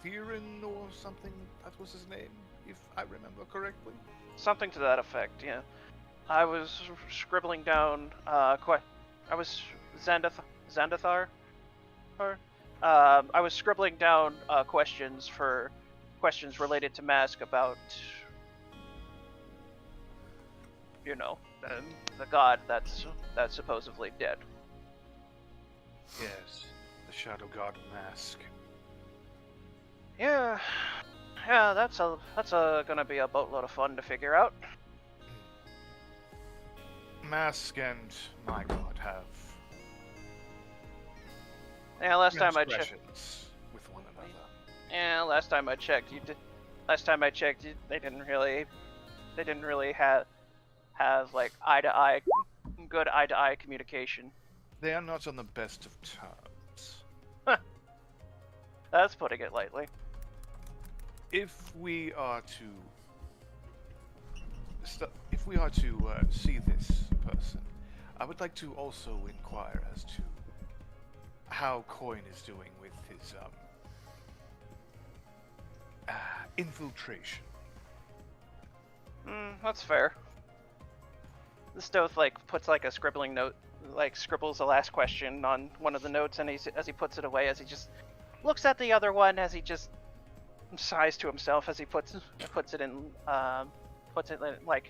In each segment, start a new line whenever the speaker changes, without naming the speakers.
Theron or something. That was his name, if I remember correctly.
Something to that effect, yeah. I was scribbling down, I was Xandathar? I was scribbling down questions related to Mask about, you know, the god that's supposedly dead.
Yes, the Shadow God Mask.
Yeah, that's gonna be a boatload of fun to figure out.
Mask and my god have
Last time I checked
with one another.
Last time I checked, they didn't really have like good eye to eye communication.
They are not on the best of terms.
That's putting it lightly.
If we are to see this person, I would like to also inquire as to how Coin is doing with his infiltration.
That's fair. The Stoth puts a scribbling note, scribbles the last question on one of the notes, and as he puts it away, as he just looks at the other one, as he just sighs to himself as he puts it in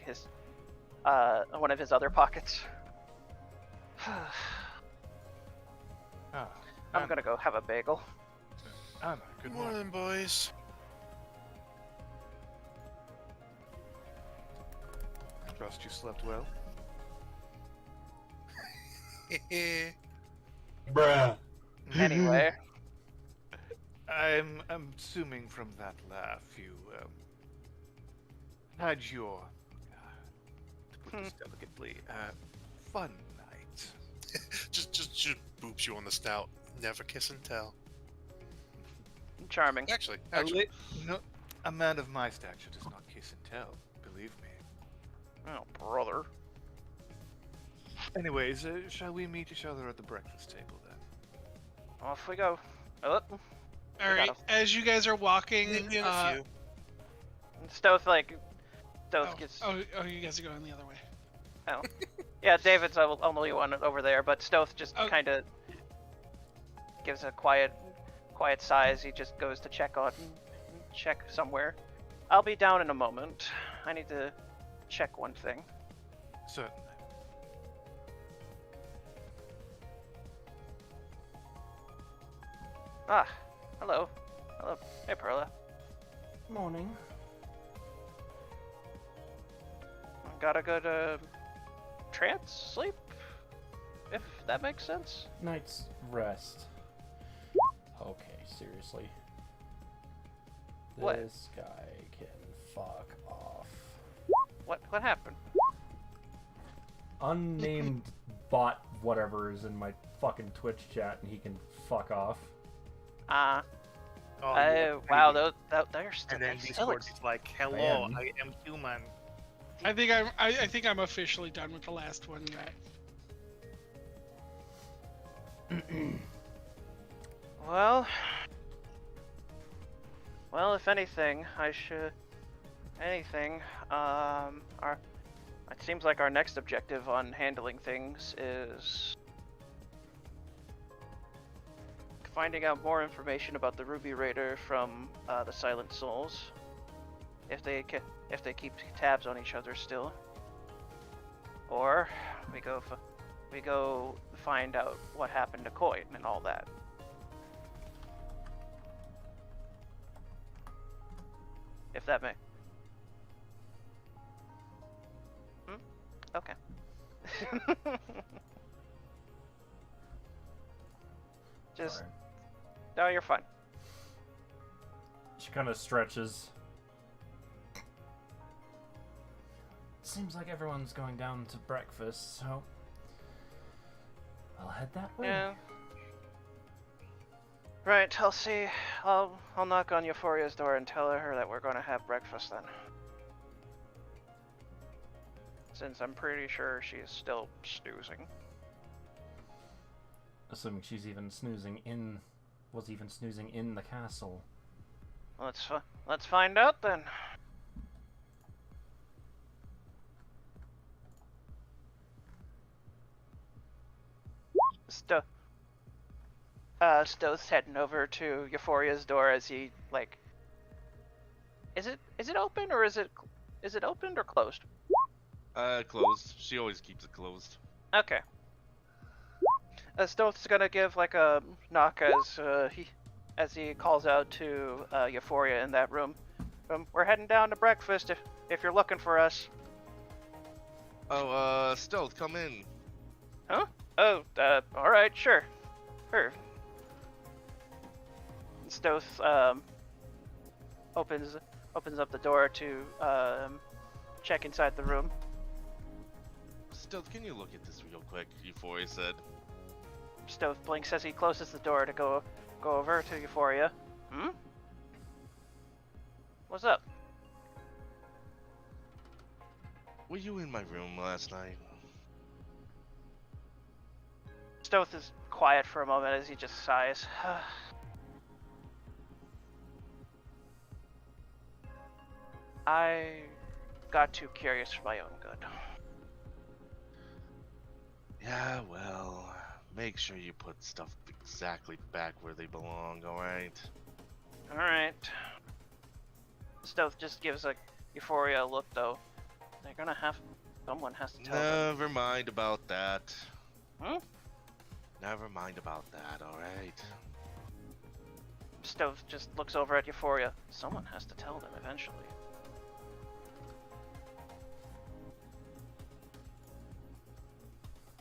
his one of his other pockets. I'm gonna go have a bagel.
Anna, good morning,
boys.
I trust you slept well.
Bruh.
Anyway.
I'm assuming from that laugh you had your, to put this delicately, fun night.
just boops you on the snout. Never kiss and tell.
Charming.
Actually.
No, a man of my stature does not kiss and tell. Believe me.
Oh, brother.
Anyways, shall we meet each other at the breakfast table then?
Off we go. Oh.
Alright, as you guys are walking,
Stoth gets...
Oh, you guys are going the other way.
Oh. Yeah, David's only one over there, but Stoth just kind of gives a quiet sigh as he just goes to check somewhere. I'll be down in a moment. I need to check one thing.
Certainly.
Ah, hello. Hey, Perla.
Morning.
Got a good trance sleep, if that makes sense.
Night's rest. Okay, seriously.
What?
This guy can fuck off.
What happened?
Unnamed bot whatever is in my fucking Twitch chat and he can fuck off.
Wow, they're still.
And then Discord is like, "Hello, I am human."
I think I'm officially done with the last one.
Well, if anything, it seems like our next objective on handling things is finding out more information about the Ruby Raider from the Silent Souls, if they keep tabs on each other still, or we go find out what happened to Coin and all that. If that may. Okay. Just.
Sorry.
No, you're fine.
She kind of stretches. Seems like everyone's going down to breakfast, so I'll head that way.
Yeah. Right, I'll see. I'll knock on Euphoria's door and tell her that we're going to have breakfast then. Since I'm pretty sure she's still snoozing.
Assuming she's even snoozing in... was even snoozing in the castle.
Let's find out then. Stoth's heading over to Euphoria's door as he like. Is it open or is it opened or closed?
Closed. She always keeps it closed.
Okay. Stoth's gonna give like a knock as he calls out to Euphoria in that room. We're heading down to breakfast if you're looking for us.
Oh, Stealth, come in.
Huh? Oh, all right, sure. Stoth opens up the door to check inside the room.
Stealth, can you look at this real quick? Euphoria said.
Stoth blinks as he closes the door to go over to Euphoria. Hmm? What's up?
Were you in my room last night?
Stoth is quiet for a moment as he just sighs. I got too curious for my own good.
Yeah, well, make sure you put stuff exactly back where they belong, alright?
Alright. Stoth just gives a Euphoria look though. They're gonna someone has to tell them.
Never mind about that.
Hmm?
Never mind about that, alright?
Stoth just looks over at Euphoria. Someone has to tell them eventually.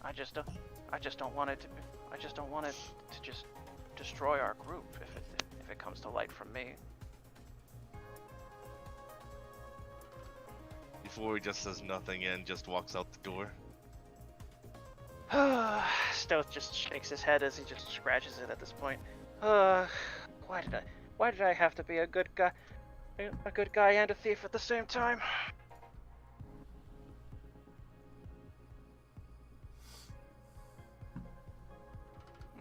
I just don't want it to just destroy our group if it comes to light from me.
Euphoria just says nothing and just walks out the door.
Stoth just shakes his head as he just scratches it at this point. Why did I have to be a good guy and a thief at the same time?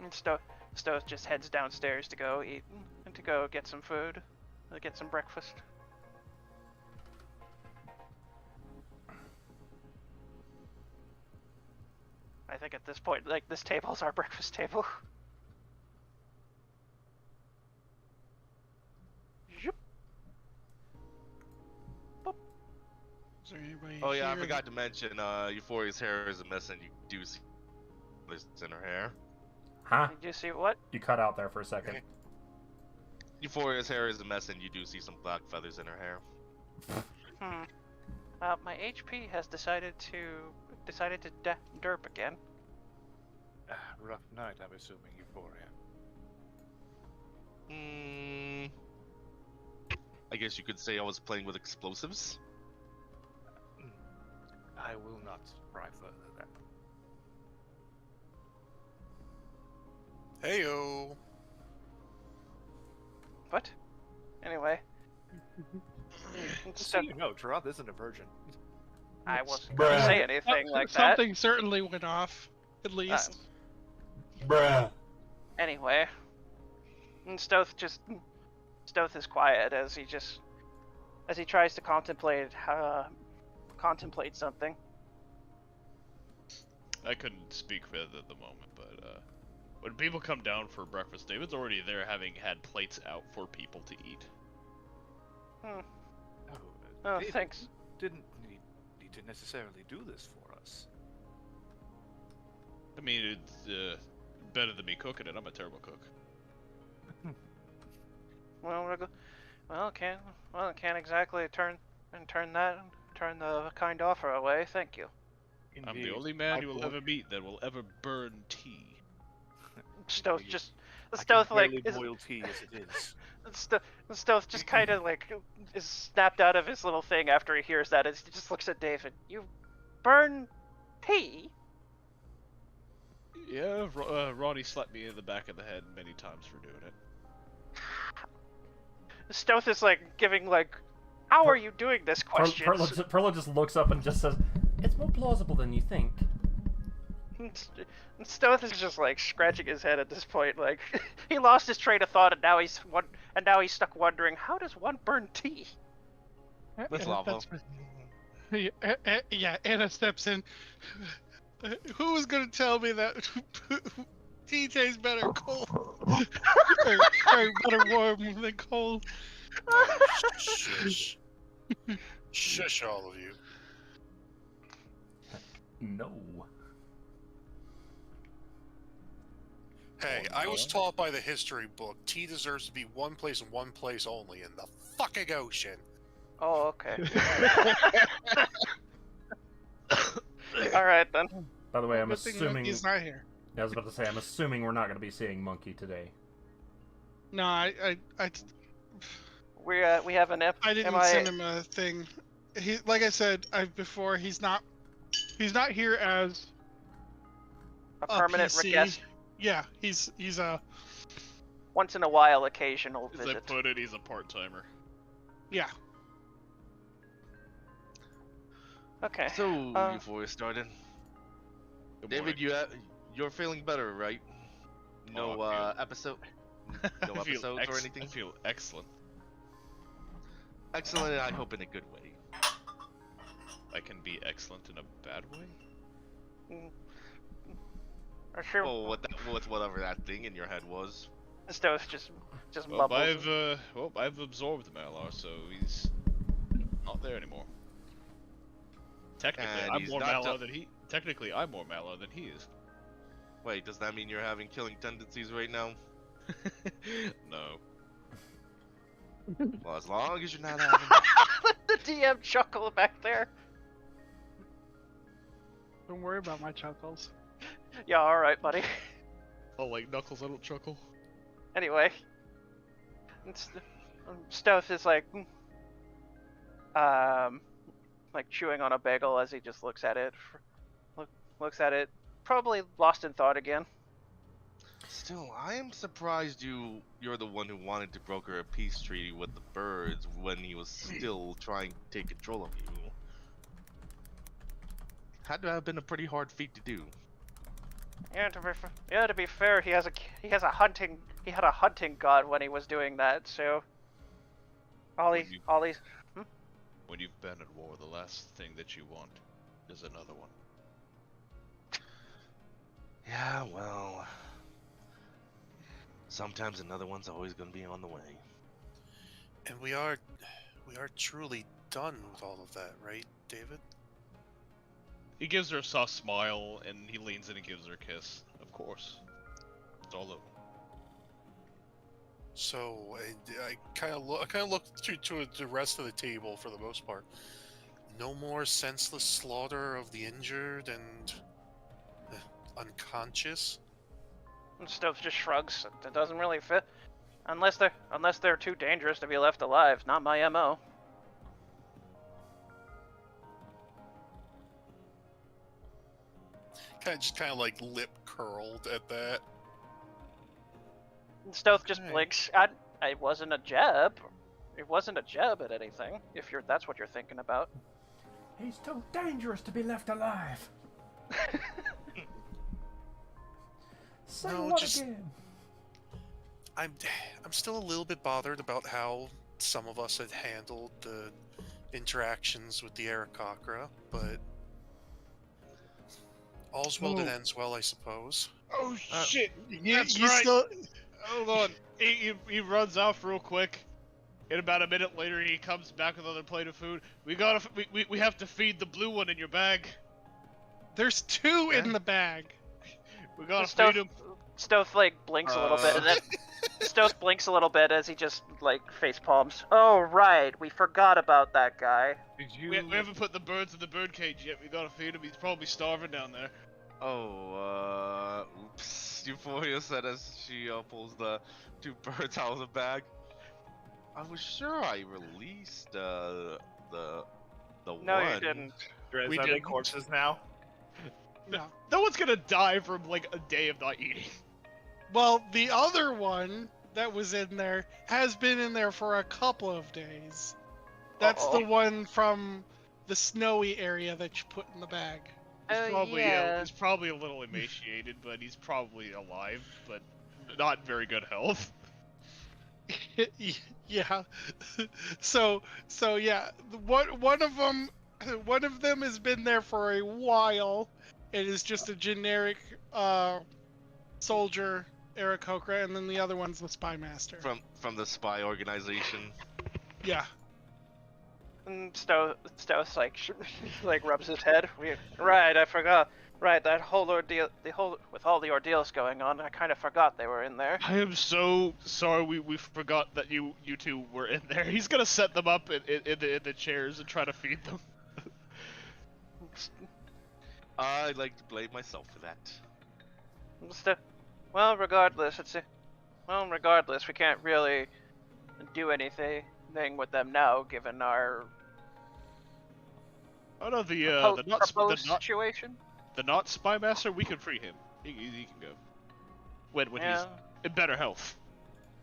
And Stoth just heads downstairs to go eat and to go get some food, get some breakfast. I think at this point, like, this table's our breakfast table. Yep.
Is there anybody
Oh yeah, I
here
forgot to mention, Euphoria's hair is a mess and you do see this in her hair.
Huh?
Did you see what?
You cut out there for a second.
Euphoria's hair is a mess and you do see some black feathers in her hair.
My HP has decided to derp again.
Rough night, I'm assuming, Euphoria.
I guess you could say I was playing with explosives.
I will not pry further then.
Heyo.
What? Anyway.
So you know, Gerard isn't a virgin.
I wasn't gonna say anything like that.
Something certainly went off, at least.
Bruh.
Anyway. And Stoth is quiet as he tries to contemplate something.
I couldn't speak for it at the moment, but when people come down for breakfast, David's already there having had plates out for people to eat.
Oh,
David
thanks.
Didn't need to necessarily do this for us.
I mean, it's better than me cooking it. I'm a terrible cook.
Can't exactly turn the kind offer away. Thank you.
I'm the
Indeed.
only man
I
you will
will-
ever meet that will ever burn tea.
Stoth
you-
just
I
Stoth
can
like
barely
is,
boil tea as it is.
Stoth just kind of like is snapped out of his little thing after he hears that. As he just looks at David. You burn tea?
Yeah, Ronnie slapped me in the back of the head many times for doing it.
Stoth is like giving like, how are you doing this question?
Perlo just looks up and just says, "It's more plausible than you think."
Stoth is just like scratching his head at this point. Like he lost his train of thought, and now he's and now he's stuck wondering, how does one burn tea?
With lava.
Yeah, Anna steps in. Who was gonna tell me that tea tastes better cold? or better warm than cold?
Oh, shush. Shush, all of you.
No.
Hey, I was taught by the history book, tea deserves to be one place and one place only, in the fucking ocean.
Oh, okay. Alright then.
By the way, I'm
Good thing
assuming.
Monkey's not here.
I was about to say, I'm assuming we're not going to be seeing Monkey today.
No, I
We have an
didn't
MIA.
send him a thing. He, like I said before, he's not here as
a permanent
PC.
guest.
Yeah, he's a
Once in a while, occasional
As I
visit.
put it, he's a part-timer.
yeah.
Okay.
So before we started,
Good
David,
morning.
you're feeling better, right? No
Oh, I
episode, no
I feel
episodes or anything.
I feel excellent.
Excellent, and I hope in a good way.
I can be excellent in a bad way.
Sure.
Oh, with whatever that thing in your head was.
Stove's just
Well,
mumbles.
I've absorbed Malar, so he's not there anymore. Technically,
And
I'm
he's
more
not
Malar than he. Technically, I'm more Malar than he is.
Wait, does that mean you're having killing tendencies right now?
No.
Well, as long as you're not having.
The DM chuckle back there.
Don't worry about my chuckles.
Yeah, alright, buddy.
Oh, like Knuckles, I don't chuckle.
Anyway. Stove is like chewing on a bagel as he just looks at it. Looks at it, probably lost in thought again.
Still, I am surprised you're the one who wanted to broker a peace treaty with the birds when he was still trying to take control of you. Had to have been a pretty hard feat to do.
Yeah, to be fair, he had a hunting god when he was doing that. So
When you've been at war, the last thing that you want is another one.
Yeah, well, sometimes another one's always going to be on the way.
And we are truly done with all of that, right, David?
He gives her a soft smile, and he leans in and gives her a kiss. Of course. It's all over.
So I kind of look to the rest of the table for the most part. No more senseless slaughter of the injured and unconscious.
Stove just shrugs. It doesn't really fit, unless they're too dangerous to be left alive. Not my MO.
Kind of like lip curled at that.
Stove just
Okay.
blinks. It wasn't a jab. It wasn't a jab at anything. If that's what you're thinking about.
He's too dangerous to be left alive. Say
No,
what
just-
again?
I'm still a little bit bothered about how some of us had handled the interactions with the Aarakocra, but all's well that
Ooh.
ends well, I suppose.
Oh shit!
That's right. Hold on. He runs off real quick. And about a minute later, he comes back with another plate of food. We have to feed the blue one in your bag.
There's two in the bag.
We gotta
Stove,
feed him.
Stove blinks a little bit, and then Stove blinks a little bit as he just face palms. Oh right, we forgot about that guy.
We haven't put the birds in the bird cage yet. We gotta feed him. He's probably starving down there.
Oh, oops. Euphoria said as she pulls the two birds out of the bag. I was sure I released the one.
No, you didn't.
We
Are they
didn't.
corpses now?
No.
No one's gonna die from like a day of not eating.
Well, the other one that was in there has been in there for a couple of days. That's the one from the snowy area that you put in the bag.
He's probably a little emaciated, but he's probably alive, but not in very good health.
Yeah. So yeah, one of them has been there for a while. It is just a generic soldier, Eric Hokra, and then the other one's the spy master.
From the spy organization.
Yeah.
And Stowe's like rubs his head. Right, I forgot. Right, that whole ordeal, with all the ordeals going on, I kind of forgot they were in there.
I am so sorry we forgot that you two were in there. He's gonna set them up in the chairs and try to feed them.
I'd like to blame myself for that.
Well, regardless, we can't really do anything with them now, given our
Oh no,
proposed situation.
The not spy master, we can free him. He can go. When he's in better health.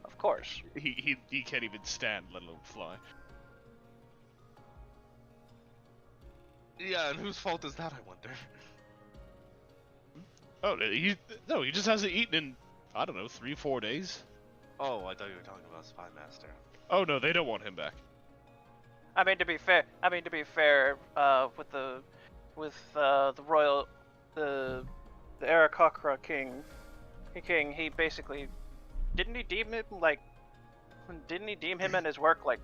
Of course.
He can't even stand, let alone fly.
Yeah, and whose fault is that, I wonder?
Oh, he just hasn't eaten in, I don't know, 3-4 days.
Oh, I thought you were talking about Spy Master.
Oh no, they don't want him back.
I mean, to be fair, with the royal, the Aarakocra king, he basically didn't he deem him and his work like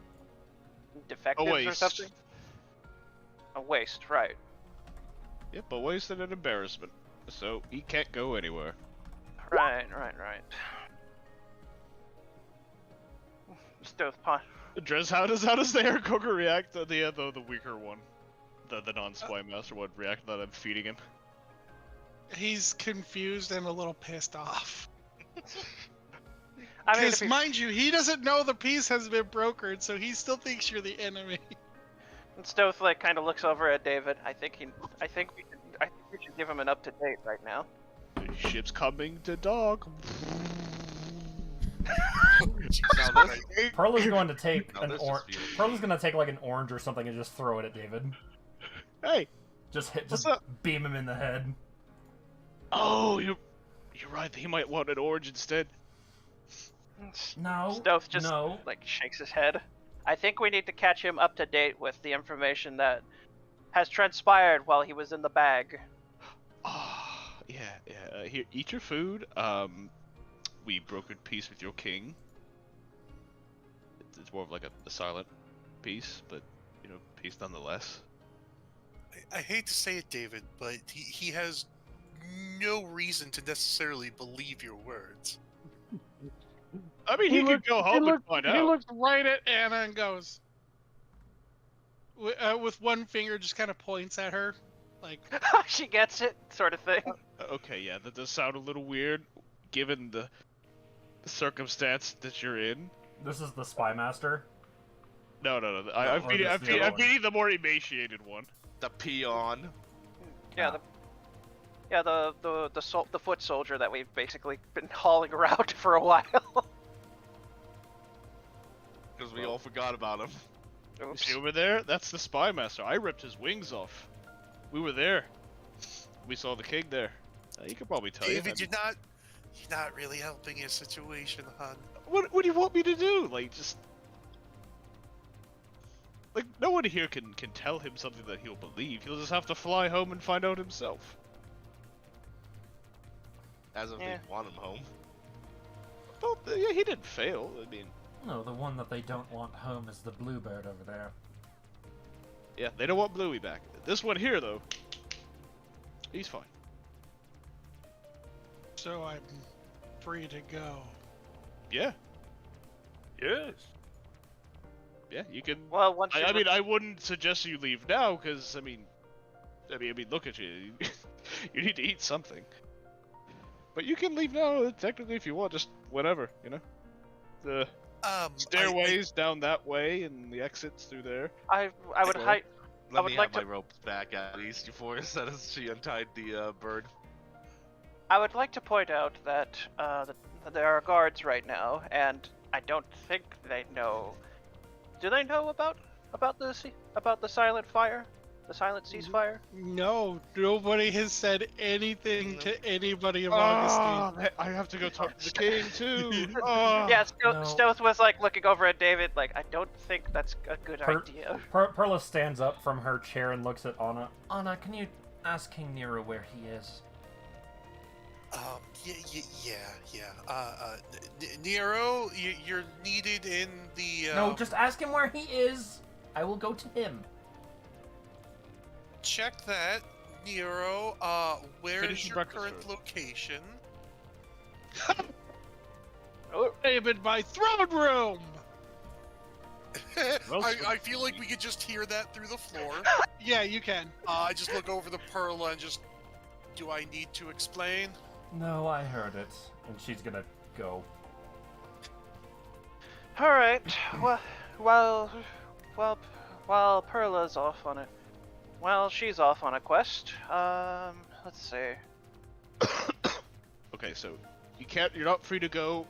defective or something? A waste, right?
Yep, a waste and an embarrassment. So he can't go anywhere.
Right.
Drez, how does the Aarakocra react to the weaker one? The non-spy master one react that I'm feeding him?
He's confused and a little pissed off.
I mean,
Because mind you, he doesn't know the peace has been brokered, so he still thinks you're the enemy.
And Stoth kind of looks over at David. I think we should give him an up to date right now.
The ship's coming to dock.
Pearl is going to take
No,
an
this is
orange.
beautiful.
Pearl is going to take like an orange or something and just throw it at David.
Hey,
Just
What's up?
beam him in the head.
oh you're right. He might want an orange instead.
No.
Stoth just
no.
shakes his head. I think we need to catch him up to date with the information that has transpired while he was in the bag.
Ah, yeah. Here, eat your food. We brokered peace with your king. It's more of like a silent peace, but peace nonetheless.
I hate to say it, David, but he has no reason to necessarily believe your words.
I mean, he could go home and find
He
out.
looks right at Anna and goes, with one finger, just kind of points at her, like,
She gets it, sort of thing.
Okay, yeah, that does sound a little weird, given the circumstance that you're in.
This is the spy master.
No. I'm
or
feeding
just the other one.
the more emaciated one.
The peon.
Yeah, the foot soldier that we've basically been hauling around for a while.
Because we all forgot about him.
Oops.
See over there? That's the spy master. I ripped his wings off. We were there. We saw the king there. He could probably tell
David,
you.
you're not really helping your situation, hon.
What do you want me to do? No one here can tell him something that he'll believe. He'll just have to fly home and find out himself.
As if
Yeah.
they want him home.
Well, yeah, he didn't fail. I mean,
No, the one that they don't want home is the bluebird over there.
yeah, they don't want Bluey back. This one here, though, he's fine.
so I'm free to go.
Yeah,
Yes.
yeah, you can.
Well, once
I mean, I wouldn't suggest you leave now, because I mean, look at you. You need to eat something. But you can leave now, technically, if you want, just whenever, The stairways down that way, and the exits through there.
I would
Cool.
I
Let
would
me
like
have
to-
my ropes back at least before as she untied the bird.
I would like to point out that there are guards right now, and I don't think they know. Do they know about the silent fire? the silent ceasefire?
No, nobody has said anything
No.
to anybody of
Oh,
Augustine.
I have to go talk to the king too. Oh.
Yeah,
No.
Stealth was like looking over at David, like, I don't think that's a good idea.
Perla stands up from her chair and looks at Anna. Anna, can you ask King Nero where he is?
Nero, you're needed in the.
No, just ask him where he is. I will go to him.
Check that, Nero. Where
Finish
is
your
your
breakfast
current
first.
location?
I am in my throne room.
Well,
I feel like we could just hear that through the floor.
Yeah, you can.
I just look over the Perla and just. Do I need to explain?
No, I heard it. And she's gonna go.
Alright, while Perla's off on it. Well, she's off on a quest. Let's see.
Okay, so you're not free to go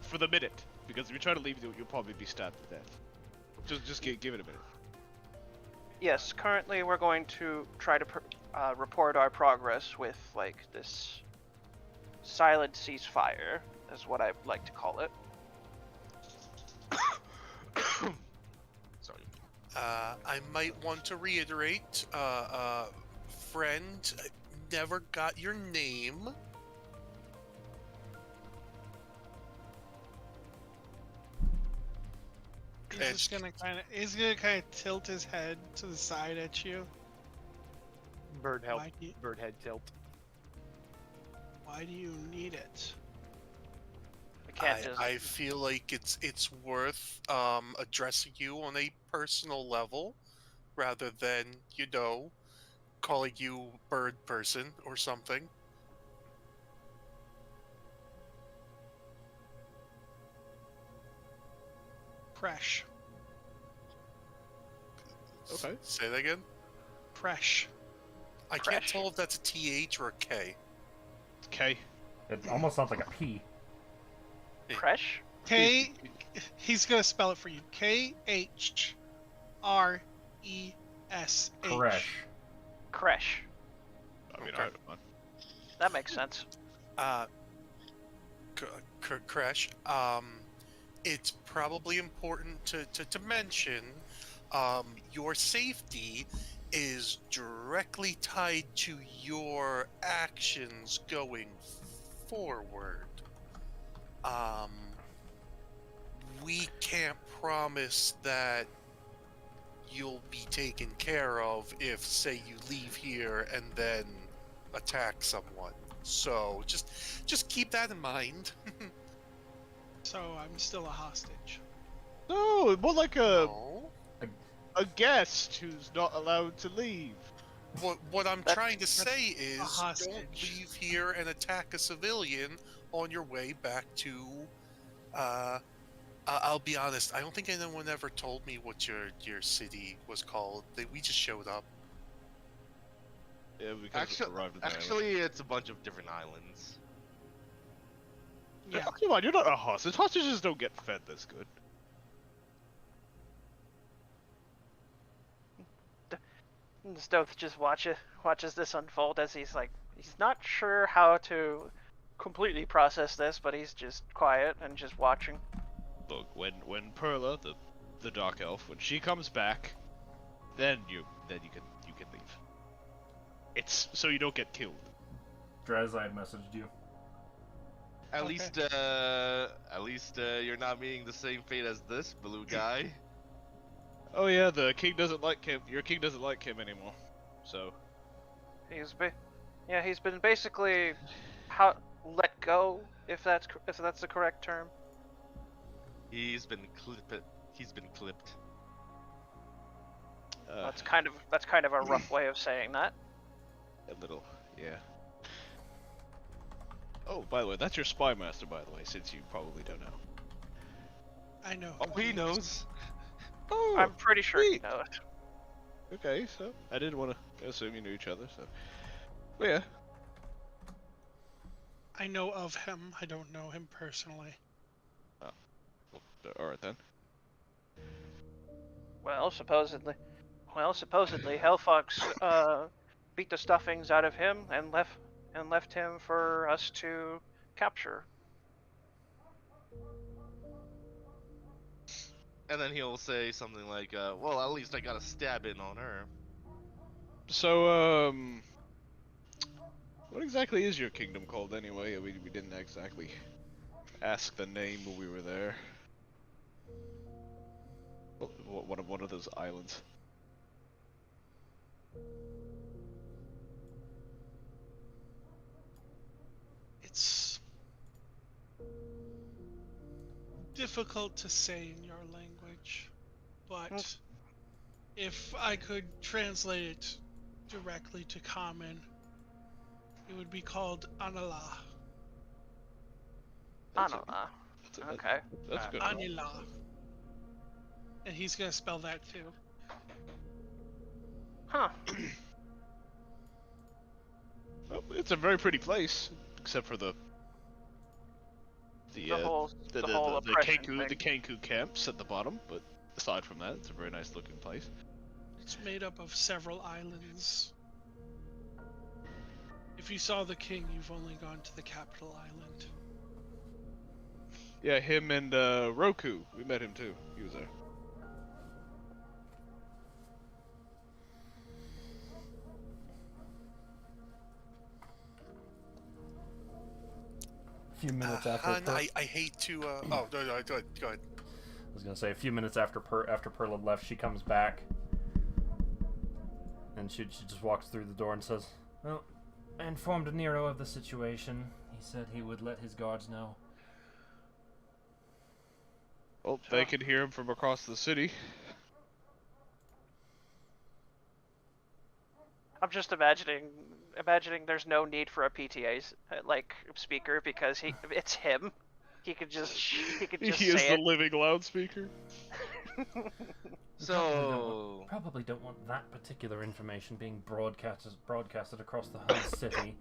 for the minute, because if you try to leave, you'll probably be stabbed to death. Just give it a minute.
Yes, currently we're going to try to report our progress with, like, this silent ceasefire, is what I like to call it.
Sorry.
I might want to reiterate, friend, never got your name.
He's gonna kind of tilt his head to the side at you.
Bird help.
Why do you,
Bird head tilt.
why do you need it?
We can't just.
I feel like it's worth addressing you on a personal level, rather than calling you bird person or something.
Fresh.
Okay.
Say that again.
Fresh.
I can't
Fresh.
tell if that's a TH or a K.
Okay.
It almost sounds like a P.
Fresh?
He's gonna spell it for you. KHRESH.
Koresh.
Kresh.
I mean,
Okay.
That makes sense.
Crash. It's probably important to mention, your safety is directly tied to your actions going forward. We can't promise that you'll be taken care of if, say, you leave here and then attack someone. So just keep that in mind.
So I'm still a hostage.
No, more like a
No.
guest who's not allowed to leave.
What I'm trying to say is,
hostage.
don't leave here and attack a civilian on your way back to. I'll be honest. I don't think anyone ever told me what your city was called. We just showed up.
Yeah, because it arrived at the island.
Actually, it's a bunch of different islands.
Yeah.
Come on, you're not a hostage. Hostages don't get fed this good.
Stoth just watches this unfold as he's not sure how to completely process this, but he's just quiet and just watching.
Look, when Perla, the dark elf, when she comes back, then you can leave. It's so you don't get killed.
Drez, I had messaged you.
At
Okay.
least you're not meeting the same fate as this blue guy.
Oh yeah, the king doesn't like him. Your king doesn't like him anymore. So
He's been basically let go, if that's the correct term.
He's been clipped.
That's kind of a rough way of saying that.
a little, yeah. Oh, by the way, that's your spy master, by the way, since you probably don't know.
I know.
Oh, he knows.
Oh,
I'm pretty sure you
sweet.
know it.
Okay, so I didn't want to assume you knew each other, so. But yeah.
I know of him. I don't know him personally.
Alright then.
Well, supposedly, Well, supposedly Hellfox beat the stuffings out of him and left him for us to capture.
And then he'll say something like, well, at least I got a stab in on her.
So, what exactly is your kingdom called anyway? We didn't exactly ask the name when we were there. What are those islands?
It's difficult to say in your language, but if I could translate it directly to common, it would be called Anala.
Anala. Okay.
That's good.
Anila. And he's gonna spell that too.
Huh.
Well, it's a very pretty place, except for the
whole oppression thing.
the Kanku camps at the bottom. But aside from that, it's a very nice looking place.
It's made up of several islands. If you saw the king, you've only gone to the capital island.
Yeah, him and Roku. We met him too. He was there.
A few minutes after.
Hun, I hate to. Oh no, go ahead.
I was gonna say a few minutes after Pearl had left, she comes back, and she just walks through the door and says, "Well, I informed Nero of the situation. He said he would let his guards know."
Well, they could hear him from across the city.
I'm just imagining there's no need for a PTA's speaker because it's him. He could just
He
say
is the
it.
living loudspeaker.
So
Probably don't want that particular information being broadcasted across the whole city,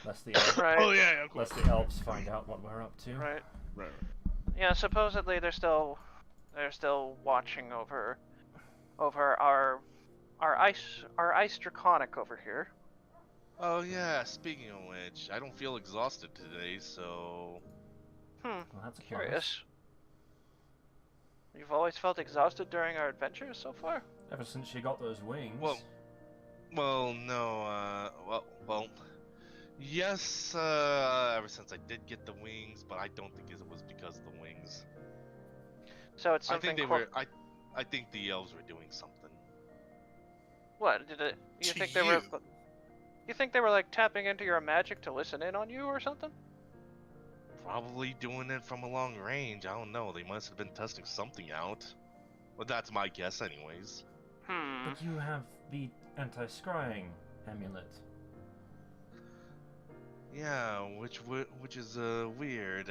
lest the elves,
Right.
Oh yeah, of course.
lest the elves find out what we're up to.
Right.
Right.
Yeah, supposedly they're still watching over our ice draconic over here.
oh yeah, speaking of which, I don't feel exhausted today, so
Well, that's a plus.
Curious. You've always felt exhausted during our adventures so far?
Ever since she got those wings.
well, no, well, yes, ever since I did get the wings, but I don't think it was because of the wings.
So it's
I
something.
think they were. I think the elves were doing something.
What did it? You
To
think they were? You think they were like tapping into your magic to listen in on you or something?
Probably doing it from a long range. I don't know. They must have been testing something out. Well, that's my guess, anyways.
But you have the anti-scrying amulet.
Yeah, which is weird.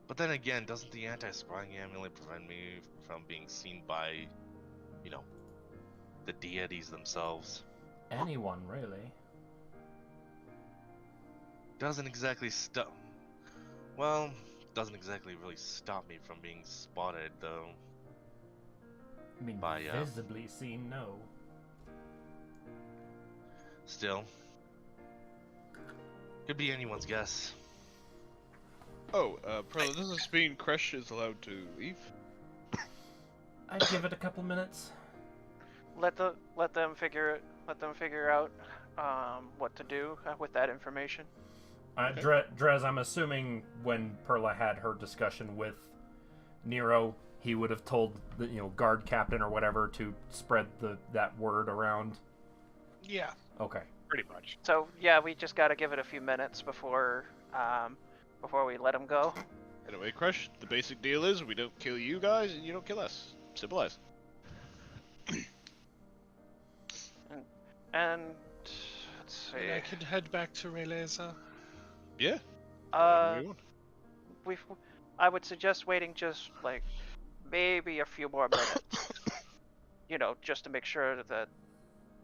But then again, doesn't the anti-scrying amulet prevent me from being seen by, the deities themselves?
Anyone, really.
Doesn't exactly stop. Well, doesn't exactly really stop me from being spotted, though.
I mean,
By,
visibly seen, no.
Still, could be anyone's guess.
Oh, Pearl, does this mean Kresh is allowed to leave?
I'd give it a couple minutes.
Let them figure out what to do with that information.
Drez, I'm assuming when Perla had her discussion with Nero, he would have told the guard captain or whatever to spread that word around.
Yeah.
Okay.
Pretty much.
So yeah, we just got to give it a few minutes before we let him go.
Anyway, Kresh, the basic deal is we don't kill you guys and you don't kill us. Simple as.
And let's
And I
see.
could head back to Releza.
Yeah.
I would suggest waiting just like maybe a few more minutes. Just to make sure that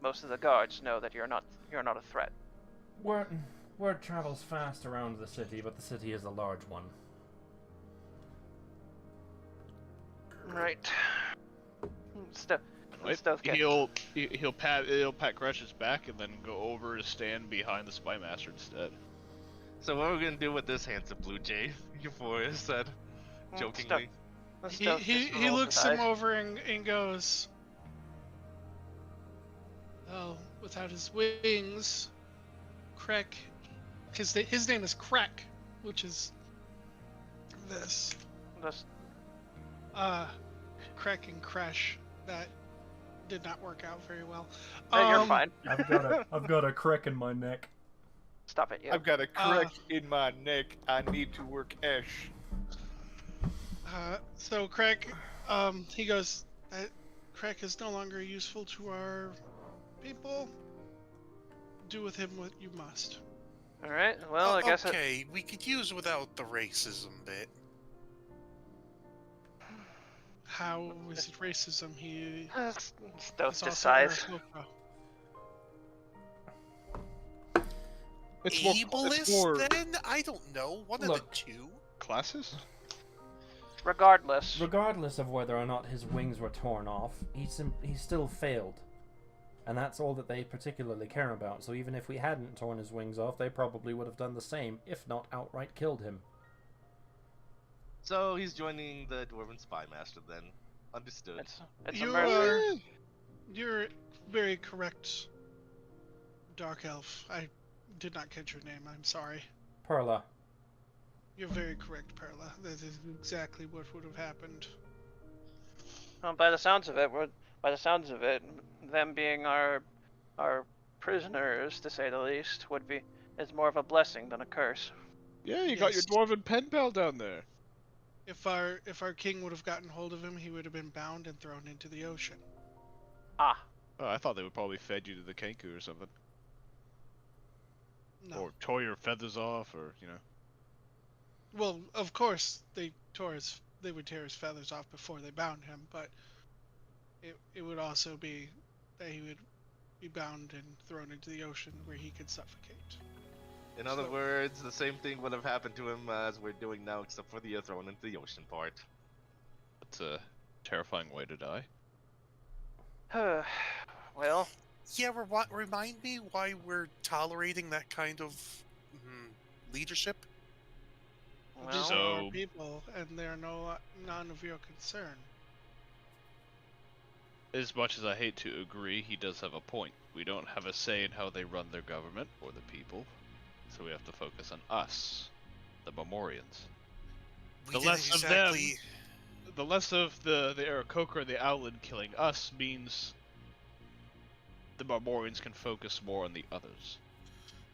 most of the guards know that you're not a threat.
Word travels fast around the city, but the city is a large one.
Right.
Wait,
Stealth get.
he'll pat Crush's back and then go over to stand behind the spy master instead.
So what are we gonna do with this handsome blue jay? Euphoria said, jokingly.
He looks him over and goes, "Oh, without his wings, Krek. His name is Krek, which is this. Krek and Crash. That did not work out very well.
You're fine.
I've got a crack in my neck.
Stop it, you.
I've got a crack in my neck. I need to work Ash.
So Krek, he goes, Krek is no longer useful to our people. Do with him what you must.
Alright, well, I guess
Okay, we could use without the racism bit.
How is it racism? He
Stealth
is also
decides.
Aarakocra.
It's
Ableist,
more
then? I don't know. One of the two.
classes.
Regardless.
Regardless of whether or not his wings were torn off, he still failed. And that's all that they particularly care about. So even if we hadn't torn his wings off, they probably would have done the same, if not outright killed him.
So he's joining the Dwarven Spy Master then. Understood.
It's a murder.
You're very correct, Dark Elf. I did not catch your name. I'm sorry.
Perla.
You're very correct, Perla. That is exactly what would have happened.
Well, by the sounds of it, them being our prisoners, to say the least, is more of a blessing than a curse.
Yeah, you got your
Yes.
dwarven pen pal down there.
If our king would have gotten hold of him, he would have been bound and thrown into the ocean.
Ah.
Oh, I thought they would probably fed you to the Kenku or something.
No.
Or tore your feathers off, or, you know.
Well, of course they would tear his feathers off before they bound him, but it would also be that he would be bound and thrown into the ocean where he could suffocate.
In other words, the same thing would have happened to him as we're doing now, except for the thrown into the ocean part.
That's a terrifying way to die.
Well,
Yeah, remind me why we're tolerating that kind of leadership?
These
So-
are our people, and they're none of your concern.
As much as I hate to agree, he does have a point. We don't have a say in how they run their government or the people, so we have to focus on us, the Mormorians.
We
The
didn't
less of
exactly...
The less of the Aarakocra and the Owlin killing us means the Mormorians can focus more on the others.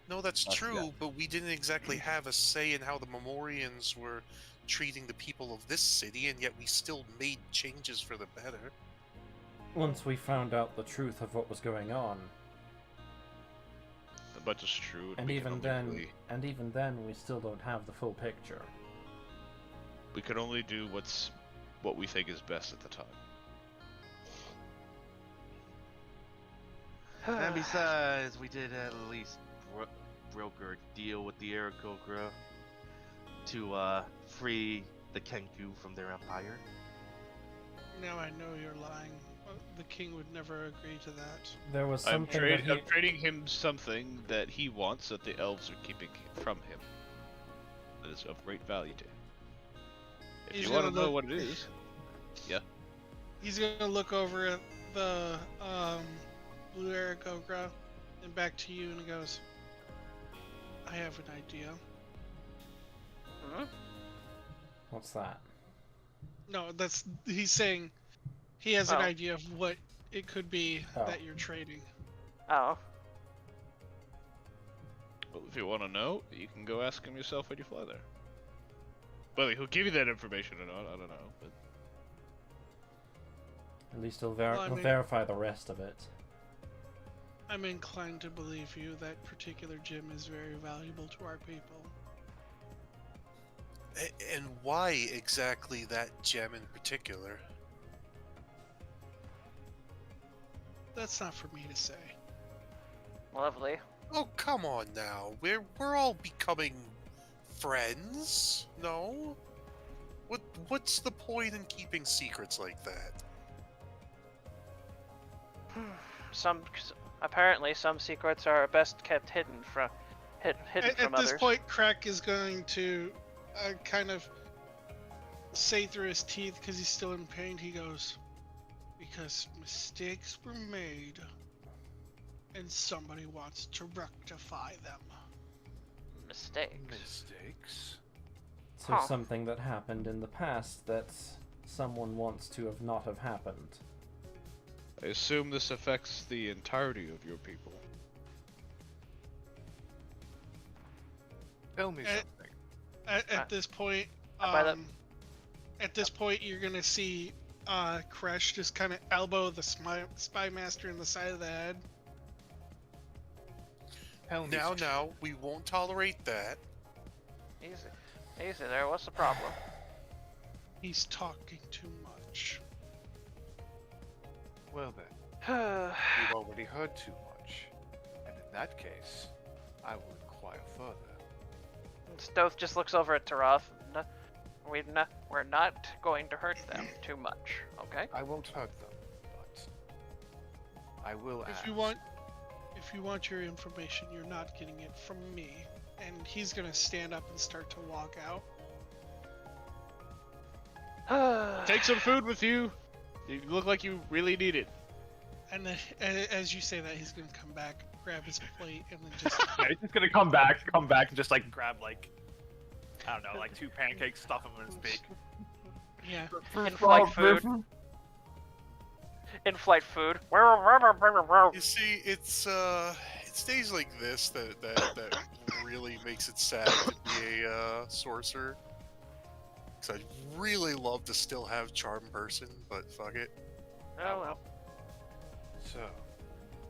No, that's
That's
true,
that.
but we didn't exactly have a say in how the Mormorians were treating the people of this city, and yet we still made changes for the better.
Once we found out the truth of what was going on,
But it's true.
and even then, we still don't have the full picture.
we can only do what we think is best at the time.
And besides, we did at least broker a deal with the Aarakocra to free the Kenku from their empire.
Now I know you're lying. The king would never agree to that.
There was
I'm
something that he...
trading him something that he wants that the elves are keeping from him. That is of great value to him. If
He's
you want to
gonna
know
look-
what it is, yeah.
He's gonna look over at the blue Aarakocra and back to you, and he goes, "I have an idea."
What's that?
No, he's saying he has an
Oh.
idea of what it could be
Oh.
that you're trading.
Oh.
Well, if you want to know, you can go ask him yourself when you fly there. Whether he'll give you that information or not, I don't know. But
At least he'll,
Well, I
he'll
mean-
verify the rest of it.
I'm inclined to believe you. That particular gem is very valuable to our people.
And why exactly that gem in particular?
That's not for me to say.
Lovely.
Oh, come on now. We're all becoming friends, no? What's the point in keeping secrets like that?
Apparently some secrets are best kept hidden from
At
others.
this point, Crack is going to kind of say through his teeth, because he's still in pain, he goes, because mistakes were made, and somebody wants to rectify them.
Mistakes.
So something that happened in the past that someone wants to have not have happened.
I assume this affects the entirety of your people.
Tell me something.
At this point, at this point, you're gonna see Crash just kind of elbow the spy master in the side of the head.
Now, we won't tolerate that.
Easy there. What's the problem?
He's talking too much.
Well then, we've already heard too much, and in that case, I will inquire further.
Stoth just looks over at Taroth. We're not going to hurt them too much, okay?
I won't hurt them, but I will ask.
If you want your information, you're not getting it from me. And he's gonna stand up and start to walk out.
Take some food with you. You look like you really need it.
And then, as you say that, he's gonna come back, grab his plate, and then just.
Yeah, he's just gonna come back and just like grab like, I don't know, like 2 pancakes, stuff them in his beak.
Yeah.
In-flight food. In-flight food.
You see, it stays like this that really makes it sad to be a sorcerer. Because I'd really love to still have charm person, but fuck it.
Oh well.
So,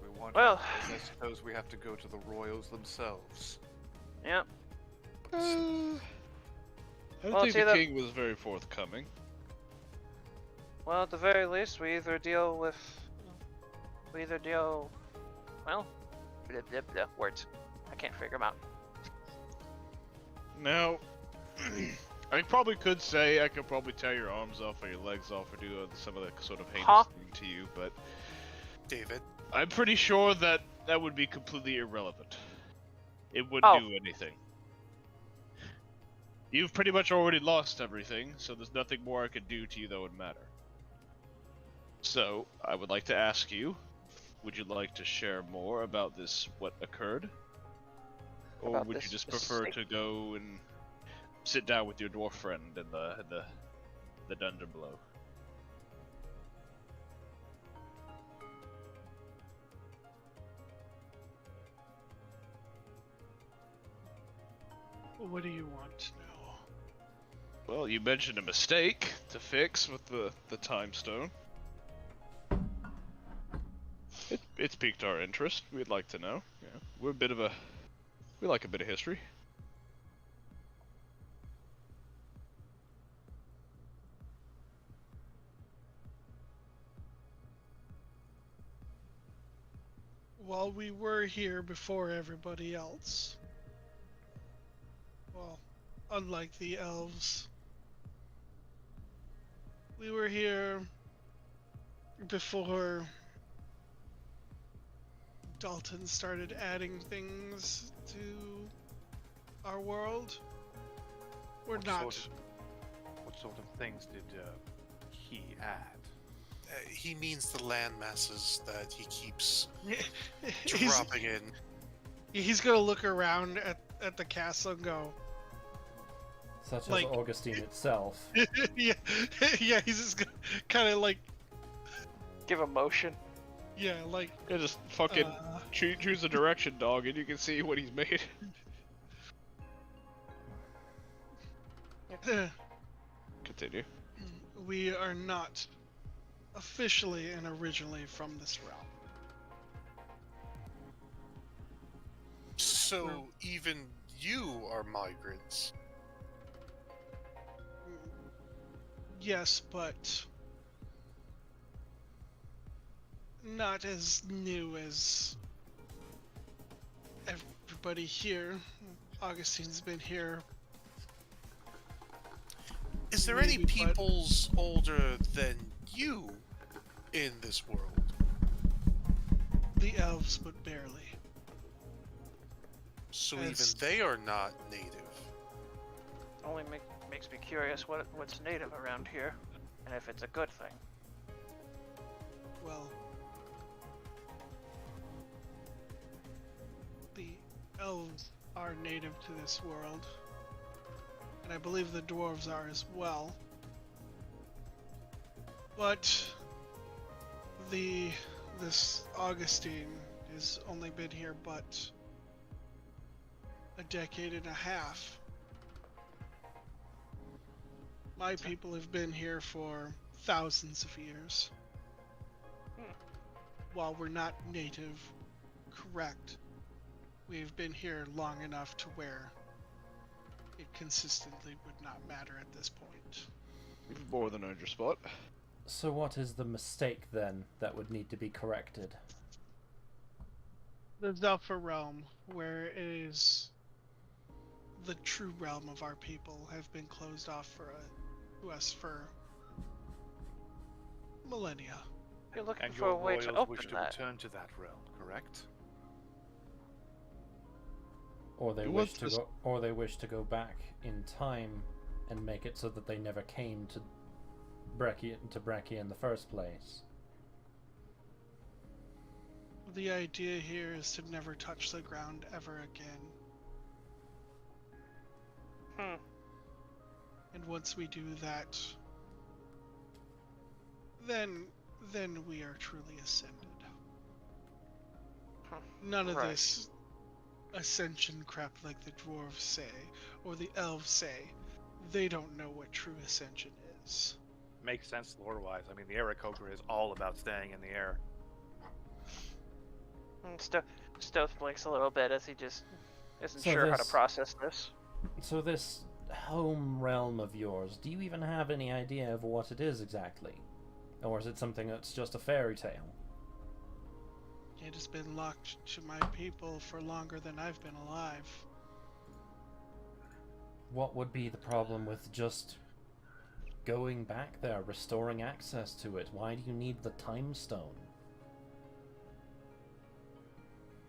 we want.
Well.
I suppose we have to go to the royals themselves.
Yep.
I don't
Well,
think
see
the
that-
king was very forthcoming.
Well, at the very least, we either deal, well, blah, blah, blah, words. I can't figure them out.
Now, I probably could say I could probably tear your arms off or your legs off or do some of the sort of heinous thing to you, but
David.
I'm pretty sure that that would be completely irrelevant. It wouldn't do anything. You've pretty much already lost everything, so there's nothing more I could do to you that would matter. So, I would like to ask you, would you like to share more about this, what occurred? Or
About
would you
this
just prefer to go and sit down with your dwarf friend in the dungeon below?
What do you want to know?
Well, you mentioned a mistake to fix with the time stone. It's piqued our interest. We'd like to know. Yeah, we like a bit of history.
While we were here before everybody else, well, unlike the elves, we were here before Dalton started adding things to our world. What
sort of things did he add?
He means the land masses that he keeps
he's,
dropping in.
he's gonna look around at the castle and go,
Such
like,
as Augustine itself.
yeah, yeah, he's just gonna kind of like,
Give emotion.
yeah, like,
Yeah, just fucking choose a direction, dog, and you can see what he's made. Continue.
we are not officially and originally from this realm.
So even you are migrants.
Yes, but not as new as everybody here. Augustine's been here.
Is there any
Maybe, but-
peoples older than you in this world?
the elves, but barely.
So
It's-
even they are not native.
Only makes me curious what's native around here, and if it's a good thing.
Well, the elves are native to this world, and I believe the dwarves are as well. But this Augustine has only been here but a decade and a half. My people have been here for thousands of years. While we're not native, correct, we've been here long enough to where it consistently would not matter at this point.
You've more than earned your spot.
So what is the mistake then that would need to be corrected?
The Zelfa realm, where it is the true realm of our people, have been closed off to us for millennia.
You're looking
And
for
your
a way to
royals
open
wish to
that.
return to that realm, correct?
Or they
You
wish
want
to
this-
go, or they wish to go back in time and make it so that they never came to Brawneteer in the first place.
The idea here is to never touch the ground ever again. And once we do that, then we are truly ascended. None of
Right.
this ascension crap like the dwarves say, or the elves say. They don't know what true ascension is.
Makes sense lore-wise. I mean, the Aarakocra is all about staying in the air.
Stoth blinks a little bit as he just isn't
So
sure how to
this-
process this.
So this home realm of yours, do you even have any idea of what it is exactly? Or is it something that's just a fairy tale?
It has been locked to my people for longer than I've been alive.
What would be the problem with just going back there, restoring access to it? Why do you need the time stone?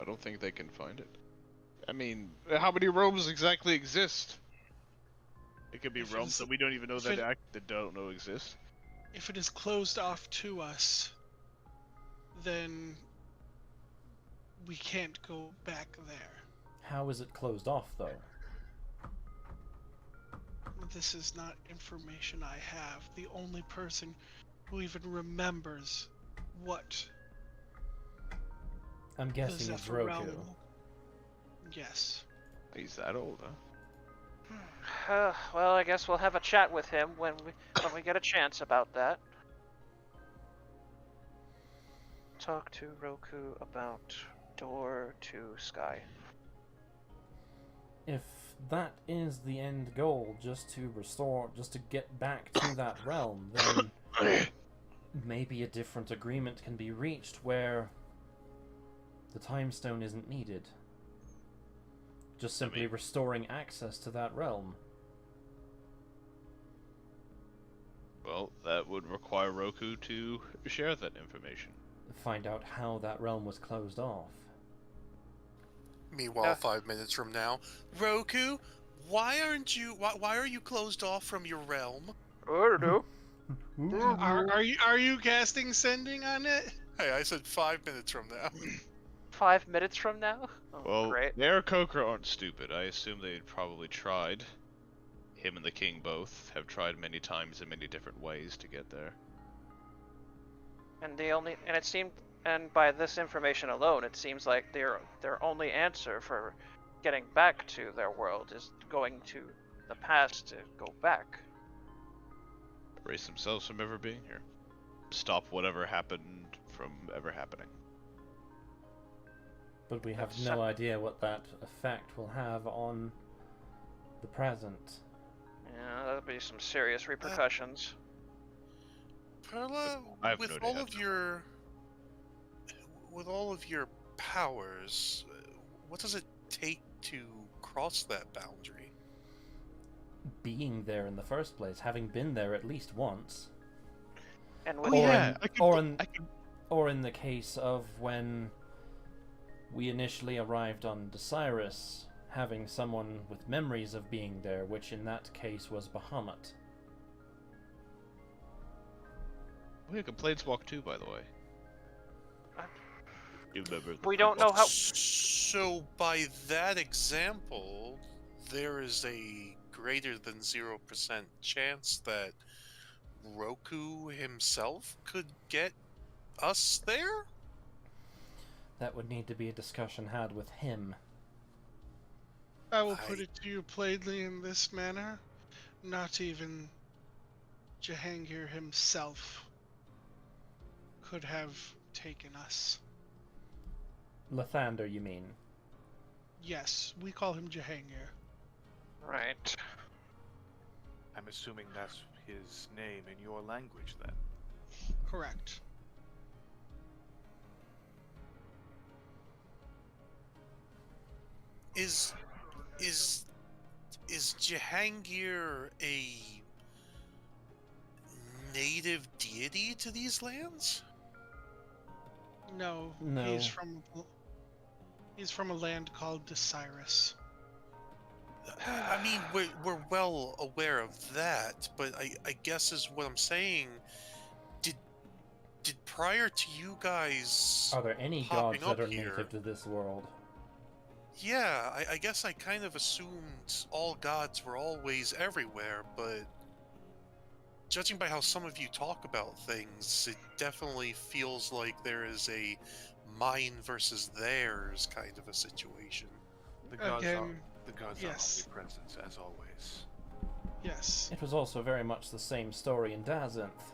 I don't think they can find it. I mean, how many realms exactly exist? It could be
If
realms
it's-
that we don't even know
if
that
it-
that don't know exist.
If it is closed off to us, then we can't go back there.
How is it closed off, though?
This is not information I have. The only person who even remembers what
I'm
the
guessing it's
Zephyr
Roku.
realm. Yes.
He's that old, huh?
Well, I guess we'll have a chat with him when we get a chance about that. Talk to Roku about door to sky.
If that is the end goal, just to get back to that realm, then maybe a different agreement can be reached where the time stone isn't needed. Just simply restoring access to that realm.
Well, that would require Roku to share that information.
Find out how that realm was closed off.
Meanwhile, 5 minutes from now, Roku, why are you closed off from your realm?
I don't know.
Are you casting sending on it?
Hey, I said 5 minutes from now.
5 minutes from now? Oh,
Well,
great.
the Aarakocra aren't stupid. I assume they'd probably tried. Him and the king both have tried many times in many different ways to get there.
And by this information alone, it seems like their only answer for getting back to their world is going to the past to go back.
Erase themselves from ever being here. Stop whatever happened from ever happening.
But we have
That's
no
so-
idea what that effect will have on the present.
Yeah, that'll be some serious repercussions.
Perla,
I have
with
no
all
idea.
with all of your powers, what does it take to cross that boundary?
Being there in the first place, having been there at least once.
And
Oh
with
Or
yeah,
in-
I could,
or in-
I could,
Or in the case of when We initially arrived on Desirus, having someone with memories of being there, which in that case was Bahamut.
We can Planeswalk too, by the way. You remember the
We don't know how.
So by that example, there is a greater than 0% chance that Roku himself could get us there?
That would need to be a discussion had with him.
I will put it to you plainly in this manner. Not even Jahangir himself could have taken us.
Lathander, you mean?
Yes, we call him Jahangir.
Right.
I'm assuming that's his name in your language, then.
Correct.
Is Jahangir a native deity to these lands?
No,
No.
he's from a land called Desirus.
I mean, we're well aware of that, but I guess is what I'm saying. Did prior to you guys
Are there any gods
popping
that
up
are
here?
native to this world?
Yeah, I guess I kind of assumed all gods were always everywhere, but judging by how some of you talk about things, it definitely feels like there is a mine versus theirs kind of a situation.
The gods
Again,
are
yes.
omnipresent, as always.
Yes.
It was also very much the same story in Dazinth.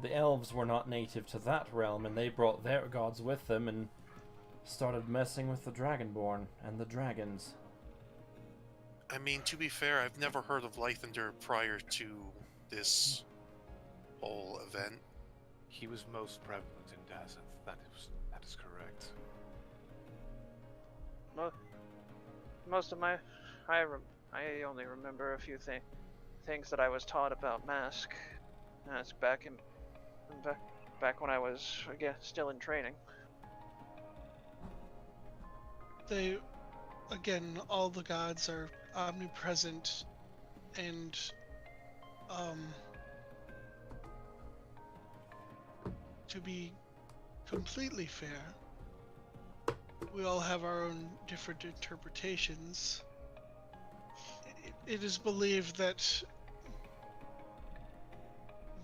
The elves were not native to that realm, and they brought their gods with them and started messing with the Dragonborn and the dragons.
I mean, to be fair, I've never heard of Lythander prior to this whole event.
He was most prevalent in Dazinth. That is correct.
Most of my, I only remember a few things that I was taught about Mask. That's back when I was again still in training.
Again, all the gods are omnipresent, and to be completely fair, we all have our own different interpretations. It is believed that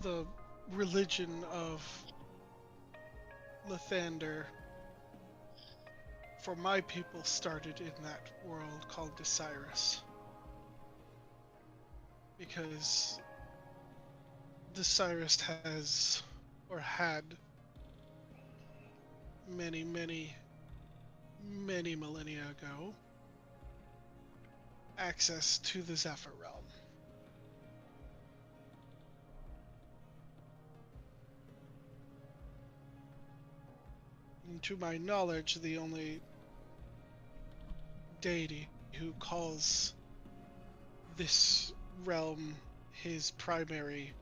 the religion of Lathander for my people started in that world called Desirus. Because Desirus has, or had, many millennia ago, access to the Zephyr realm. And to my knowledge, the only deity who calls this realm his primary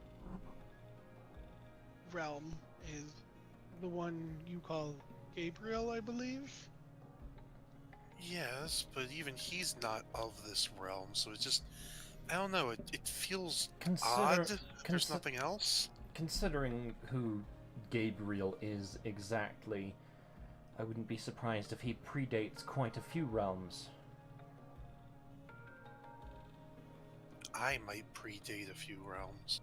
realm is the one you call Gabriel, I believe.
Yes, but even he's not of this realm, so it's just, I don't know, it feels odd. There's nothing else.
Considering who Gabriel is exactly, I wouldn't be surprised if he predates quite a few realms.
I might predate a few realms.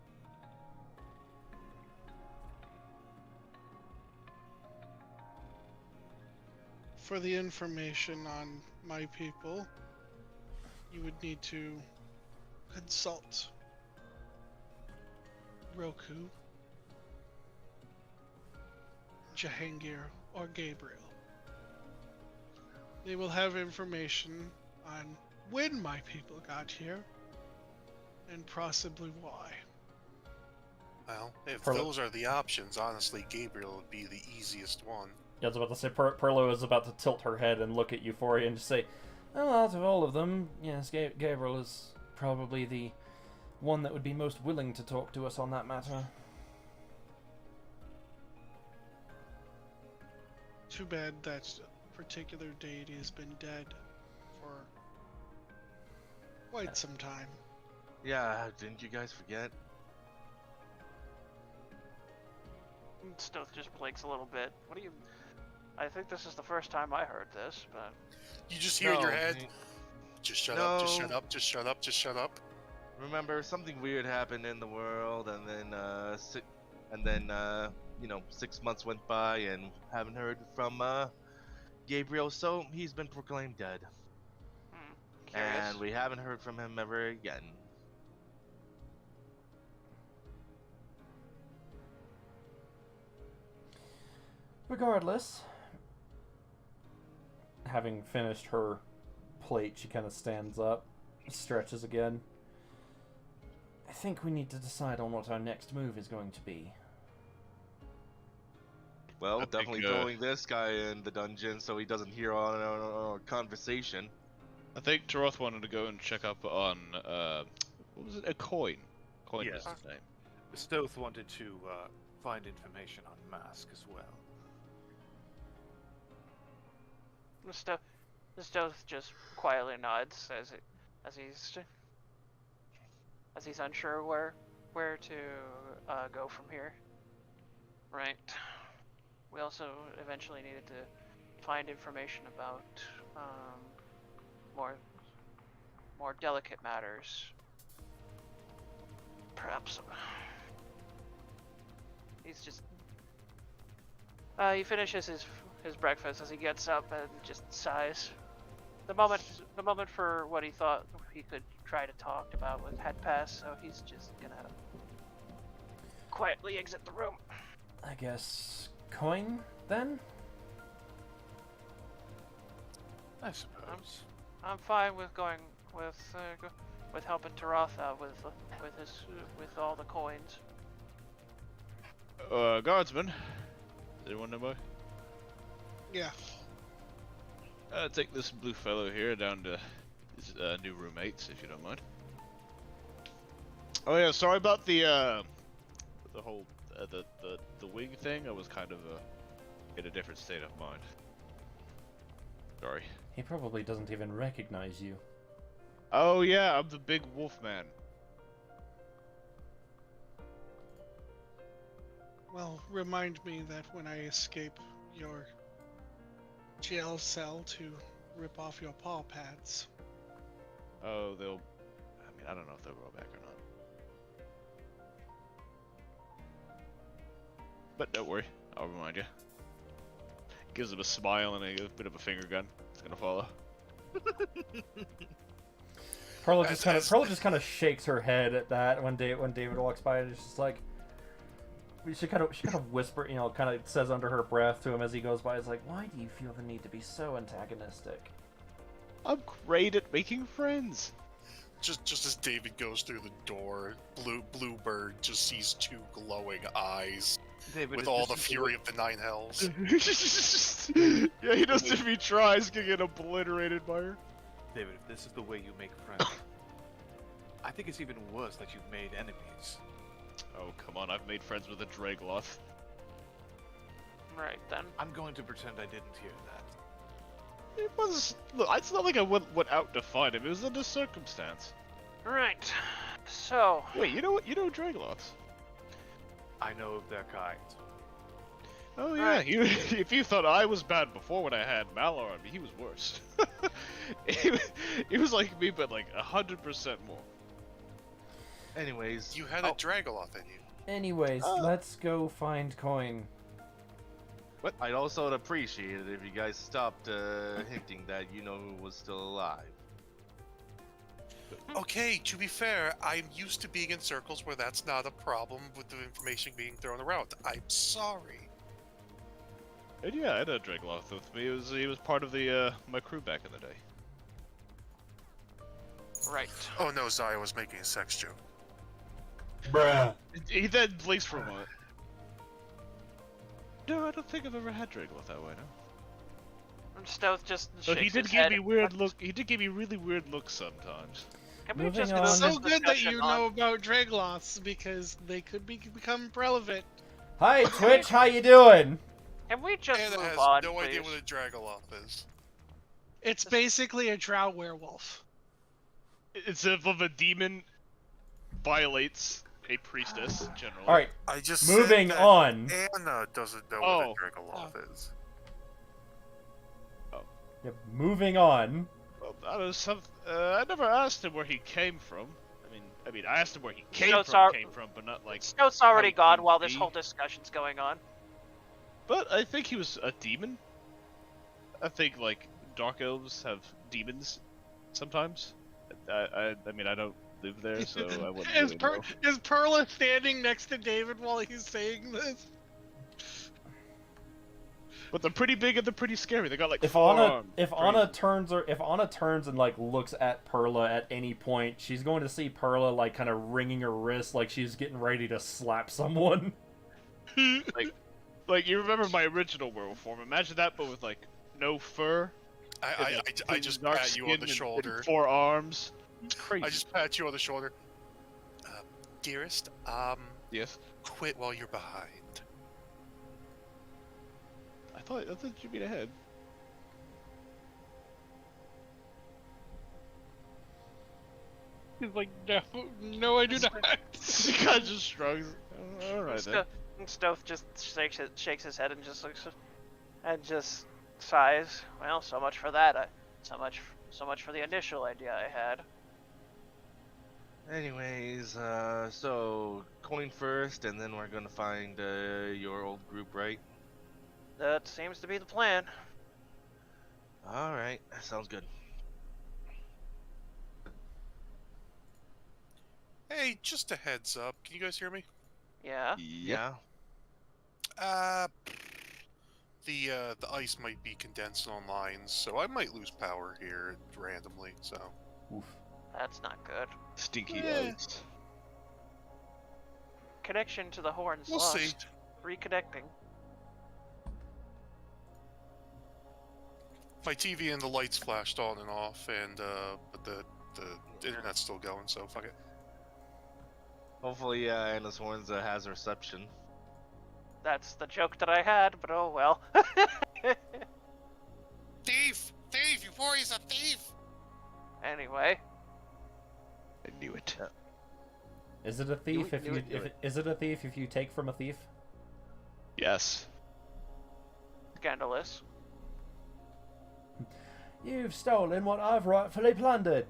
For the information on my people, you would need to consult Roku, Jahangir, or Gabriel. They will have information on when my people got here, and possibly why.
Well, if
Perlo-
those are the options, honestly, Gabriel would be the easiest one.
Yeah, I was about to say, Perlo is about to tilt her head and look at Euphoria and just say, well, out of all of them, yes, Gabriel is probably the one that would be most willing to talk to us on that matter.
Too bad that particular deity has been dead for quite some time.
Yeah, didn't you guys forget?
Stoth just blinks a little bit. What do you... I think this is the first time I heard this, but...
You just hear in your
No,
head,
he-
just shut up, just shut
No.
up, just shut up, just shut up.
Remember, something weird happened in the world, and then, you know, 6 months went by and haven't heard from, Gabriel, so he's been proclaimed dead.
Curious.
And we haven't heard from him ever again.
Regardless, having finished her plate, she kind of stands up, stretches again. I think we need to decide on what our next move is going to be.
Well,
I think,
definitely throwing this guy in the dungeon so he doesn't hear our conversation.
I think Taroth wanted to go and check up on, what was it? A coin. Coin was
Yes.
his name.
Stoth wanted to find information on Mask as well.
Stoth just quietly nods as he's unsure where to go from here. Right. We also eventually needed to find information about more delicate matters. Perhaps he's just he finishes his breakfast as he gets up and just sighs. The moment for what he thought he could try to talk about had passed, so he's just gonna quietly exit the room.
I guess coin then?
I suppose.
I'm fine with going with helping Taroth out with all the coins.
Guardsman. Does anyone know by?
Yeah.
Take this blue fellow here down to his new roommates, if you don't mind. Oh yeah, sorry about the whole the wing thing. I was kind of in a different state of mind. Sorry.
He probably doesn't even recognize you.
Oh yeah, I'm the big wolf man.
Well, remind me that when I escape your jail cell to rip off your paw pads.
Oh, they'll... I mean, I don't know if they'll roll back or not. But don't worry, I'll remind you. Gives him a smile and a bit of a finger gun. It's gonna follow.
Perla just kind of shakes her head at that when David walks by, and it's just like she kind of whisper, kind of says under her breath to him as he goes by. It's like, why do you feel the need to be so antagonistic?
I'm great at making friends.
Just as David goes through the door, Bluebird just sees two glowing eyes
David,
with all the fury of the nine hells.
Yeah, he doesn't if he tries to get obliterated by her.
David, if this is the way you make friends, I think it's even worse that you've made enemies.
Oh, come on, I've made friends with a Dragloth.
Right then.
I'm going to pretend I didn't hear that.
It was... Look, it's not like I went out to find him, it was under circumstance.
Right. So.
Wait, you know what? You know Dragloths?
I know of their kind.
Oh yeah,
Right.
if you thought I was bad before when I had Malar on me, he was worse. he was like me, but like 100% more.
Anyways,
You had a Dragoloth in you.
Anyways, let's go find coin.
I'd also appreciate it if you guys stopped hinting that you know who was still alive.
Okay, to be fair, I'm used to being in circles where that's not a problem with the information being thrown around. I'm sorry.
And yeah, I had a Dragloth with me. He was part of the my crew back in the day.
Right.
Oh no, Zaya was making a sex joke.
Bruh.
He then blinks for a moment. No, I don't think I've ever had Dragloth that way, no.
Stoth just
So
shakes
he did
his
give
head.
me weird look. He did give me really weird looks sometimes.
Can we
Moving
just
on.
move
It's so
this
good that
discussion
you
on?
know about Dragloths because they could become relevant.
Hi Twitch, how you doing?
Can we just
Anna
move
has
on,
no
please?
idea what a Dragoloth is.
It's basically a drow werewolf.
It's if a demon violates a priestess, generally.
All right,
I just
moving
said that
on.
Anna doesn't know
Oh.
what a Dragoloth is.
Yeah, moving on.
Well, that is some. I never asked him where he came from. I mean, I asked him where he came from, but not like.
Scout's already
how
gone
he
while this
be.
whole discussion's going on.
But I think he was a demon. I think like dark elves have demons sometimes. I mean, I don't live there, so I wouldn't
Is,
really know.
is Perla standing next to David while he's saying this?
But they're pretty big and they're pretty scary. They got like
If
four
Anna
arms.
if Anna turns and like looks at Perla at any point, she's going to see Perla like kind of wringing her wrist like she's getting ready to slap someone.
Like you remember my original werewolf form? Imagine that, but with like no fur.
I just
dark
pat you on
skin
the
and
shoulder.
4 arms. It's crazy.
I just pat you on the shoulder. Dearest,
Yes.
quit while you're behind.
I thought you'd be ahead.
He's like, no, I do not.
The guy just shrugs. All right then.
Stoth just shakes his head and just looks and just sighs. Well, so much for that. So much for the initial idea I had.
Anyways, so coin first, and then we're gonna find your old group, right?
That seems to be the plan.
All right, that sounds good.
Hey, just a heads up. Can you guys hear me?
Yeah.
Yeah.
The ice might be condensed on lines, so I might lose power here randomly. So.
Oof.
That's not good.
Stinky
Yeah.
ice.
Connection to the horns
We'll
lost.
see.
Reconnecting.
My TV and the lights flashed on and off, and but the internet's still going, so fuck it.
Hopefully, Anna's horns has reception.
That's the joke that I had, but oh well.
Thief! Thief! You boy is a thief!
Anyway.
I knew it.
Is it a thief if
do
you
it.
is it a thief if you take from a thief?
Yes.
Scandalous.
You've stolen what I've rightfully plundered.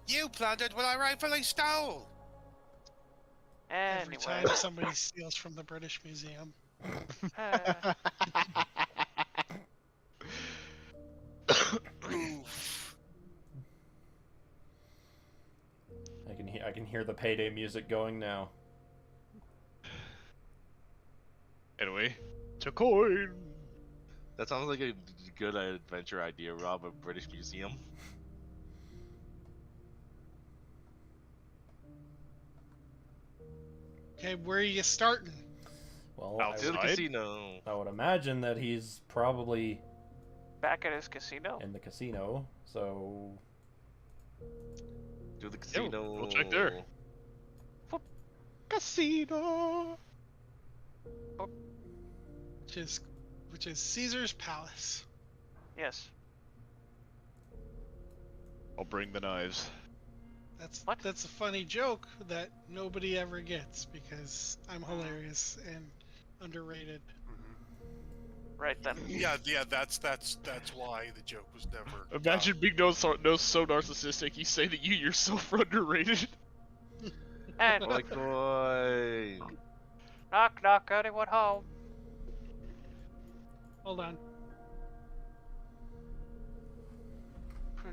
You plundered what I rightfully stole!
Every
Anyway.
time somebody steals from the British Museum.
Oof.
I can hear the payday music going now.
Anyway, to coin.
That sounds like a good adventure idea, rob a British museum.
Okay, where are you starting?
Well,
Outside.
To the casino.
I would imagine that he's probably
Back at his casino.
in the casino. So
To the casino.
we'll check there. Casino.
Which is Caesar's Palace.
Yes.
I'll bring the knives.
That's a funny joke that nobody ever gets because I'm hilarious and underrated.
Right then.
Yeah, that's why the joke was never.
Imagine being so narcissistic. You say that you yourself are underrated.
And
Like, boy.
knock knock, anyone home?
Hold on.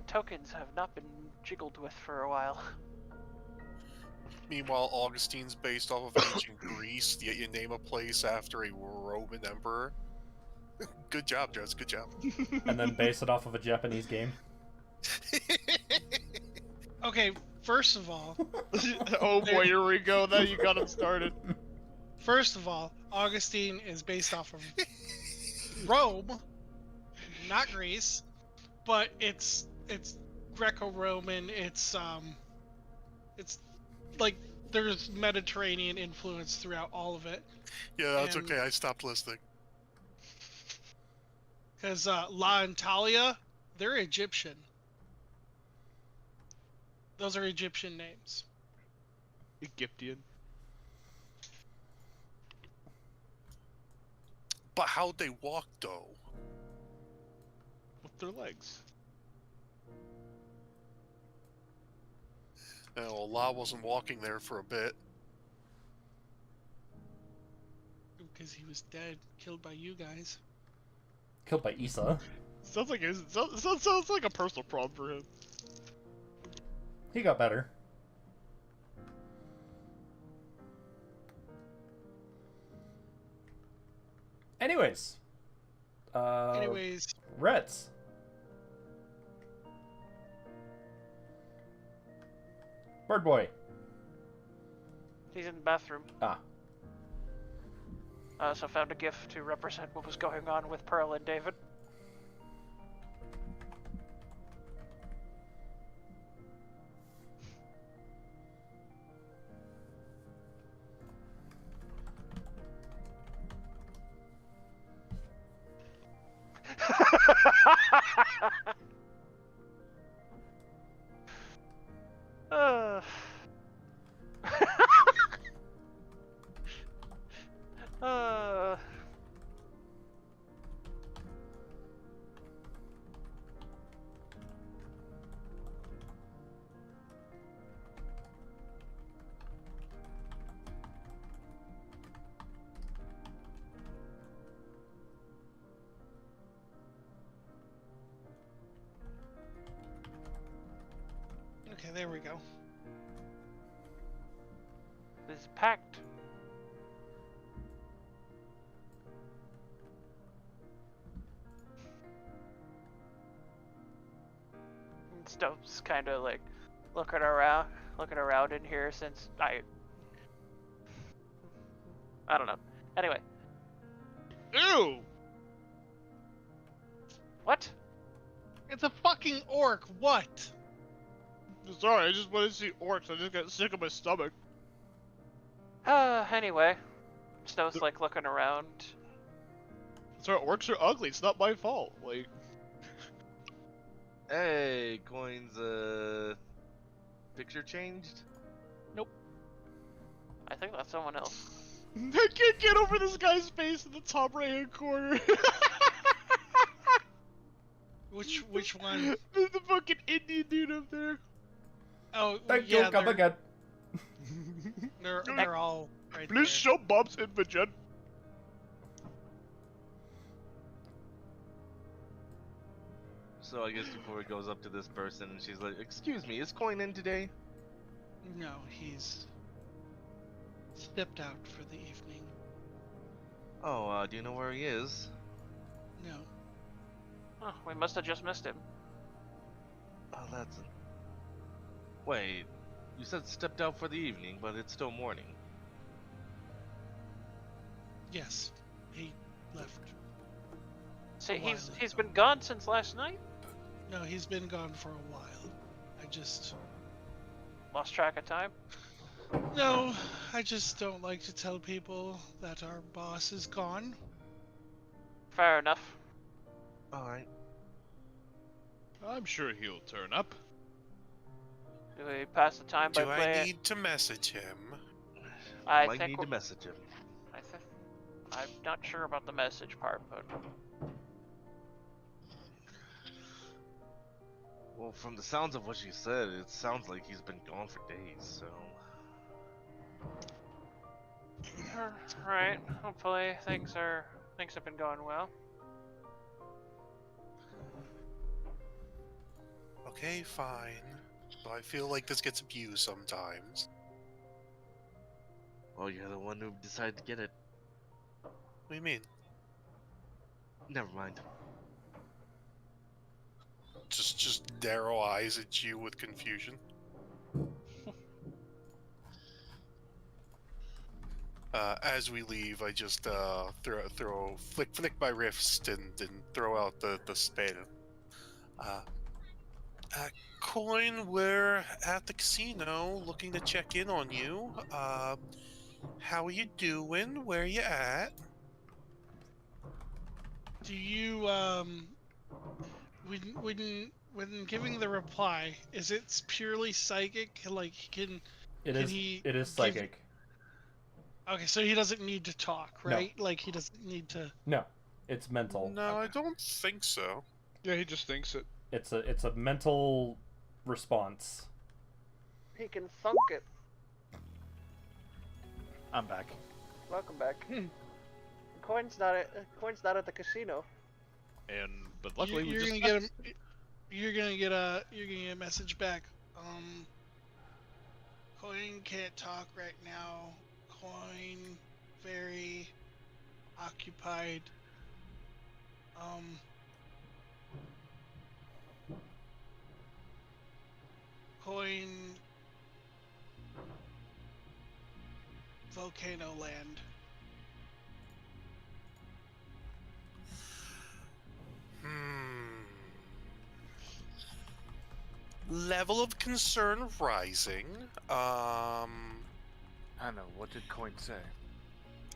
Tokens have not been jiggled with for a while.
Meanwhile, Augustine's based off of ancient Greece, yet you name a place after a Roman emperor. Good job, Jones. Good job.
and then base it off of a Japanese game.
Okay, first of all,
Oh boy, here we go. Now you got him started.
Augustine is based off of Rome, not Greece, but it's Greco-Roman. It's like there's Mediterranean influence throughout all of it.
Yeah, that's
And-
okay. I stopped listening.
Because La and Talia, they're Egyptian. Those are Egyptian names.
Egyptian.
But how'd they walk, though?
With their legs.
Well, La wasn't walking there for a bit.
Because he was dead, killed by you guys.
Killed by Issa.
Sounds like a personal problem for him.
He got better. Anyways.
Anyways,
Reds. Bird Boy.
He's in the bathroom.
Ah.
So found a gift to represent what was going on with Pearl and David. uh. uh.
okay, there we go.
This pact. Stuff's kind of like looking around in here since I don't know. Anyway,
Ew!
what?
It's a fucking orc. What?
Sorry, I just wanted to see orcs. I just got sick of my stomach.
Anyway, Snow's like looking around.
Sorry, orcs are ugly. It's not my fault. Like,
Hey, Coin's picture changed?
I think that's someone else.
I can't get over this guy's face in the top right hand corner.
Which one?
The fucking Indian dude up there.
Oh,
Thank
yeah,
you, come again.
they're all right
Please
there.
show Bob's Invagen.
So I guess before he goes up to this person, she's like, "Excuse me, is Coin in today?"
No, he's stepped out for the evening.
Oh, do you know where he is?
No.
Oh, we must have just missed him.
Oh, that's... Wait, you said stepped out for the evening, but it's still morning.
Yes, he left.
See,
A while
he's
ago.
been gone since last night.
No, he's been gone for a while. I just...
Lost track of time.
No, I just don't like to tell people that our boss is gone.
Fair enough.
Alright.
I'm sure he'll turn up.
Do we pass the time by
Do I
playing?
need to message him?
I
Might
think
need to message him.
I'm not sure about the message part, but
Well, from the sounds of what she said, it sounds like he's been gone for days, so...
right. Hopefully things have been going well.
Okay, fine. But I feel like this gets abused sometimes.
Well, you're the one who decided to get it.
What do you mean?
Never mind.
Just narrow eyes at you with confusion. As we leave, I just flick my wrist and throw out the spell. Coin, we're at the casino looking to check in on you. How are you doing? Where you at?
Do you when giving the reply, is it purely psychic? Like can he
It is
give-
psychic.
Okay, so he doesn't need to talk,
No.
right? Like he doesn't need to.
No, it's mental.
No, I don't think so.
Yeah, he just thinks it.
It's a mental response.
He can thunk it.
I'm back.
Welcome back. Coin's not at the casino.
But luckily we
you're
just
gonna get him. You're gonna get a message back. Coin can't talk right now. Coin very occupied. Coin Volcano Land.
Level of concern rising.
Anna, what did Coin say?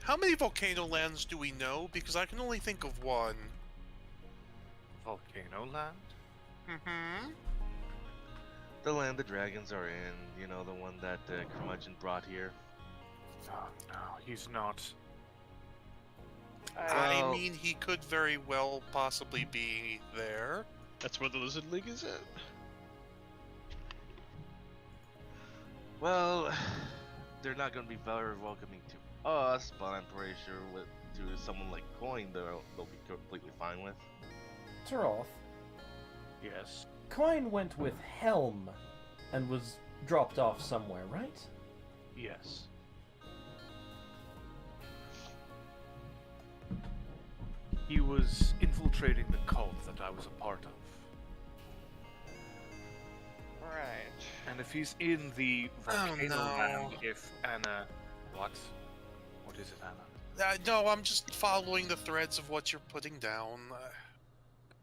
How many volcano lands do we know? Because I can only think of one.
Volcano Land?
Mm-hmm.
The land the dragons are in, you know, the one that Curmudgeon brought here.
Oh, no, he's not.
I
Well-
mean, he could very well possibly be there.
That's where the Lizard League is at.
Well, they're not going to be very welcoming to us, but I'm pretty sure to someone like Coin, they'll be completely fine with.
Taroth,
Yes.
Coin went with Helm and was dropped off somewhere, right?
Yes. He was infiltrating the cult that I was a part of.
Right.
And if he's in the volcano
no.
land, if Anna... What? What is it, Anna?
No, I'm just following the threads of what you're putting down.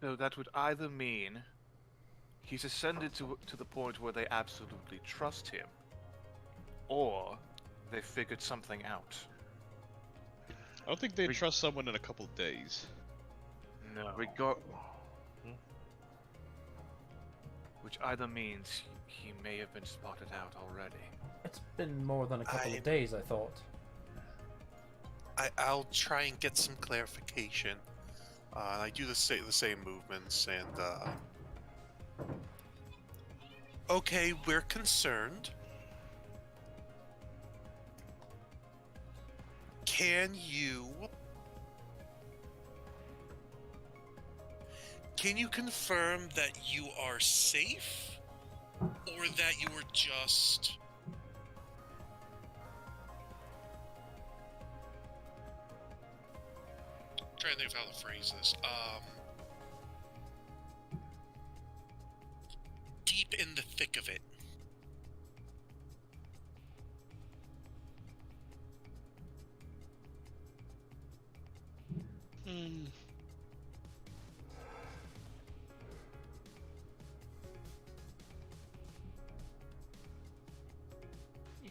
So that would either mean he's ascended to the point where they absolutely trust him, or they figured something out.
I don't think they'd trust someone in a couple days.
No. Which either means he may have been spotted out already.
It's been more than a couple
I-
of days, I thought.
I'll try and get some clarification. I do the same movements, and okay, we're concerned. Can you confirm that you are safe, or that you were just... trying to think of how to phrase this. Deep in the thick of it.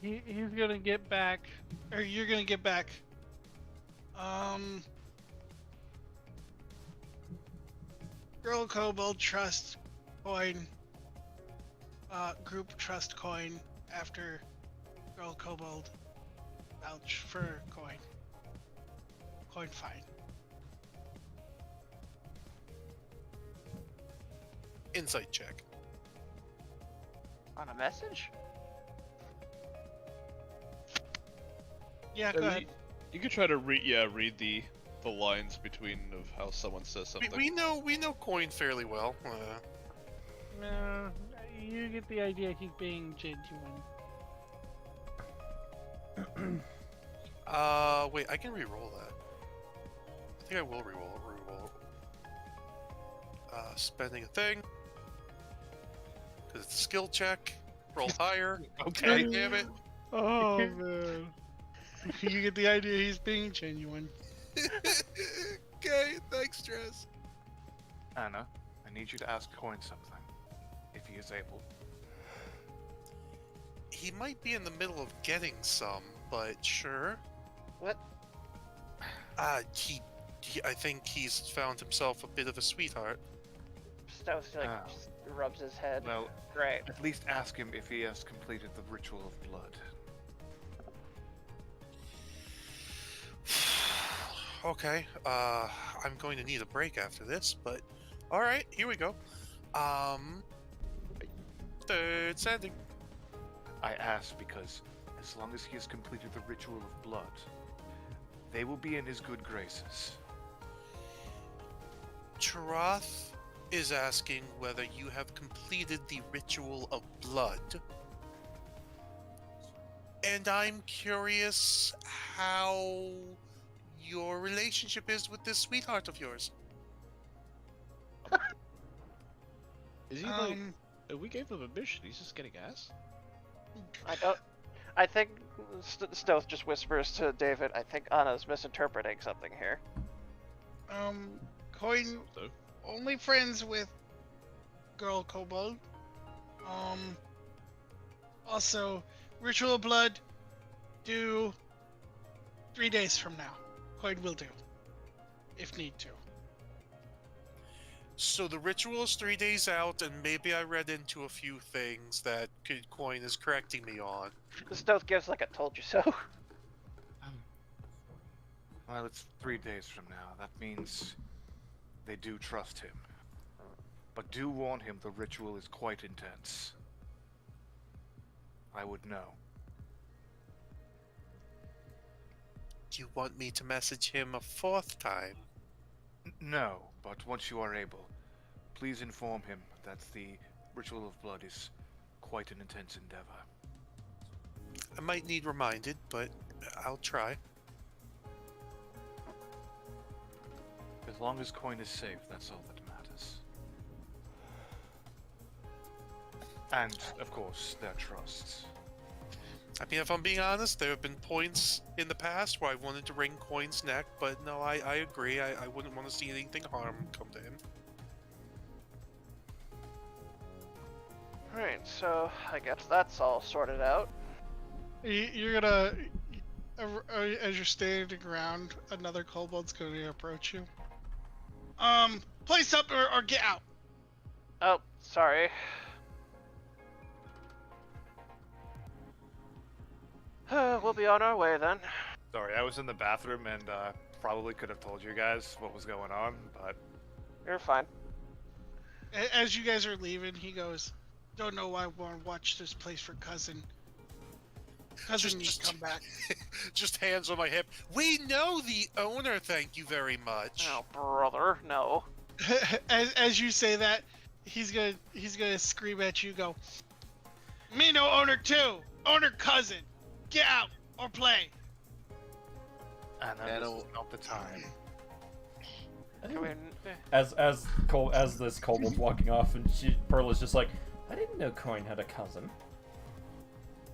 He's gonna get back, or you're gonna get back. Girl Kobold Trust Coin. Group Trust Coin after Girl Kobold vouch for Coin. Coin fine.
Insight check.
On a message?
Yeah, go ahead.
You could try to read the lines between of how someone says something.
We know Coin fairly well.
You get the idea he's being genuine.
Wait, I can re-roll that. I think I will re-roll. Spending a thing. Because it's a skill check. Roll higher.
Okay.
God damn it.
Oh man. You get the idea he's being genuine.
Okay, thanks, Stress.
Anna, I need you to ask Coin something. If he is able.
He might be in the middle of getting some, but sure.
What?
I think he's found himself a bit of a sweetheart.
Stealth just rubs his head.
Well,
Great.
at least ask him if he has completed the ritual of blood.
Okay, I'm going to need a break after this, but alright, here we go. Third standing.
I ask because as long as he has completed the ritual of blood, they will be in his good graces.
Troth is asking whether you have completed the ritual of blood. And I'm curious how your relationship is with this sweetheart of yours.
Is he like? We gave him a mission. He's just getting ass.
I think Stealth just whispers to David. I think Anna's misinterpreting something here.
Coin
So,
only friends with girl kobold. Also, ritual of blood due 3 days from now. Coin will do, if need to.
So the ritual is 3 days out, and maybe I read into a few things that Coin is correcting me on.
Stealth gives like a told you so.
Well, it's 3 days from now. That means they do trust him. But do warn him the ritual is quite intense. I would know.
Do you want me to message him a fourth time?
No, but once you are able, please inform him that the ritual of blood is quite an intense endeavor.
I might need reminded, but I'll try.
As long as Coin is safe, that's all that matters. And, of course, their trusts.
I mean, if I'm being honest, there have been points in the past where I wanted to wring Coin's neck, but no, I agree. I wouldn't want to see anything harm come to him.
Alright, so I guess that's all sorted out.
You're gonna, as you're standing around, another kobold's gonna approach you. Place up or get out.
Oh, sorry. We'll be on our way then.
Sorry, I was in the bathroom and probably could have told you guys what was going on, but
You're fine.
As you guys are leaving, he goes, "Don't know why I want to watch this place for cousin. Cousin needs to come back."
Just hands on my hip. We know the owner, thank you very much.
Oh, brother, no.
as you say that, he's gonna scream at you. Go. Me no owner too. Owner cousin. Get out or play.
And this is not the time.
As this kobold's walking off, and Pearl is just like, I didn't know Coin had a cousin.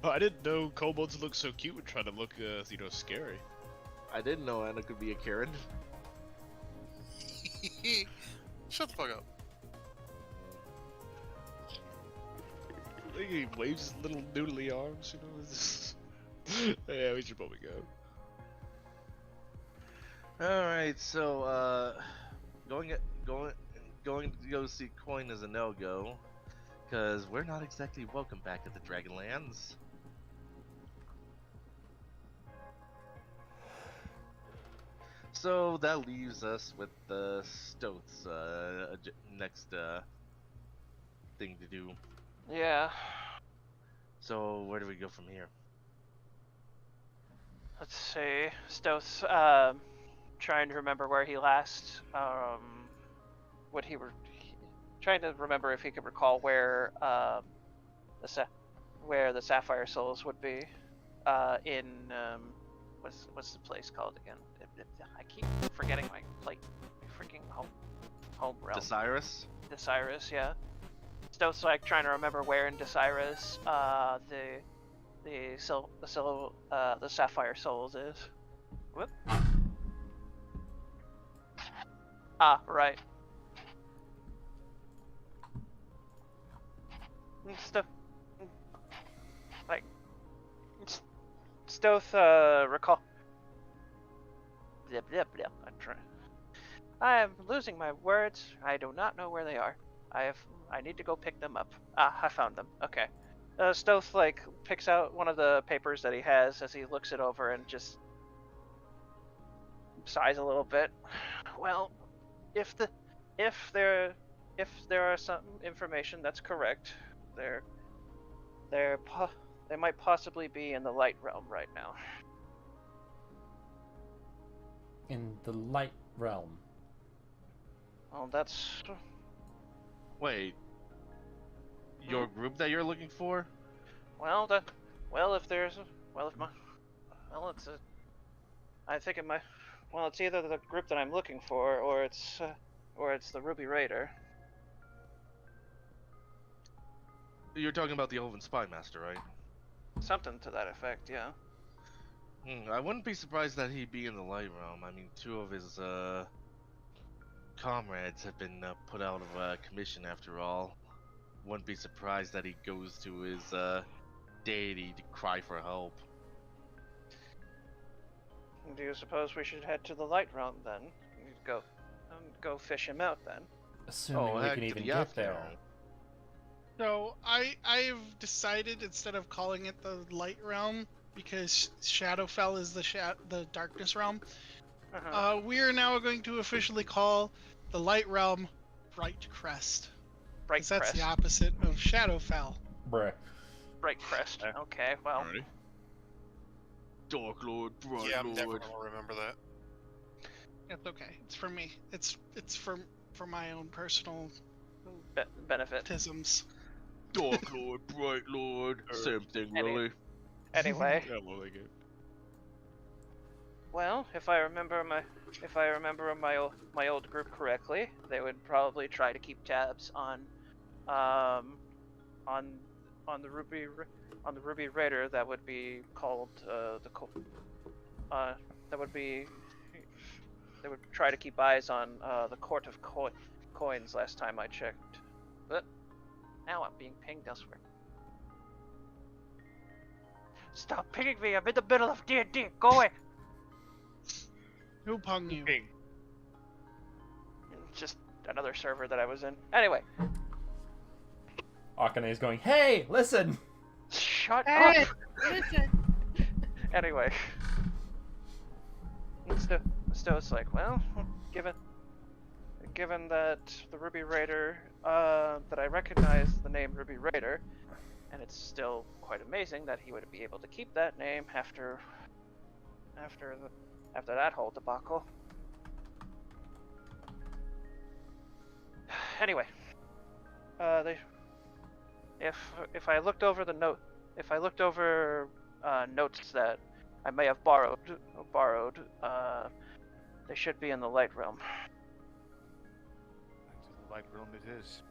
Oh, I didn't know kobolds look so cute and try to look, scary.
I didn't know Anna could be a Karen.
Shut the fuck up.
He waves his little noodly arms, Yeah, we should probably go.
Alright, so, going to go see Coin is a no-go, because we're not exactly welcome back at the Dragonlands. So that leaves us with the Stoth's next thing to do.
Yeah.
So where do we go from here?
Let's see. Stoth's trying to remember where he last trying to remember if he could recall where where the Sapphire Souls would be in what's the place called again? I keep forgetting my freaking home realm.
Desirous?
Desirous, yeah. Stoth's like trying to remember where in Desirous the Sapphire Souls is. Whoop. Ah, right. Stuff like Stoth recall. Blah, blah, blah. I am losing my words. I do not know where they are. I need to go pick them up. Ah, I found them. Okay. Stoth like picks out one of the papers that he has as he looks it over and just sighs a little bit. Well, if there are some information that's correct, they might possibly be in the light realm right now.
In the light realm.
Well, that's
Wait. Your group that you're looking for?
it's either the group that I'm looking for or it's the Ruby Raider.
You're talking about the Elven Spy Master, right?
Something to that effect, yeah.
I wouldn't be surprised that he'd be in the Light Realm. I mean, 2 of his comrades have been put out of commission after all. Wouldn't be surprised that he goes to his deity to cry for help.
Do you suppose we should head to the light realm then? Go fish him out then.
Assuming we
heck
can
to
even
the
get
after.
there.
So I've decided instead of calling it the light realm, because Shadowfell is the darkness realm, we are now going to officially call the light realm Bright Crest.
Bright
'Cause that's
Crest.
the opposite of Shadowfell.
Bruh.
Bright Crest. Okay, well.
Alrighty.
Dark Lord, Bright
Yeah, I'm never
Lord.
gonna remember that.
It's okay. It's for me. It's for my own personal
Benefit.
tisms.
Dark Lord, Bright Lord. Same thing, really.
Anyway,
Yeah, well, like it.
well, if I remember my old group correctly, they would probably try to keep tabs on the Ruby Raider that would be called they would try to keep eyes on the Court of Coins last time I checked. But now I'm being pinged elsewhere. Stop pinging me! I'm in the middle of D&D. Go away.
Who pung you?
Ping.
Just another server that I was in. Anyway,
Akane's going, hey, listen!
shut
Hey,
up.
listen.
Anyway, still it's like, well, given that the Ruby Raider, that I recognize the name Ruby Raider, and it's still quite amazing that he would be able to keep that name after that whole debacle. Anyway, if I looked over notes that I may have borrowed, they should be in the light realm.
Back to the light realm it is.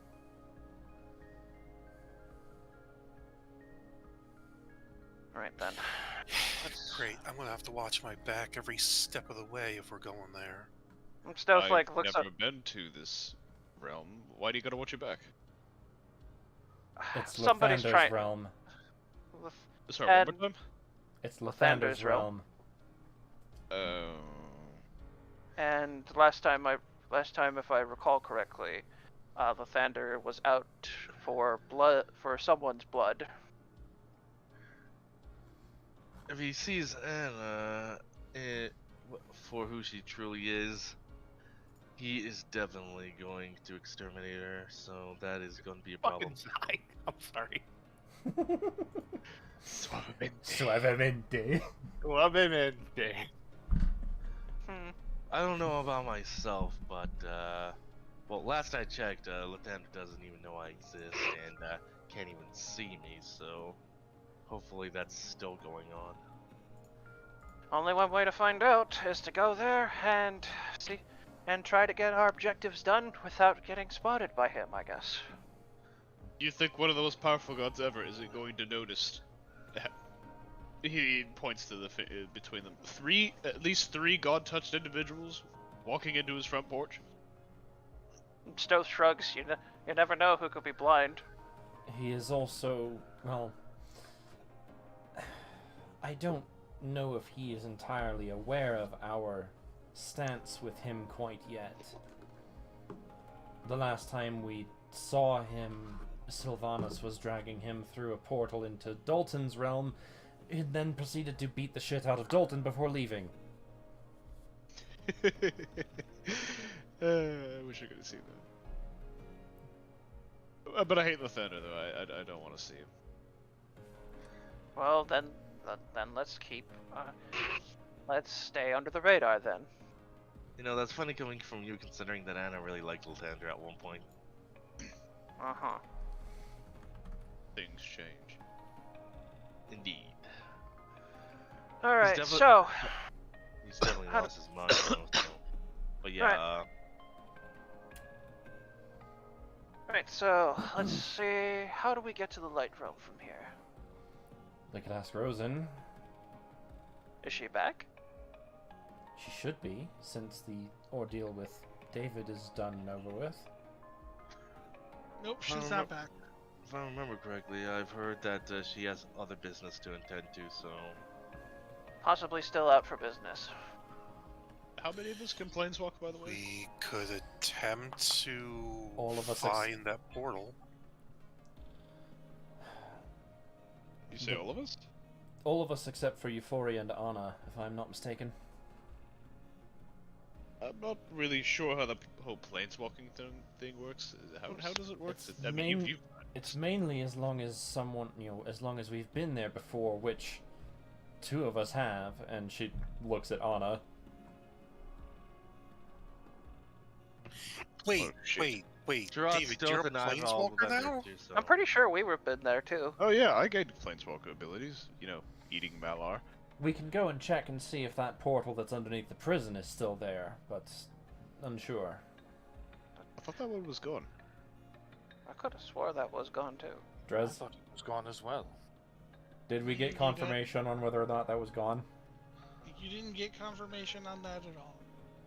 All right then.
Great, I'm gonna have to watch my back every step of the way if we're going there.
Stuff
I've
like looks
never
up.
been to this realm. Why do you gotta watch your back?
It's
Somebody's
Lathander's
trying.
realm.
Sorry,
And-
one more time?
It's
Lathander's
Lathander's
realm.
realm.
And last time, if I recall correctly, Lathander was out for someone's blood.
If he sees Anna for who she truly is, he is definitely going to exterminate her, so that is going to be a problem.
Fucking die. I'm sorry.
Suavemente.
Suavemente.
I don't know about myself, but well, last I checked, Lathander doesn't even know I exist and can't even see me, so hopefully that's still going on.
Only one way to find out is to go there and see and try to get our objectives done without getting spotted by him, I guess.
You think one of the most powerful gods ever isn't going to notice? He points to the between them. At least three god-touched individuals walking into his front porch.
Stowe shrugs. You never know who could be blind.
he is also, well, I don't know if he is entirely aware of our stance with him quite yet. The last time we saw him, Sylvanas was dragging him through a portal into Dalton's realm, and then proceeded to beat the shit out of Dalton before leaving.
I wish I could have seen that. But I hate Lathander, though. I don't want to see him.
Well, then let's let's stay under the radar then.
You know, that's funny coming from you, considering that Anna really liked Lathander at one point.
Uh-huh.
Things change.
Indeed.
Alright,
defi-
so...
He's definitely lost his mind, though, so. But yeah,
Alright, so, let's see... How do we get to the Light Realm from here?
They could ask Rosen.
Is she back?
She should be, since the ordeal with David is done and over with.
Nope, she's not back.
if I remember correctly, I've heard that she has other business to attend to, so...
Possibly still out for business.
How many of us can planeswalk, by the way?
We could attempt to
All of us
find that portal.
You say all of us?
All of us except for Euphoria and Anna, if I'm not mistaken.
I'm not really sure how the whole planeswalking thing works. How does it work? I mean, you've
It's mainly as long as someone, as long as we've been there before, which two of us have, and she looks at Anna.
Wait,
Oh, shit.
wait,
Gerard
David,
Stealth
you're a
and I have all
planeswalker
been there
now?
too, so...
I'm pretty sure we were been there too.
Oh yeah, I gained planeswalker abilities. You know, eating Malar.
We can go and check and see if that portal that's underneath the prison is still there, but unsure.
I thought that one was gone.
I could have swore that was gone too.
I
Drez,
thought it was gone as well.
did we
You
get
got-
confirmation on whether or not that was gone?
You didn't get confirmation on that at all.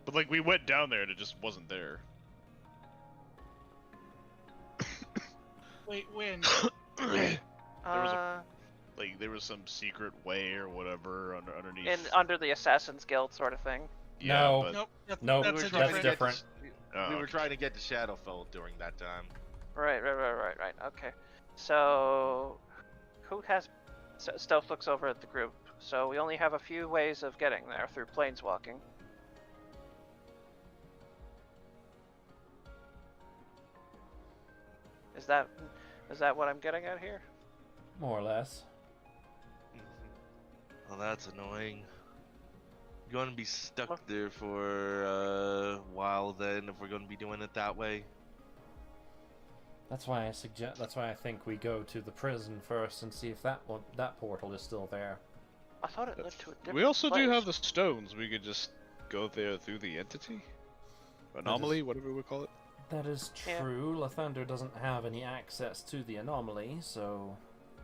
But like, we went down there and it just wasn't there.
Wait, when?
There was
Uh,
Like, there was some secret way or whatever underneath.
under the Assassin's Guild sort of thing.
Yeah,
No.
but...
Nope.
Nope,
That's a
that's
different.
different.
Oh,
We were
okay.
trying to get to Shadowfell during that time.
Right. Okay. So, who has... Stealth looks over at the group. So we only have a few ways of getting there through planeswalking. Is that what I'm getting at here?
More or less.
Well, that's annoying. You're gonna be stuck there for a while then if we're gonna be doing it that way.
That's why I think we go to the prison first and see if that portal is still there.
I thought it led to a different
We also do
place.
have the stones. We could just go there through the entity? Anomaly, whatever we call it.
That is
Yeah.
true. Lathander doesn't have any access to the anomaly, so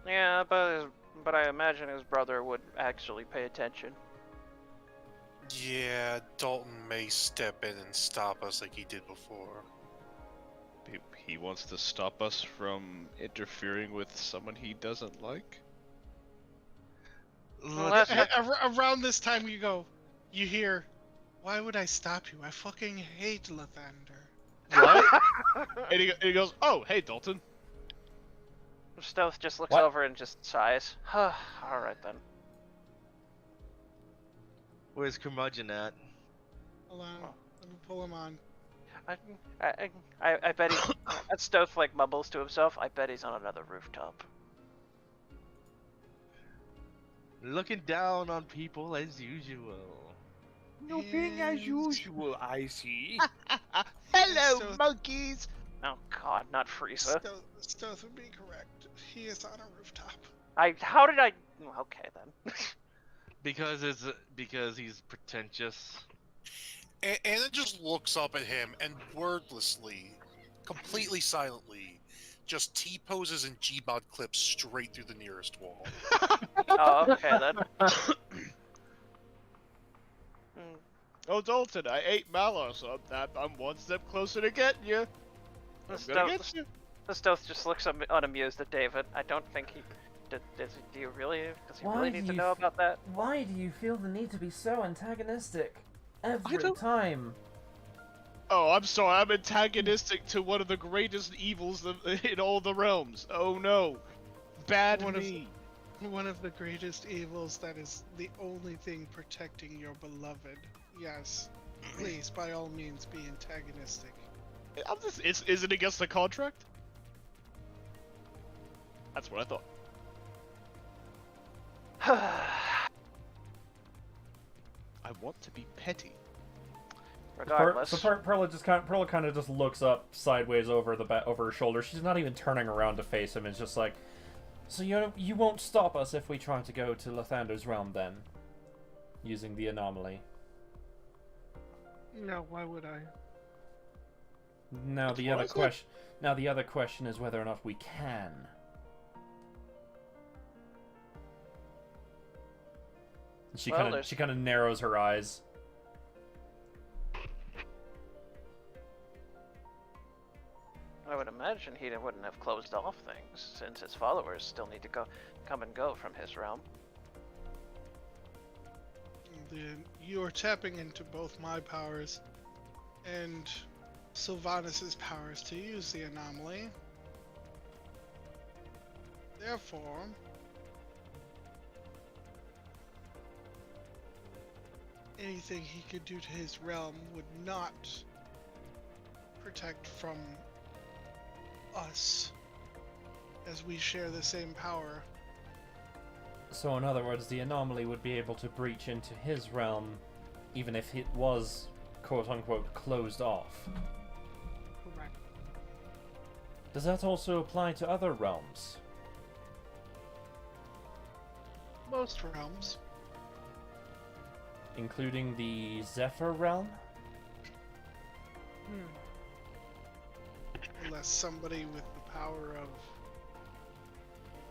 Yeah, but I imagine his brother would actually pay attention.
Yeah, Dalton may step in and stop us like he did before.
He wants to stop us from interfering with someone he doesn't like?
Well, that's not-
Around this time, you hear, "Why would I stop you? I fucking hate Lathander."
What? and he goes, "Oh, hey, Dalton."
Stealth just looks
What?
over and just sighs. Alright then.
Where's Curmudgeon at?
Hold on, let me pull him on.
I bet he... Stealth like mumbles to himself, I bet he's on another rooftop.
Looking down on people as usual.
No being as
And-
usual, I see.
Hello,
monkeys!
Oh god, not Frieza.
Stealth would be correct. He is on a rooftop.
How did I... Okay then.
Because he's pretentious.
Anna just looks up at him and wordlessly, completely silently, just T-poses and G-bod clips straight through the nearest wall.
Oh, okay then.
Oh, Dalton, I ate Malar, so I'm one step closer to getting you. I'm gonna get you.
Stoth just looks unamused at David. I don't think he... Do you really? Does he
Why
really
do
need to
you
know about that?
Why do you feel the need to be so antagonistic? Every
don't-
time.
Oh, I'm sorry. I'm antagonistic to one of the greatest evils in all the realms. Oh no, bad
One of-
me.
One of the greatest evils that is the only thing protecting your beloved. Yes. Please, by all means, be antagonistic.
Is it against the contract? That's what I thought. I want to be petty.
Regardless.
Perla kind of just looks up sideways over her shoulder. She's not even turning around to face him. It's just like, so you won't stop us if we try to go to Lathander's realm then, using the anomaly.
No, why would I?
Now the other question is whether or not we can. She
Well,
kind of narrows her eyes.
I would imagine he wouldn't have closed off things, since his followers still need to come and go from his realm.
Then you are tapping into both my powers and Sylvanus's powers to use the anomaly. Therefore, anything he could do to his realm would not protect from us, as we share the same power.
So in other words, the anomaly would be able to breach into his realm, even if it was, quote-unquote, closed off.
Correct.
Does that also apply to other realms?
Most realms.
Including the Zephyr realm?
Unless somebody with the power of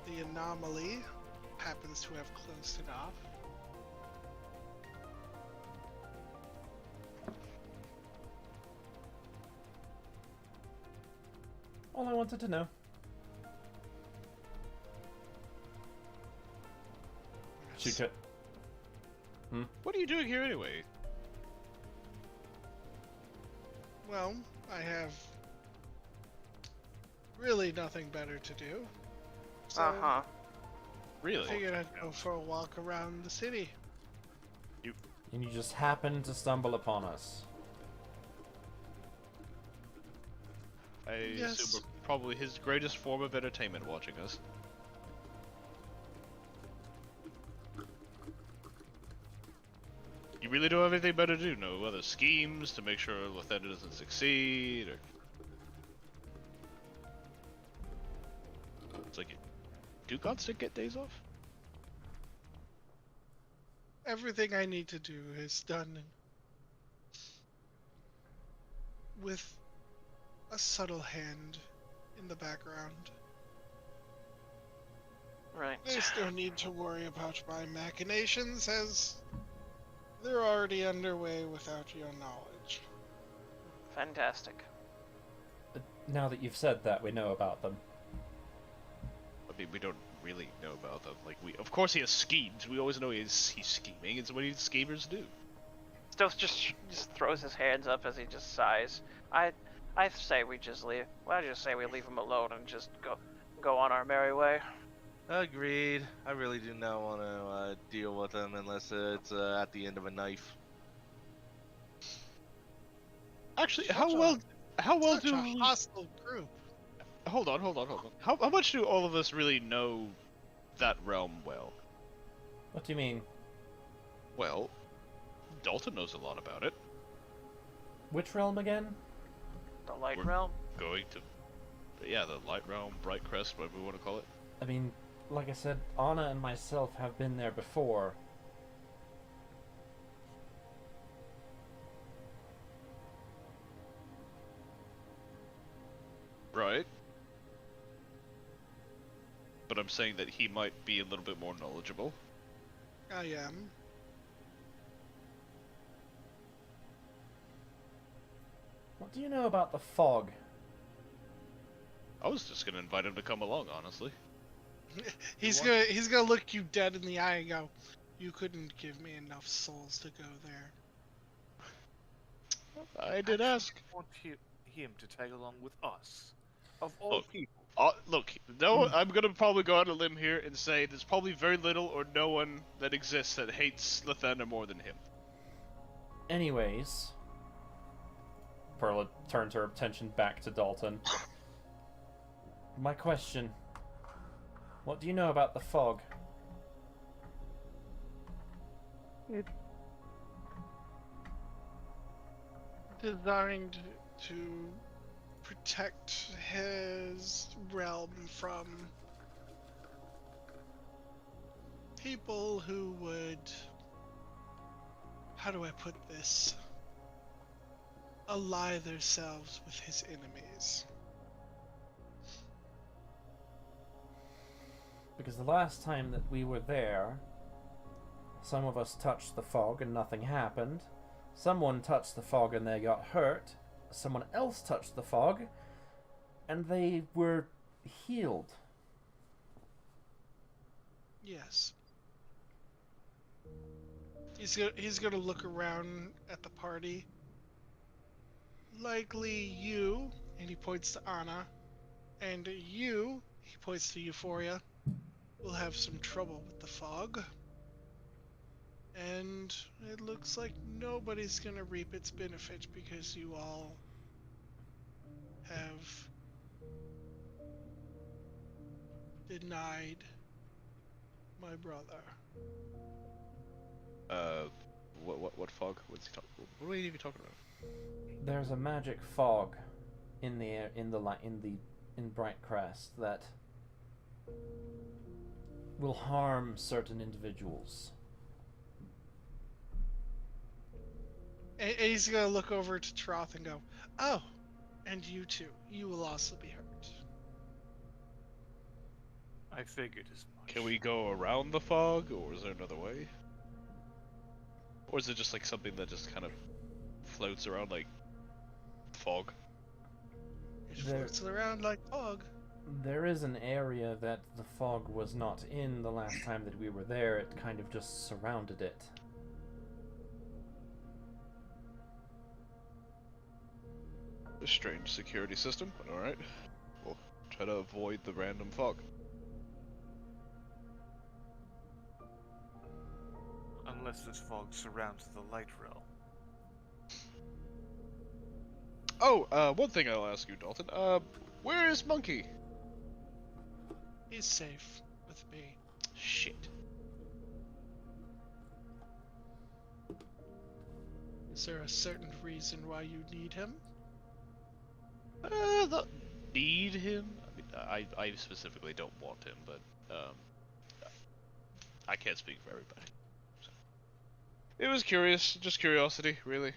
the anomaly happens to have closed it off.
All I wanted to know. Shoot it.
What are you doing here anyway?
Well, I have really nothing better to do. So
Uh-huh.
Really?
I figured I'd go for a walk around the city.
And you just happened to stumble upon us.
I
Yes.
assume we're probably his greatest form of entertainment watching us. You really don't have anything better to do? No other schemes to make sure Lathander doesn't succeed, or... It's like, do gods still get days off?
Everything I need to do is done with a subtle hand in the background.
Right.
There's no need to worry about my machinations, as they're already underway without your knowledge.
Fantastic.
Now that you've said that, we know about them.
I mean, we don't really know about them. Like, of course he has schemes. We always know he's scheming. It's what schemers do.
Stoth just throws his hands up as he just sighs. I say we just leave. Why don't you say we leave him alone and just go on our merry way?
Agreed. I really do not want to deal with them unless it's at the end of a knife.
Actually,
Such
how
a-
well
Such
do...
a hostile group.
Hold on. How much do all of us really know that realm well?
What do you mean?
Well, Dalton knows a lot about it.
Which realm again?
The Light
We're-
Realm?
Going to... Yeah, the Light Realm, Bright Crest, whatever we want to call it.
I mean, like I said, Anna and myself have been there before.
Right. But I'm saying that he might be a little bit more knowledgeable.
I am.
What do you know about the fog?
I was just gonna invite him to come along, honestly.
He's gonna look you dead in the eye and go, "You couldn't give me enough souls to go there."
I did ask.
I want him to tag along with us. Of all
Look.
people.
Look, no, I'm gonna probably go out on a limb here and say there's probably very little or no one that exists that hates Lathander more than him.
Anyways, Perla turns her attention back to Dalton. My question: what do you know about the fog?
Designed to protect his realm from people who would, how do I put this, ally themselves with his enemies.
Because the last time that we were there, some of us touched the fog and nothing happened. Someone touched the fog and they got hurt. Someone else touched the fog and they were healed.
Yes. He's gonna look around at the party. Likely you, and he points to Anna, and you, he points to Euphoria, will have some trouble with the fog. And it looks like nobody's gonna reap its benefit because you all have denied my brother.
What fog? What's he talking? What are you even talking about?
There's a magic fog in the air, in Brightcrest that will harm certain individuals.
And he's gonna look over to Troth and go, "Oh, and you too. You will also be hurt."
I figured as much.
Can we go around the fog, or is there another way? Or is it just like something that just kind of floats around like fog?
It floats around like fog.
There is an area that the fog was not in the last time that we were there. It kind of just surrounded it.
A strange security system, but alright. We'll try to avoid the random fog.
Unless this fog surrounds the light realm.
Oh, one thing I'll ask you, Dalton. Where is Monkey?
He's safe with me.
Shit.
Is there a certain reason why you need him?
Not need him. I mean, I specifically don't want him, but I can't speak for everybody. So. It was just curiosity, really.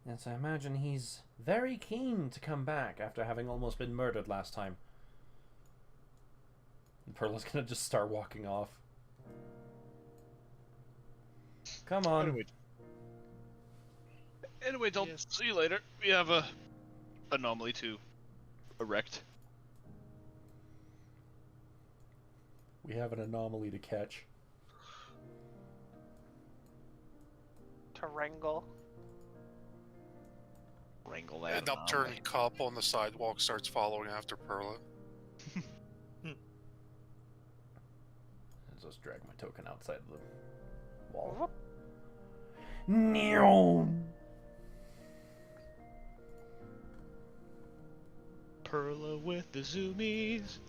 Yes, I imagine he's very keen to come back after having almost been murdered last time. And Perla's gonna just start walking off. Come on.
Anyway, Dalton,
Yes.
see you later. We have a anomaly to erect.
We have an anomaly to catch.
To wrangle.
Wrangle that.
An upturned cup on the sidewalk starts following after Perla.
I'll just drag my token outside the wall. Neon.
Perla with the zoomies.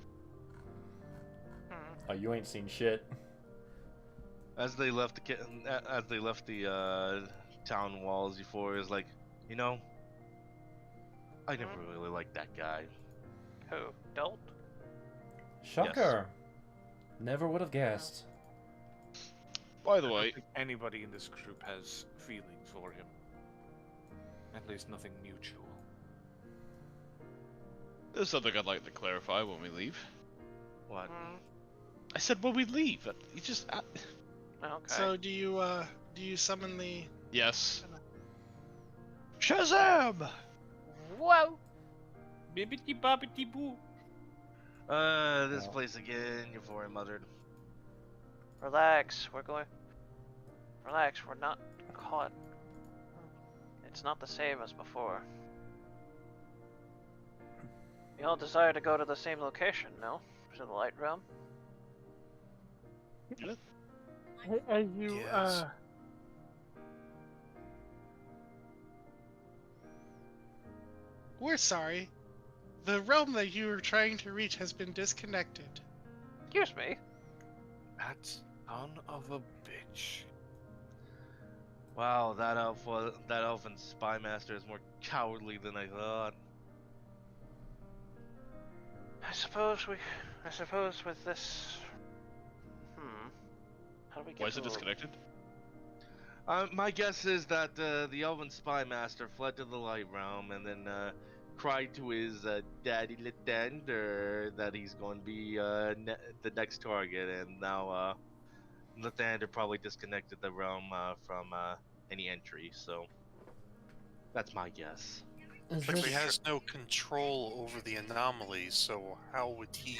Oh, you ain't seen shit.
As they left the town walls, Euphoria is like, you know, I never really liked that guy.
Who? Dolt?
Shocker. Never would have guessed.
By the
I don't
way,
think anybody in this group has feelings for him. At least nothing mutual.
there's something I'd like to clarify when we leave.
What?
I said when we leave. You just.
Okay.
So do you summon the?
Yes. Shazam!
Whoa!
Bibbidi bobbidi boo.
This place again, Euphoria muttered.
Relax, we're going. Relax, we're not caught. It's not the same as before. You all desire to go to the same location, no? To the Light Realm?
Are you,
Yes.
We're sorry. The realm that you were trying to reach has been disconnected.
Excuse me.
That son of a bitch.
Wow, that elfin spy master is more cowardly than I thought.
I suppose with this... How do we get
Why is
to
it
the-
disconnected?
My guess is that the elven spy master fled to the light realm and then cried to his daddy Lathander that he's going to be the next target, and now Lathander probably disconnected the realm from any entry. So that's my guess.
Is
But he
this,
has no control over the anomalies, so how would he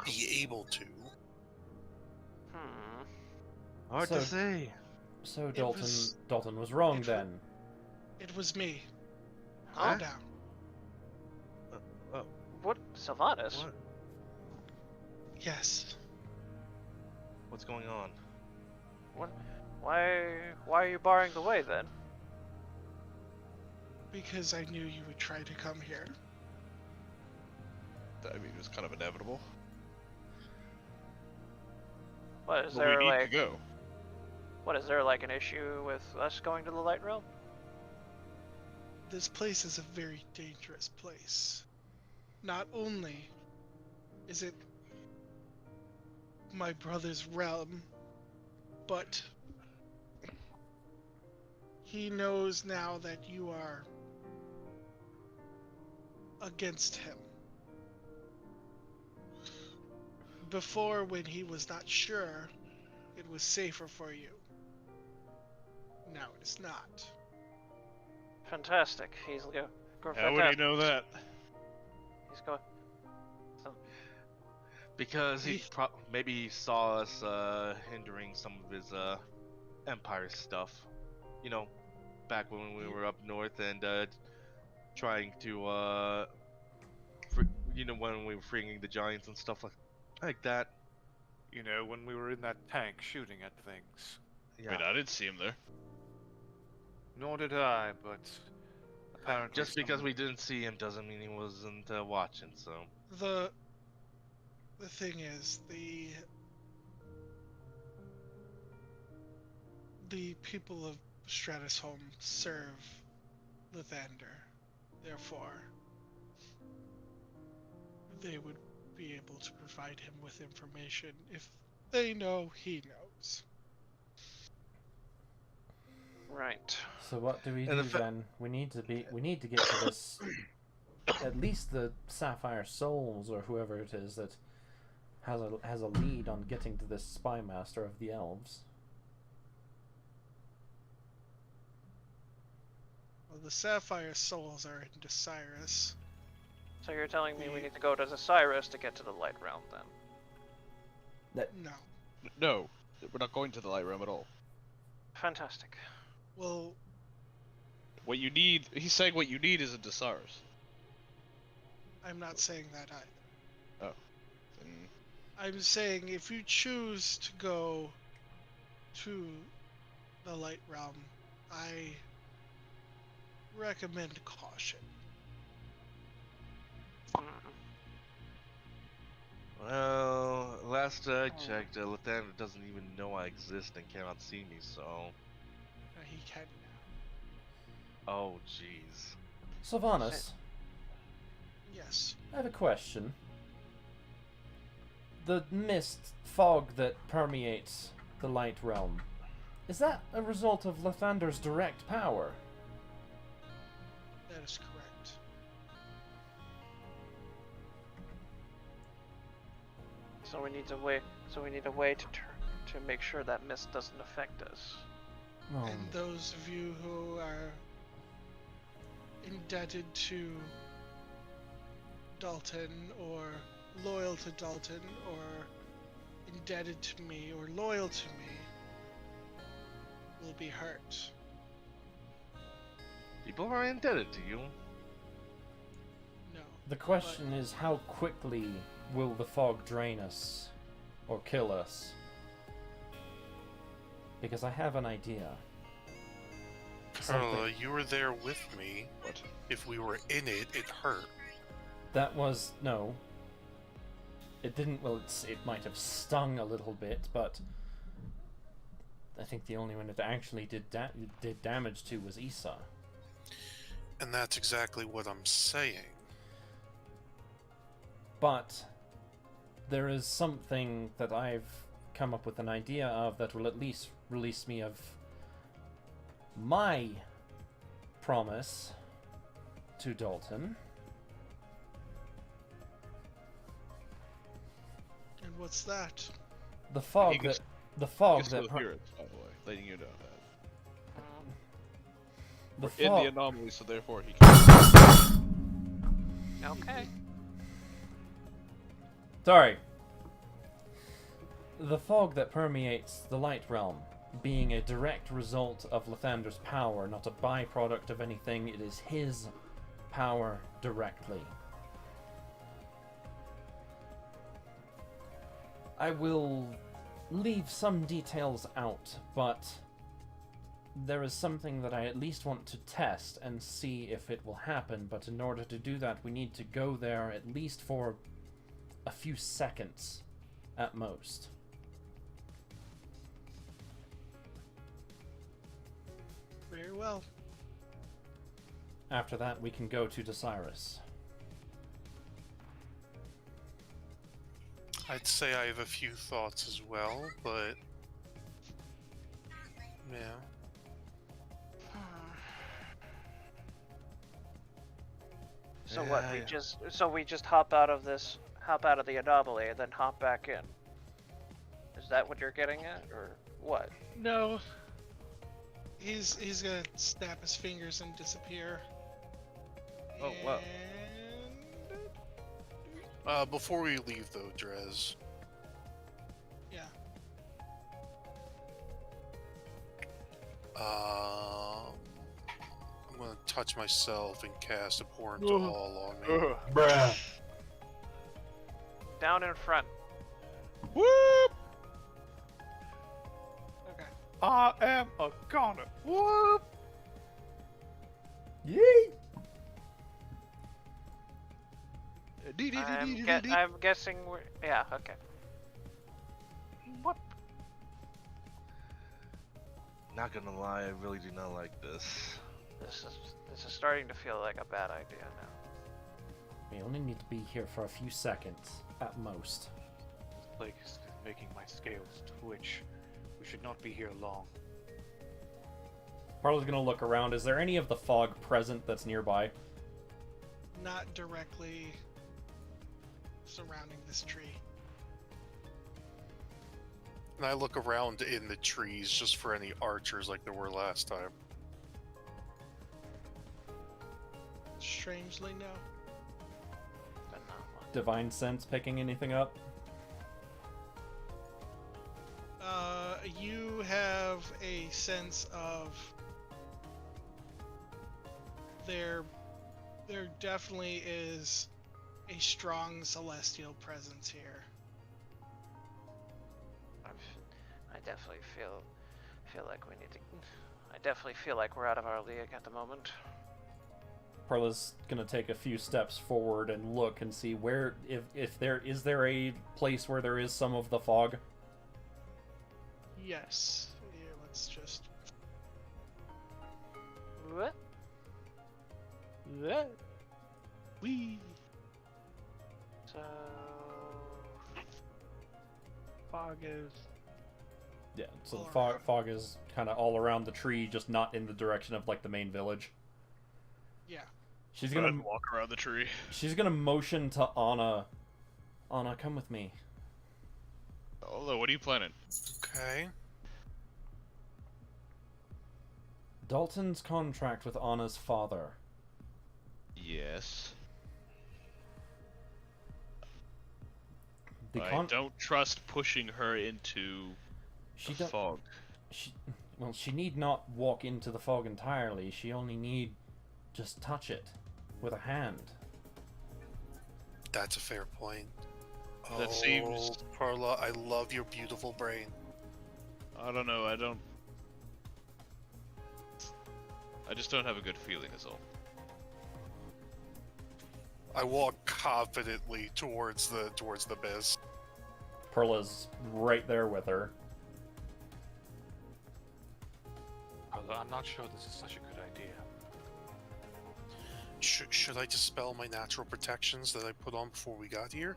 be able to?
Hard
So-
to say.
so
was-
Dalton was wrong
it-
then.
It was me.
Huh?
Calm down.
What? Sylvanas?
What?
Yes.
What's going on?
Why are you barring the way then?
Because I knew you would try to come here.
I mean, it was kind of inevitable.
What is
But we
there
need
like?
to go.
What is there like an issue with us going to the Light Realm?
This place is a very dangerous place. Not only is it my brother's realm, but he knows now that you are against him. Before, when he was not sure, it was safer for you. Now it is not.
Fantastic. He's go.
How would he know that?
He's going.
Because maybe he saw us hindering some of his empire stuff. You know, back when we were up north and trying to when we were freeing the giants and stuff like that.
You know, when we were in that tank shooting at things.
I mean, I didn't see him there.
Nor did I, but apparently
Just because we didn't see him doesn't mean he wasn't watching. So
The thing is, the people of Stratusholm serve Lathander. Therefore, they would be able to provide him with information if they know he knows.
Right.
So what do we
And
do
the
then? We need to get to this. At least the Sapphire Souls or whoever it is that has a lead on getting to this spy master of the elves.
Well, the Sapphire Souls are in Desirus.
So you're telling me we need to go to Osiris to get to the Light Realm then?
No.
No, we're not going to the light realm at all.
Fantastic.
Well,
What you need, he's saying what you need is a Desarus.
I'm not saying that either.
And
I'm saying if you choose to go to the Light Realm, I recommend caution.
well, last I checked, Lathander doesn't even know I exist and cannot see me. So
He can now.
oh jeez.
Sylvanas,
Yes.
I have a question. The mist fog that permeates the light realm, is that a result of Lathander's direct power?
That is correct.
So we need a way. So we need a way to make sure that mist doesn't affect us.
Oh,
And those of you who are indebted to Dalton or loyal to Dalton or indebted to me or loyal to me will be hurt.
People are indebted to you.
No.
The question is, how quickly will the fog drain us or kill us? Because I have an idea.
Carla, you were there with me.
What?
If we were in it, it hurt.
That was... no. It didn't... well, it might have stung a little bit, but... I think the only one it actually did damage to was Issa.
And that's exactly what I'm saying.
But... there is something that I've come up with an idea of that will at least release me of my promise to Dalton.
And what's that?
The fog
You can
that...
s-
the
You
fog
can still
that...
hear it, by the way, letting you know that.
the
We're in the
fog...
anomaly, so therefore he can.
Okay.
Sorry. The fog that permeates the light realm, being a direct result of Lathander's power, not a byproduct of anything, it is his power directly. I will leave some details out, but there is something that I at least want to test and see if it will happen, but in order to do that we need to go there at least for a few seconds at most.
Very well.
After that, we can go to Desirus.
I'd say I have a few thoughts as well, but... yeah.
So what? We
Yeah.
we just hop out of the anomaly and then hop back in. Is that what you're getting at, or what?
No. He's gonna snap his fingers and disappear.
Oh, wow.
Before we leave though, Drez,
Yeah.
I'm gonna touch myself and cast Abhorrent to All on me.
Bruh.
Down in front.
Whoop!
Okay.
I am a goner. Whoop!
Yee!
I'm guessing we're... yeah, okay.
What? Not gonna lie, I really do not like this.
This is starting to feel like a bad idea now.
We only need to be here for a few seconds, at most.
This plague is making my scales twitch. We should not be here long.
Parla's gonna look around. Is there any of the fog present that's nearby?
Not directly surrounding this tree.
And I look around in the trees just for any archers like there were last time.
Strangely, no.
But not one.
Divine sense picking anything up?
You have a sense of there definitely is a strong celestial presence here.
I definitely feel like we need to. I definitely feel like we're out of our league at the moment.
Parla's gonna take a few steps forward and look and see where, if there is there a place where there is some of the fog.
Yes. Here, let's just.
What?
What? Wee.
So
Fog is.
Yeah, so the
All around.
fog is kind of all around the tree, just not in the direction of like the main village.
Yeah.
She's
Go ahead
gonna
and walk around the tree.
she's gonna motion to Anna. Anna, come with me.
Although, what are you planning?
Okay.
Dalton's contract with Anna's father.
Yes. I don't trust pushing her into the fog.
She need not walk into the fog entirely. She only need just touch it with a hand.
That's a fair point.
That seems...
Perla, I love your beautiful brain.
I don't know, I just don't have a good feeling is all.
I walk confidently towards the mist.
Perla's right there with her.
Although I'm not sure this is such a good idea.
Should I dispel my natural protections that I put on before we got here?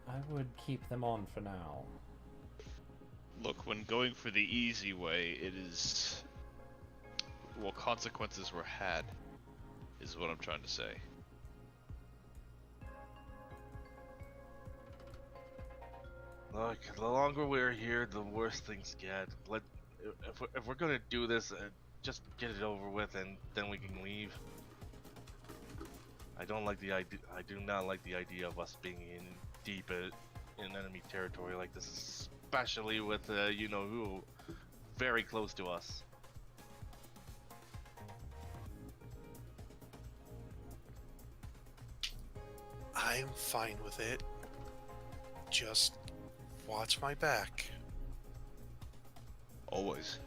I would keep them on for now.
Look, when going for the easy way, it is... well, consequences were had, is what I'm trying to say.
Look, the longer we're here, the worse things get. If we're gonna do this, just get it over with, and then we can leave. I don't like the idea. I do not like the idea of us being in deep in enemy territory like this, especially with you know who very close to us.
I'm fine with it. Just watch my back.
Always.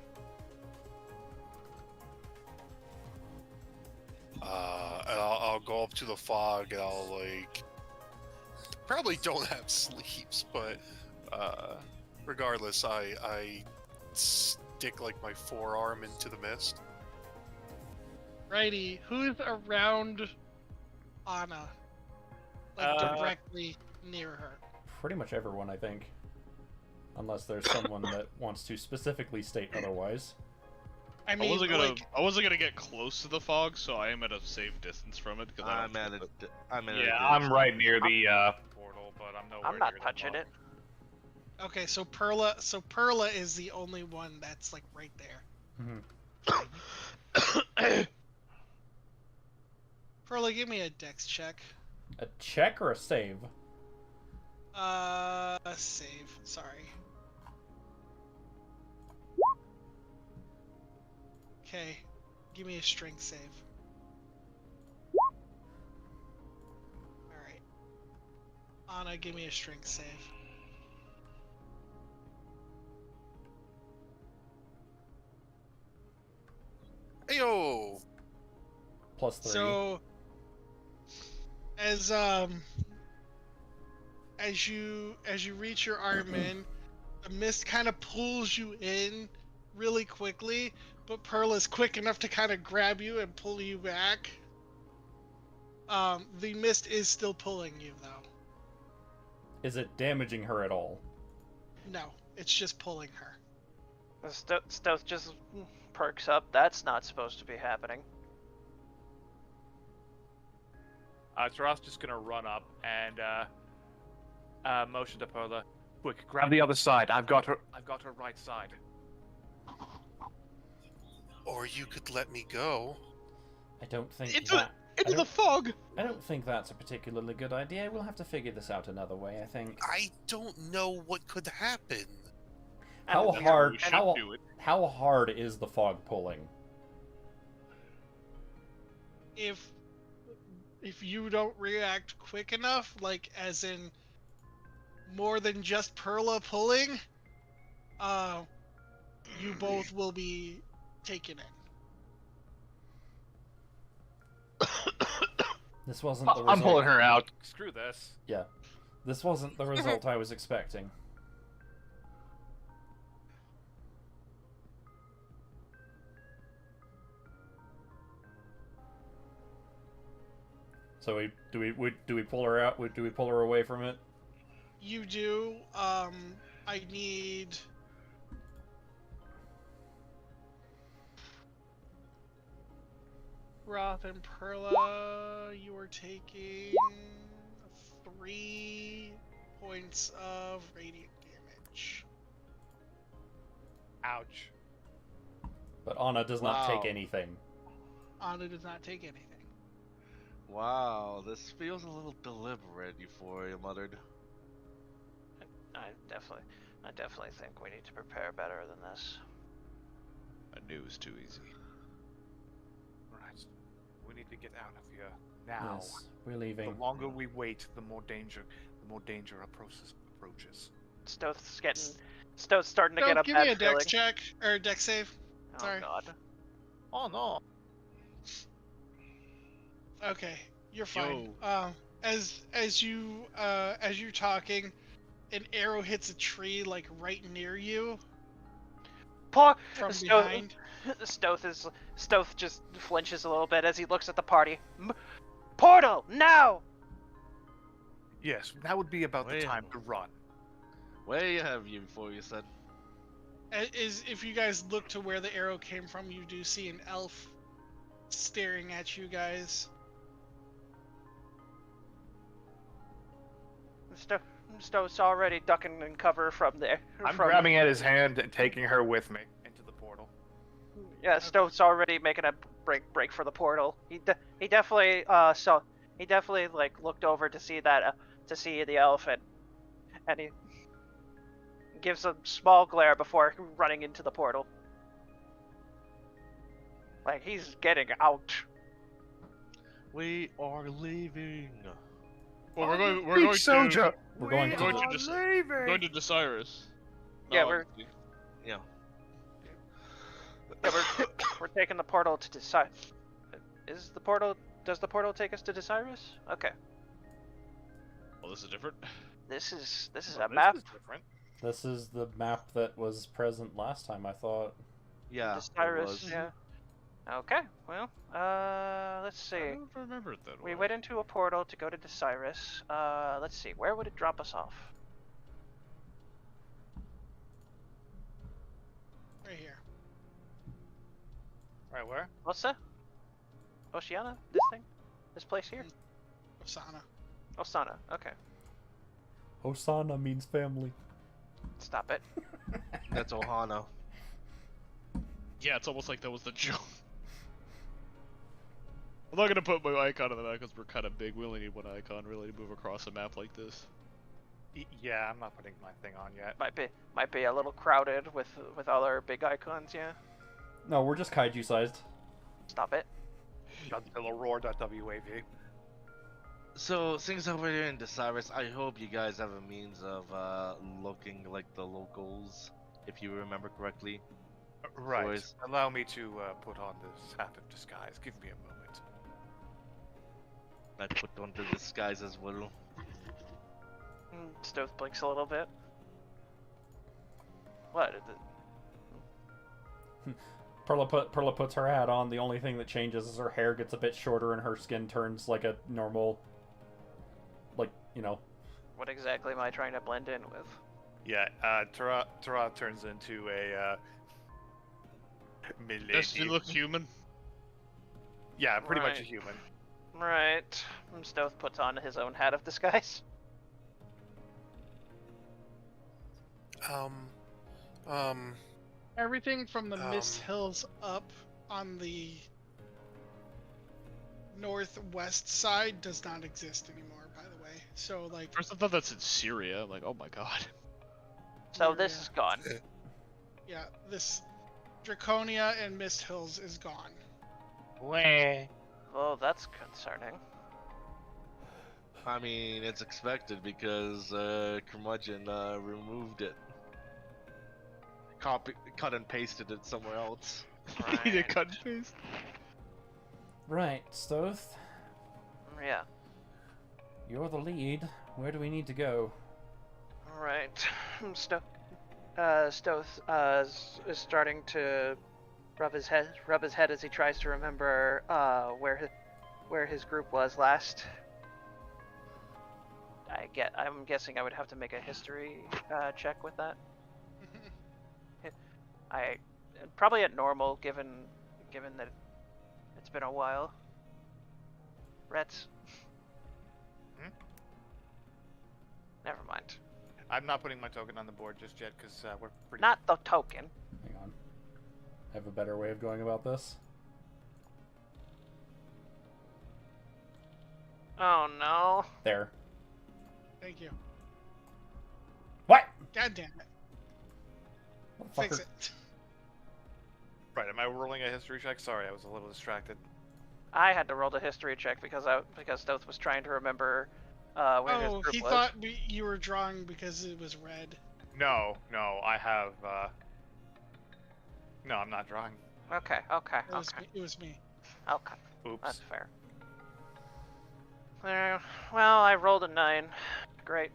And I'll go up to the fog and I'll like... probably don't have sleeves, but regardless, I stick like my forearm into the mist.
Righty, who's around Anna? Like directly near her.
Pretty much everyone, I think. Unless there's someone that wants to specifically state otherwise.
I mean,
I wasn't gonna get close to the fog, so I am at a safe distance from it.
I'm right near the portal, but I'm nowhere
I'm not
near
touching
the
it.
Okay, so Perla is the only one that's like right there.
Mm-hmm.
Perla, give me a dex check.
A check or a save?
Save. Sorry. Okay, give me a strength save. Alright. Anna, give me a strength save.
Ayo!
Plus 3.
So, as you reach your arm in, the mist kind of pulls you in really quickly, but Pearl is quick enough to kind of grab you and pull you back. The mist is still pulling you, though.
Is it damaging her at all?
No, it's just pulling her.
The stealth just perks up. That's not supposed to be happening.
Taras just gonna run up and motion to Perla. Quick, grab the other side. I've got her right side.
Or you could let me go.
I don't think
Into the fog!
I don't think that's a particularly good idea. We'll have to figure this out another way, I think.
I don't know what could happen.
How
That's
hard?
we should do it.
How hard is the fog pulling?
If you don't react quick enough, like as in more than just Perla pulling, you both will be taken in.
This wasn't the result.
I'm pulling her out. Screw this.
Yeah. This wasn't the result I was expecting. So do we pull her out? Do we pull her away from it?
You do. I need. Roth and Perla, you are taking 3 points of radiant damage.
Ouch.
But Anna does not take anything.
Anna does not take anything.
Wow, this feels a little deliberate, Euphoria muttered.
I definitely think we need to prepare better than this.
I knew it was too easy.
Right. We need to get out of here now.
Yes, we're leaving.
The longer we wait, the more danger approaches.
Stoth's starting to
Don't
get a
give
bad
me a
feeling.
dex check or dex save.
Oh
Sorry.
god.
Oh no.
Okay, you're fine. As you're talking, an arrow hits a tree like right near you from behind.
Stoth just flinches a little bit as he looks at the party. Portal now!
Yes, that would be about the
Wait.
time to run.
Way ahead of you before you said.
Is if you guys look to where the arrow came from, you do see an elf staring at you guys.
Stoth's already ducking and cover from there.
I'm grabbing at his hand and taking her with me into the portal.
Yeah, Stoth's already making a break for the portal. He definitely like looked over to see the elf and he gives a small glare before running into the portal. Like he's getting out.
We are leaving.
Well, we're going
We're going to
We're going to Desirus.
Yeah,
No,
we're
Yeah.
yeah, we're taking the portal to decide. Does the portal take us to Desirus? Okay.
Well, this is different.
This is
Oh,
a map.
This is different.
This is the map that was present last time, I thought.
Yeah. it
Desirus,
was.
yeah. Okay, well, let's see.
I don't remember it that
We
way.
went into a portal to go to Desirus. Let's see, where would it drop us off?
Right here.
Right where?
What's that? Oceana? This thing? This place here?
Osana.
Osana, okay.
Osana means family.
Stop it.
That's Ohana.
Yeah, it's almost like that was the joke. I'm not gonna put my icon on the map because we're kind of big. We only need one icon really to move across a map like this.
Yeah, I'm not putting my thing on yet.
Might be a little crowded with other big icons, yeah.
No, we're just kaiju sized.
Stop it.
Godzilla roar.wav.
So, things over here in Desirus, I hope you guys have a means of looking like the locals, if you remember correctly.
Right.
Boys.
Allow me to put on this hat of disguise. Give me a moment.
I put on the disguise as well.
Stoth blinks a little bit. What?
Perla puts her hat on. The only thing that changes is her hair gets a bit shorter and her skin turns like a normal, like, you know.
What exactly am I trying to blend in with?
Yeah, Tara turns into a milady.
Does she look human?
Yeah, pretty much a
Right.
human.
Right. Stoth puts on his own hat of disguise.
Everything from the Mist Hills up on the northwest side does not exist anymore, by the way. So, like,
First I thought that's in Syria. I'm like, oh my god.
So this is gone.
yeah, this Draconia and Mist Hills is gone.
Oh, that's concerning.
I mean, it's expected because Curmudgeon removed it. Cut and pasted it somewhere else.
He did cut and paste.
Right, Stoth,
Yeah.
you're the lead. Where do we need to go?
Right. Stoth is starting to rub his head as he tries to remember where his group was last. I'm guessing I would have to make a history check with that. I probably at normal, given that it's been a while. Rets. Never mind.
I'm not putting my token on the board just yet because we're pretty.
Not the token.
Hang on. I have a better way of going about this.
Oh no.
There.
Thank you.
What?
God damn it.
Motherfucker.
Fix it.
Right, am I rolling a history check? Sorry, I was a little distracted.
I had to roll the history check because Stoth was trying to remember where his
Oh,
group
he
was.
thought you were drawing because it was red.
No, I have, No, I'm not drawing.
Okay.
It was me.
Okay.
Oops.
That's fair. Well, I rolled a 9. Great.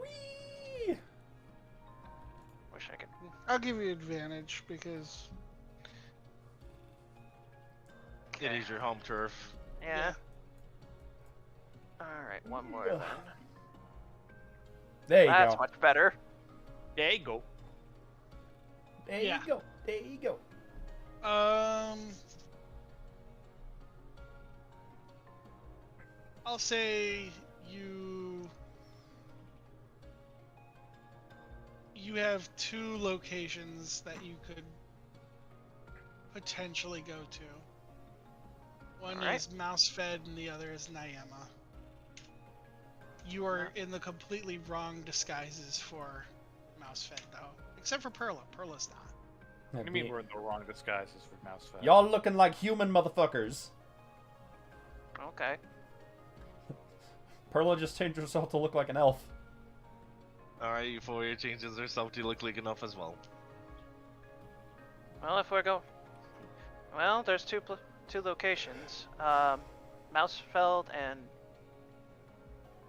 Whee!
Wish I could.
I'll give you advantage because
It is your home turf.
Yeah. Alright, one more then.
There you
That's
go.
much better.
There you go.
There
Yeah.
you go. There you go.
I'll say you have 2 locations that you could potentially go to. One
Alright.
is Mousefed and the other is Nyama. You are in the completely wrong disguises for Mousefed though. Except for Perla. Perla's not.
What do you mean we're in the wrong disguises for Mousefed?
Y'all looking like human motherfuckers.
Okay.
Perla just changed herself to look like an elf.
Alright, Euphoria changes herself to look like enough as well.
Well, if we're well, there's two locations. Mousefeld and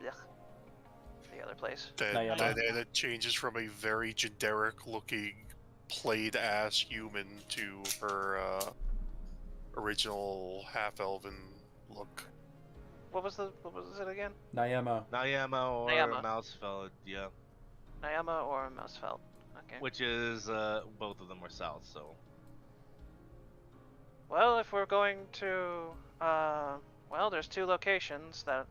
the other place.
That changes from a very generic looking played ass human to her original half elven look.
What was it again?
Nyama.
Nyama or
Nyama.
Mousefeld, yeah.
Nyama or Mousefeld. Okay.
Which is, both of them are south, so.
Well, if we're going to, well, there's 2 locations that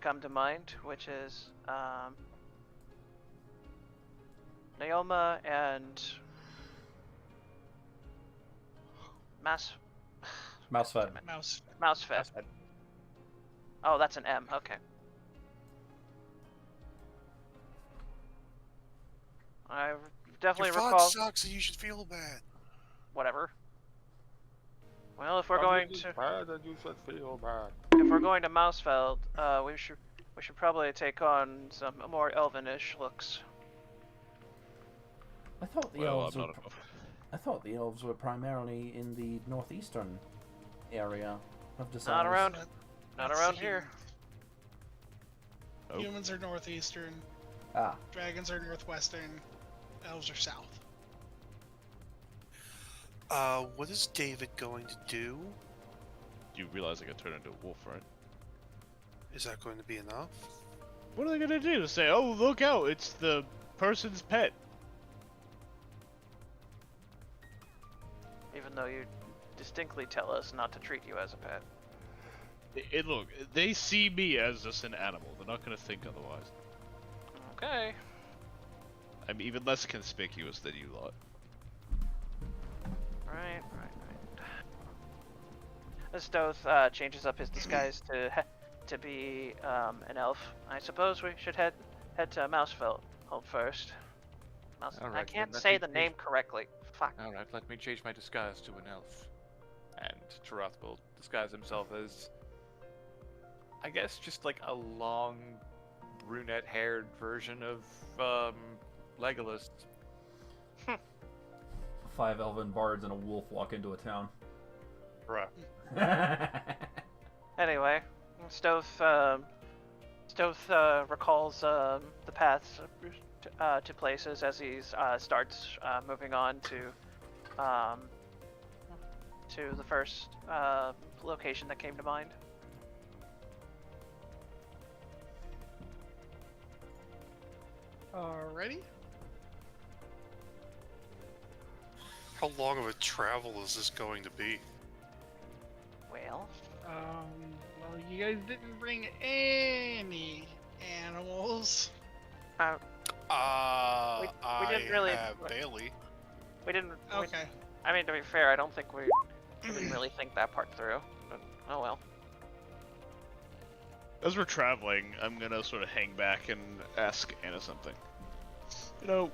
come to mind, which is, Naoma and
Mousefed.
Mousefed. Oh, that's an M. Okay. I definitely
Your
recall.
font sucks and you should feel bad.
Whatever. Well, if we're going to
Bad and you should feel bad.
if we're going to Mousefeld, we should probably take on some more elvenish looks.
I thought the
Well,
elves
I'm
were.
not above.
I thought the elves were primarily in the northeastern area of the
Not around.
That-
Not
that's
around
the
here.
Oh.
Humans are northeastern,
Ah,
dragons are northwestern, elves are south.
What is David going to do?
You realize I can turn into a wolf, right?
Is that going to be enough?
What are they gonna do? Say, oh, look out, it's the person's pet.
Even though you distinctly tell us not to treat you as a pet.
Look, they see me as just an animal. They're not gonna think otherwise.
Okay.
I'm even less conspicuous than you lot.
Right. Stoth changes up his disguise to be an elf. I suppose we should head to Mousefeld first. I
Alright,
can't
then let
say
me
the
choose-
name correctly. Fuck.
Alright, let me change my disguise to an elf. And Tarath will disguise himself as, I guess, just like a long, brunette-haired version of, Legolas.
5 elven bards and a wolf walk into a town.
Bruh.
Anyway, Stoth recalls the paths to places as he starts moving on to the first location that came to mind.
Alrighty.
How long of a travel is this going to be?
Well,
Well, you guys didn't bring any animals.
we
I
didn't really-
have Bailey.
we didn't.
Okay.
I mean, to be fair, I don't think we Didn't really think that part through, but oh well.
As we're traveling, I'm gonna sort of hang back and ask Anna something. You know,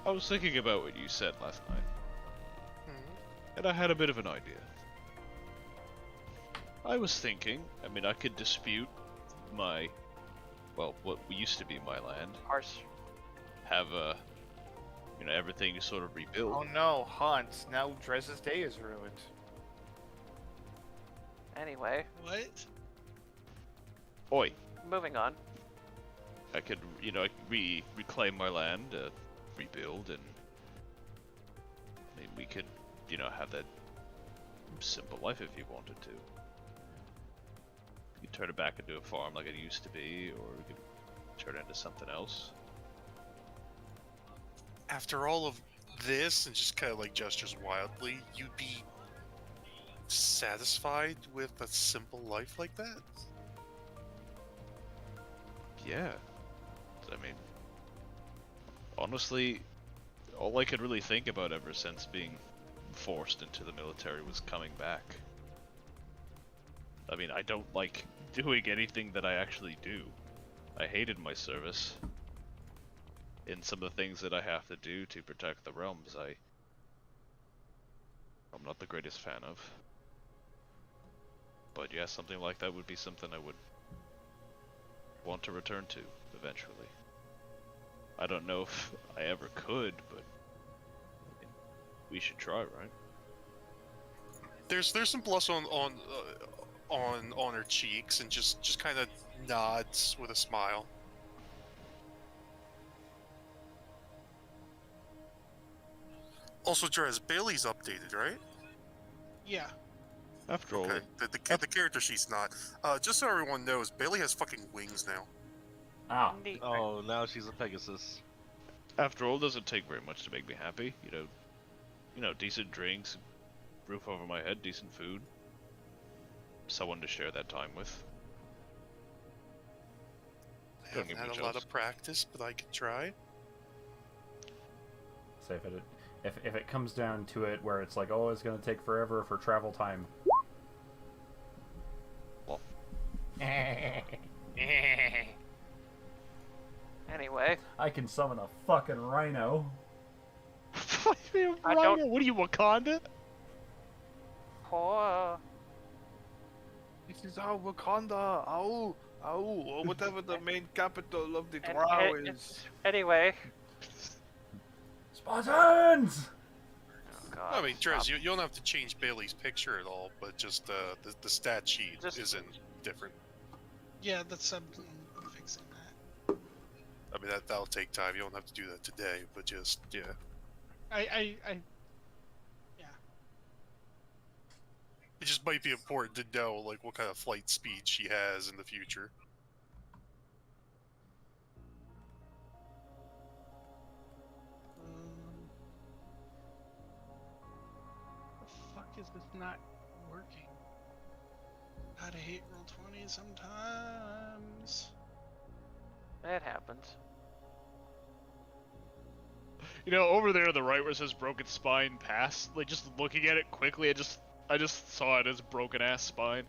I was thinking about what you said last night, and I had a bit of an idea. I was thinking, I mean, I could dispute my, well, what used to be my land.
Ours.
Have everything sort of rebuilt.
Oh no, Hans, now Drez's day is ruined.
Anyway,
What?
Oi,
moving on.
I could, reclaim my land, rebuild, and I mean, we could, have that simple life if you wanted to. You could turn it back into a farm like it used to be, or we could turn it into something else.
After all of this, and just kind of like gestures wildly, you'd be satisfied with a simple life like that?
Yeah. I mean, honestly, all I could really think about ever since being forced into the military was coming back. I mean, I don't like doing anything that I actually do. I hated my service. In some of the things that I have to do to protect the realms, I'm not the greatest fan of. But yeah, something like that would be something I would want to return to eventually. I don't know if I ever could, but I mean, we should try, right?
There's some blush on her cheeks, and just kind of nods with a smile. Also, Drez, Bailey's updated, right?
Yeah.
After all,
Okay. The character sheet's not. Just so everyone knows, Bailey has fucking wings now.
Ah.
Neat.
Oh, now she's a Pegasus.
after all, it doesn't take very much to make me happy. Decent drinks, roof over my head, decent food, someone to share that time with.
I
Don't
haven't
get me
had a lot
jealous.
of practice, but I can try.
So if it comes down to it, where it's like, oh, it's gonna take forever for travel time.
Well.
Anyway,
I can summon a fucking rhino.
What do you mean,
I don't-
Rhino? What are you, Wakanda?
poor.
This is our Wakanda, or whatever the main capital of the
And-
Drow
and-
is.
Anyway.
Spartans!
Oh god.
I mean,
stop.
Drez, you don't have to change Bailey's picture at all, but just the stat sheet
Just-
isn't different.
Yeah, that's I'm fixing that.
I mean, that'll take time. You don't have to do that today, but just, yeah.
I
It just might be important to know, like, what kind of flight speed she has in the future.
the fuck is this not working? God, I hate Roll20 sometimes.
It happens.
Over there on the right where it says broken spine pass, like just looking at it quickly, I just saw it as broken ass spine.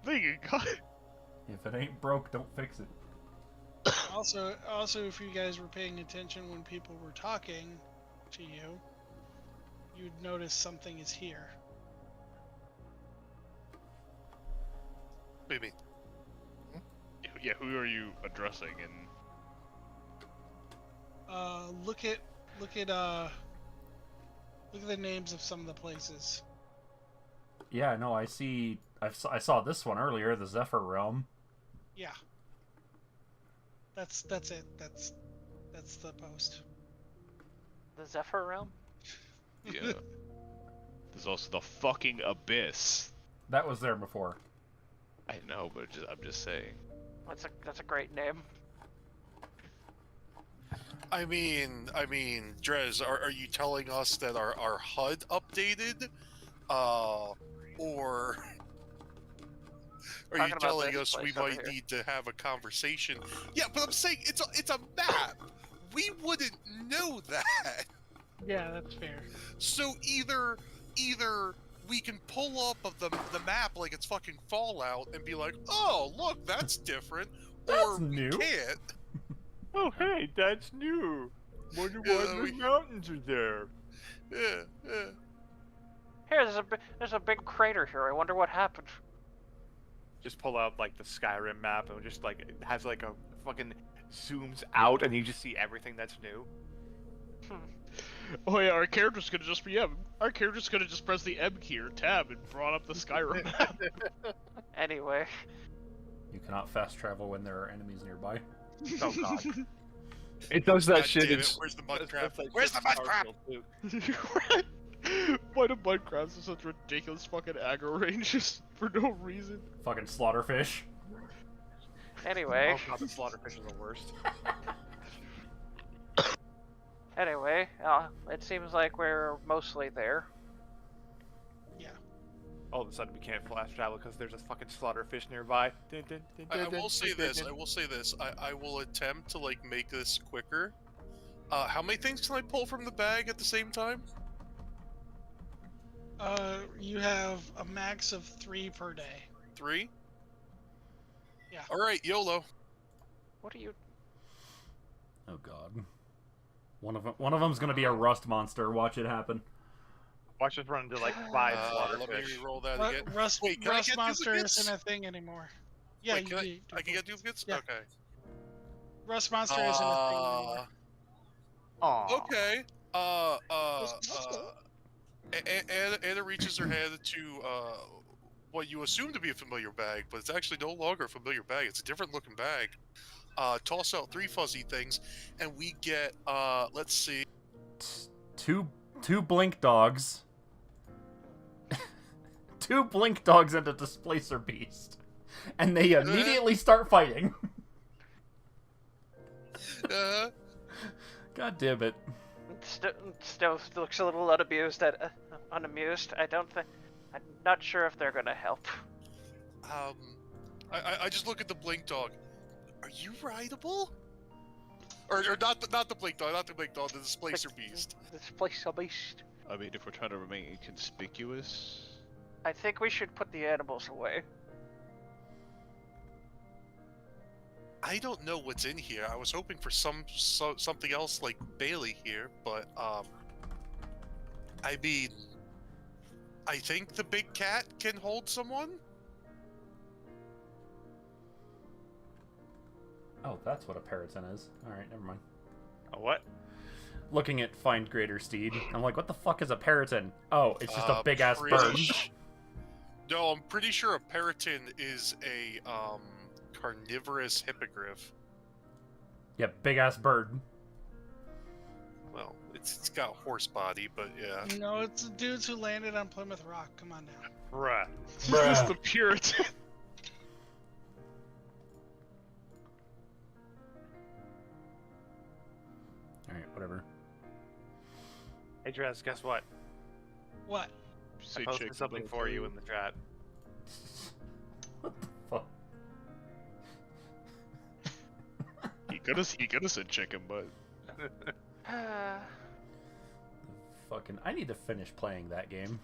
Thinking, God.
If it ain't broke, don't fix it.
Also, if you guys were paying attention when people were talking to you, you'd notice something is here.
What do you mean?
Yeah, who are you addressing? And
Look at the names of some of the places.
Yeah, no, I see. I saw this one earlier, the Zephyr Realm.
Yeah. That's it. That's the post.
The Zephyr Realm?
yeah, there's also the fucking Abyss.
That was there before.
I know, but I'm just saying.
That's a great name.
I mean, Drez, are you telling us that our HUD updated? Or are
Talking
you
about
telling
this
us we
place over
might
here.
need to have a conversation? Yeah, but I'm saying it's a map. We wouldn't know that.
Yeah, that's fair.
So either we can pull up of the map like it's fucking Fallout and be like, oh look, that's different,
That's
or
new.
we can't.
Oh, hey, that's new. Wonder why
Yeah,
the mountains are there.
Yeah, yeah.
Here, there's a big crater here. I wonder what happened.
Just pull out like the Skyrim map and just like it has like a fucking zooms out and you just see everything that's new.
Oh yeah, our character's gonna just be our character's gonna just press the M key or tab and brought up the Skyrim map.
Anyway,
You cannot fast travel when there are enemies nearby.
Oh god. It does that
God
shit.
damn it, where's the mud crab? Where's the mud crab?
Why do mud crabs have such ridiculous fucking aggro ranges for no reason?
Fucking slaughterfish.
anyway,
Oh god, the slaughterfish are the worst.
anyway, it seems like we're mostly there.
All of a sudden we can't flash travel because there's a fucking slaughterfish nearby.
I will say this. I will attempt to like make this quicker. How many things can I pull from the bag at the same time?
You have a max of 3 per day.
3?
Yeah.
All right, YOLO.
What are you?
Oh god. One of them's gonna be a rust monster. Watch it happen.
Watch us run into like 5
Let me
slaughterfish.
re-roll that again.
Rust,
Wait, can I
Rust
get
Monster
duplicates?
isn't a thing anymore. Yeah,
Wait,
you
I can get duplicates?
Yeah.
Okay.
Rust Monster isn't a thing anymore.
Aw.
Okay. Anna reaches her hand to what you assume to be a familiar bag, but it's actually no longer a familiar bag. It's a different looking bag. Toss out 3 fuzzy things, and we get let's see.
Two blink dogs. 2 blink dogs and a displacer beast. And they immediately start fighting. God damn it.
Still looks a little unamused. Unamused. I'm not sure if they're gonna help.
I just look at the blink dog. Are you rideable? Or not the blink dog, the displacer beast.
Displacer beast.
I mean, if we're trying to remain inconspicuous.
I think we should put the animals away.
I don't know what's in here. I was hoping for something else like Bailey here, but I mean, I think the big cat can hold someone.
Oh, that's what a parrotin is. Alright, never mind.
A what?
Looking at Find Greater Steed, I'm like, what the fuck is a parrotin? Oh, it's just a big-ass bird.
No, I'm pretty sure a parrotin is a carnivorous hippogriff.
Yeah, big-ass bird.
Well, it's got a horse body, but yeah.
No, it's the dudes who landed on Plymouth Rock. Come on now.
Bruh.
This is the Puritan.
Alright, whatever.
Hey Drez, guess what?
What?
I posted something for you in the chat.
What the fuck?
He could have said chicken, but
Fucking, I need to finish playing that game.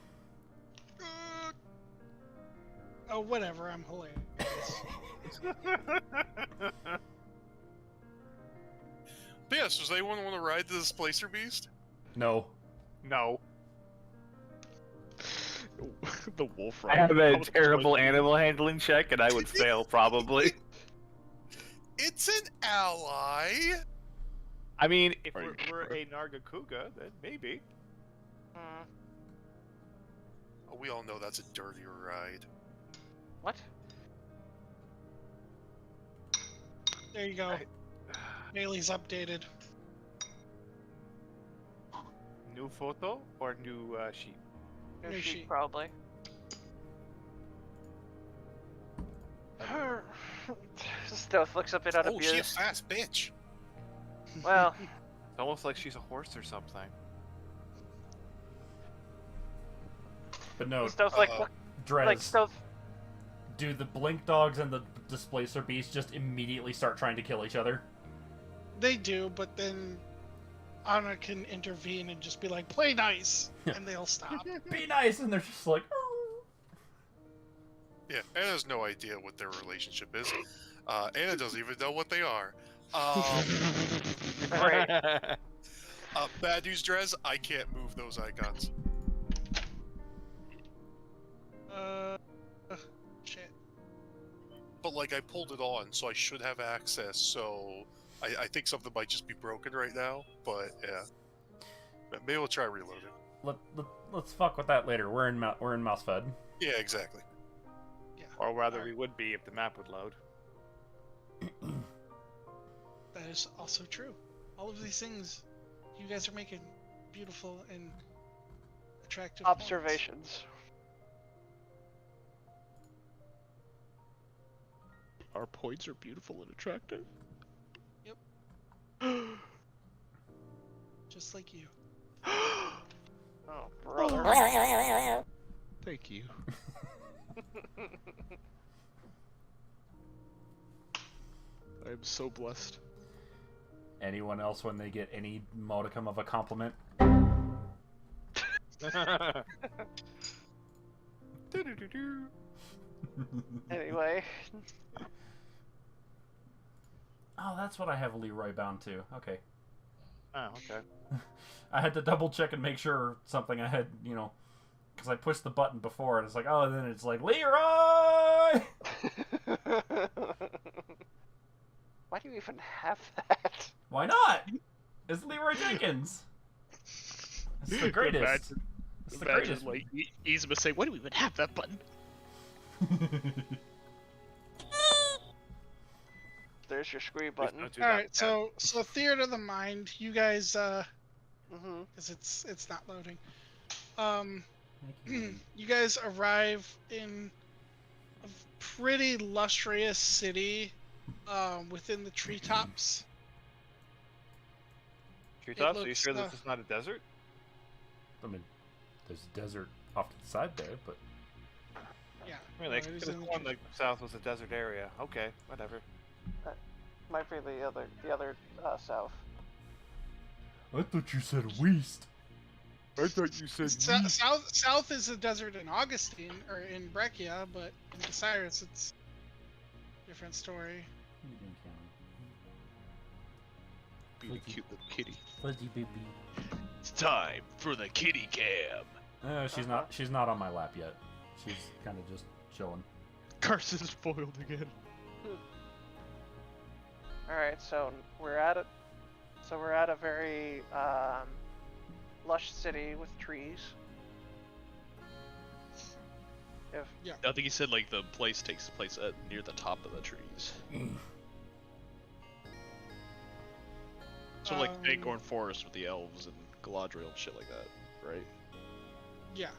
Oh, whatever. I'm hilarious.
But yes, does anyone want to ride the displacer beast?
No.
No.
the wolf
I
ride.
have a terrible animal handling check and I would fail probably.
It's an ally.
I mean, if
Are you
we're
sure?
a Nargacuga, then maybe.
Oh, we all know that's a dirtier ride.
What?
There you go. Bailey's updated.
New photo or new sheet?
New
New
sheet,
sheet.
probably. Stealth looks a bit
Oh, she a
unabused.
fast bitch.
Well,
It's almost like she's a horse or something.
But no,
Stealth like
Drez,
Stealth.
do the blink dogs and the displacer beast just immediately start trying to kill each other?
They do, but then Anna can intervene and just be like, "Play nice," and they'll stop.
Be nice, and they're just like.
Yeah, Anna has no idea what their relationship is. Anna doesn't even know what they are.
Great.
Bad news, Drez, I can't move those icons.
Shit.
But, like, I pulled it on, so I should have access, so I think something might just be broken right now, but, yeah. Maybe we'll try reloading.
Let's fuck with that later. We're in Mousefed.
Yeah, exactly.
Or rather, we would be if the map would load.
That is also true. All of these things you guys are making beautiful and attractive points.
Observations.
Our points are beautiful and attractive.
Yep. Just like you.
Oh, brother.
Thank you. I am so blessed.
Anyone else when they get any modicum of a compliment?
Anyway.
Oh, that's what I have Leroy bound to. Okay.
Oh, okay.
I had to double check and make sure something I had, because I pushed the button before and it's like, oh, and then it's like, Leroy!
Why do you even have that?
Why not? It's Leroy Jenkins. It's the greatest. It's the greatest.
Like, Yzma say, why do we even have that button?
There's your scree button.
All right, so Theater of the Mind, you guys,
Mm-hmm.
because it's not loading. You guys arrive in a pretty lustrous city, within the treetops.
Treetops? Are you
looks,
sure this is not a desert?
I mean, there's a desert off to the side there, but...
Yeah.
I mean, they
no, it
could
is
have
in the
sworn like the south was a desert area. Okay, whatever.
Might be the other south.
I thought you said west.
I thought you said
South is a desert in Augustine, or in Breccia, but in Osiris it's a different story.
Being a cute little kitty.
Fuzzy baby.
It's time for the kitty cam.
No, she's not. She's not on my lap yet. She's kind of just chilling.
Carson's foiled again.
All right, so we're at a very lush city with trees.
I think he said like the place takes place near the top of the trees. So like Acorn Forest with the elves and Galadriel and shit like that, right?
Yeah.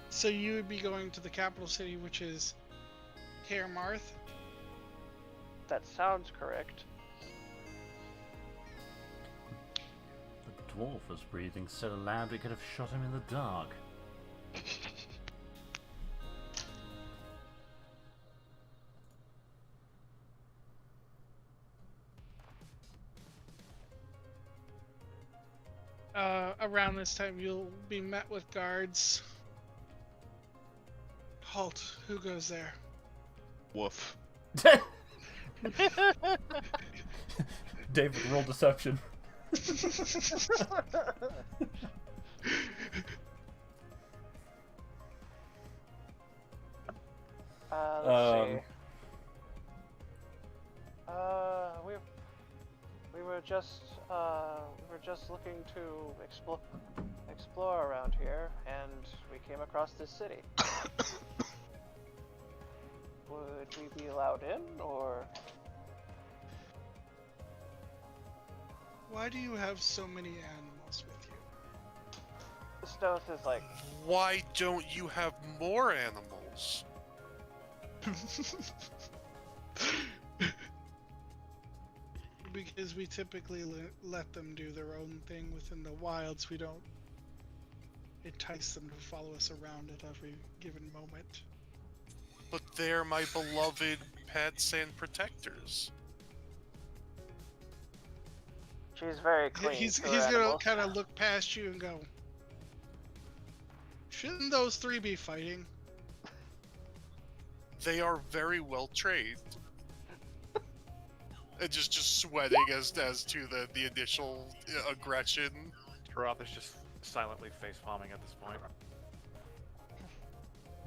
So you would be going to the capital city, which is Kaer Marth.
That sounds correct.
The dwarf was breathing so loud we could have shot him in the dark.
Around this time, you'll be met with guards. Halt. Who goes there?
Woof.
David, roll deception.
Let's see. We were just looking to explore around here, and we came across this city. Would we be allowed in, or?
Why do you have so many animals with you?
The Stoth is like,
Why don't you have more animals?
Because we typically let them do their own thing within the wilds. We don't entice them to follow us around at every given moment.
But they're my beloved pets and protectors.
She's very clean.
He's
to her
gonna
animals.
kind of look past you and go, "Shouldn't those three be fighting?"
They are very well trained. And just sweating as to the initial aggression.
Taroth is just silently face palming at this point.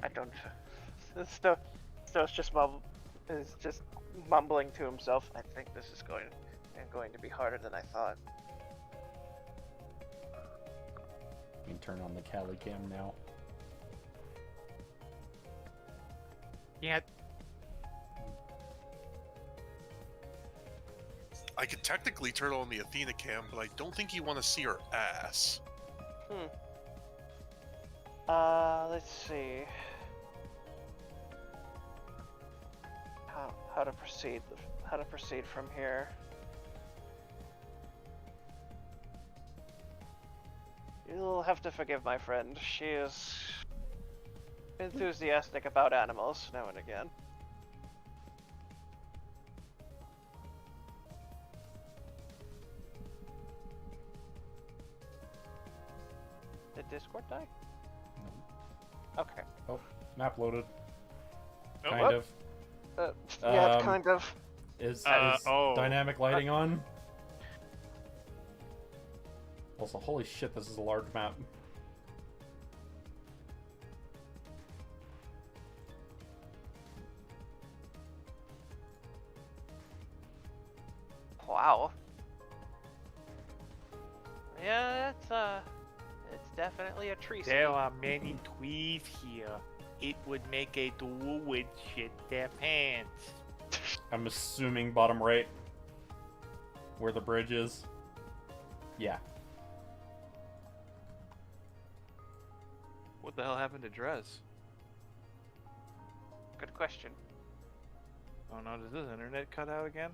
I don't. Sto's just mumbling to himself. I think this is going to be harder than I thought.
You can turn on the Cali cam now.
Yeah.
I could technically turn on the Athena cam, but I don't think you want to see her ass.
Let's see. How to proceed? How to proceed from here? You'll have to forgive my friend. She is enthusiastic about animals now and again. Did Discord die?
No.
Okay.
Oh, map loaded.
Oh,
Kind of.
Yeah, it's
Um,
kind of.
Is
oh.
dynamic lighting on? Also, holy shit, this is a large map.
Wow. Yeah, it's definitely a tree.
There are many trees here. It would make a druid shit their pants.
I'm assuming bottom right, where the bridge is. Yeah.
What the hell happened to Drez?
Good question.
Oh no, did his internet cut out again?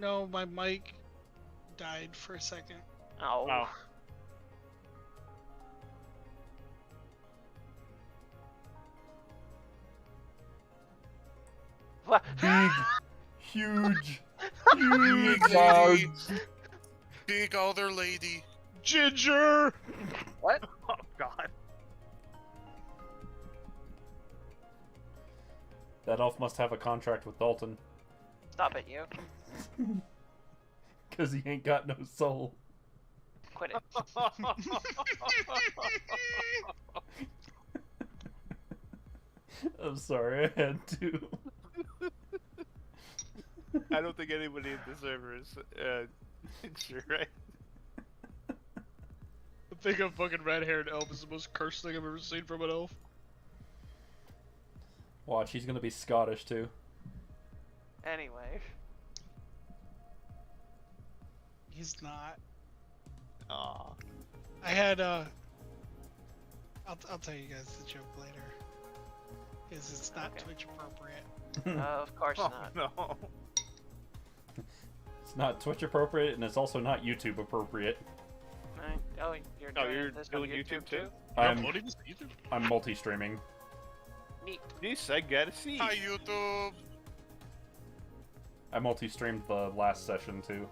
No, my mic died for a second.
Oh.
Oh.
What?
Big, huge,
Big
huge.
lady. Big other lady.
Ginger!
What?
Oh god.
That elf must have a contract with Dalton,
Stop it, you.
because he ain't got no soul.
Quit it.
I'm sorry, I had to.
I don't think anybody in the server is sure, right?
I think a fucking red-haired elf is the most cursed thing I've ever seen from an elf.
Watch, he's gonna be Scottish too.
Anyway.
He's not.
Aw.
I had I'll tell you guys the joke later. Because it's not
Okay.
Twitch appropriate.
Of course
Oh
not.
no.
It's not Twitch appropriate, and it's also not YouTube appropriate.
Right. Oh, you're
Oh,
doing
you're
this on
doing YouTube too?
I'm
Uploading this to YouTube?
I'm multi-streaming.
Neat.
This I gotta see.
Hi, YouTube.
I multi-streamed the last session too.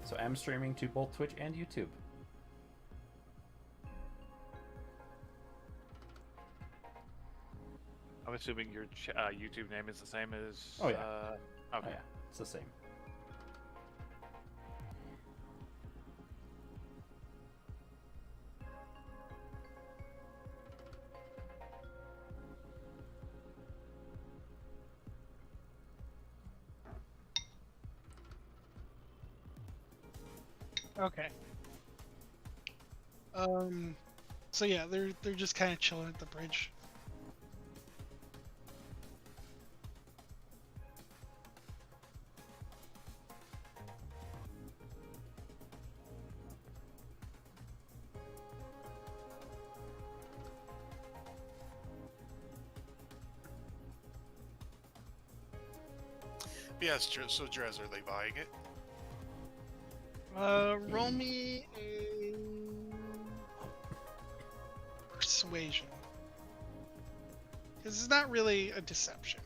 So I'm streaming to both Twitch and YouTube.
I'm assuming your YouTube name is the same as.
Oh, yeah.
Okay.
Oh, yeah, it's the same.
Okay. So yeah, they're just kind of chilling at the bridge.
Yes, so Drez, are they buying it?
Roll me a persuasion. Because it's not really a deception.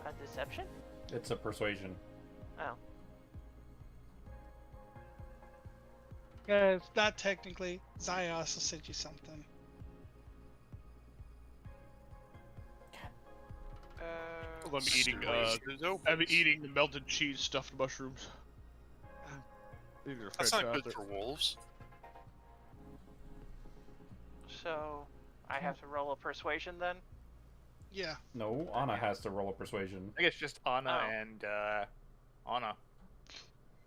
A Deception?
It's a persuasion.
Oh.
Guys, not technically. Zaya also sent you something.
I'm eating melted cheese stuffed mushrooms. These are
That's not
fantastic.
good for wolves.
So, I have to roll a persuasion then?
Yeah.
No, Anna has to roll a persuasion.
I guess just Anna
Oh.
and Anna.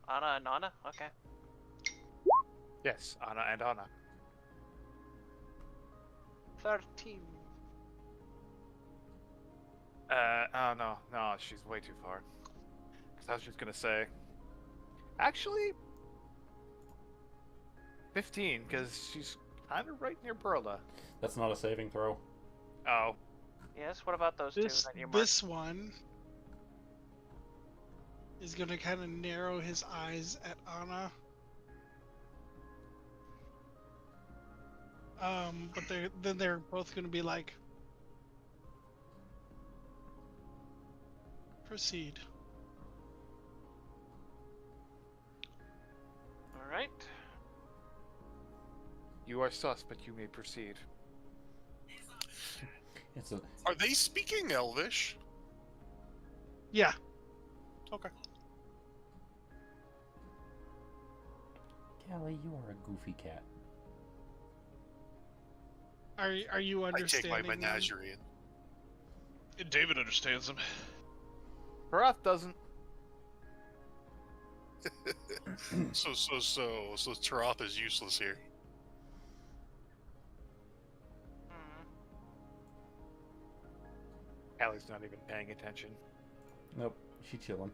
Anna and Anna? Okay.
Yes, Anna and Anna.
13.
Oh no, she's way too far. Because I was just gonna say, actually, 15, because she's kind of right near Burla.
That's not a saving throw.
Oh,
Yes, what about those
This
two that you marked?
this one is gonna kind of narrow his eyes at Anna. But they're both gonna be like, proceed.
Alright.
you are sus, but you may proceed.
It's a
Are they speaking Elvish?
Yeah.
Okay.
Callie, you are a goofy cat.
Are you
I take
understanding?
my
them?
menagerie.
David understands them.
Harath doesn't.
So Taroth is useless here.
Hmm.
Allie's not even paying attention.
Nope, she chilling.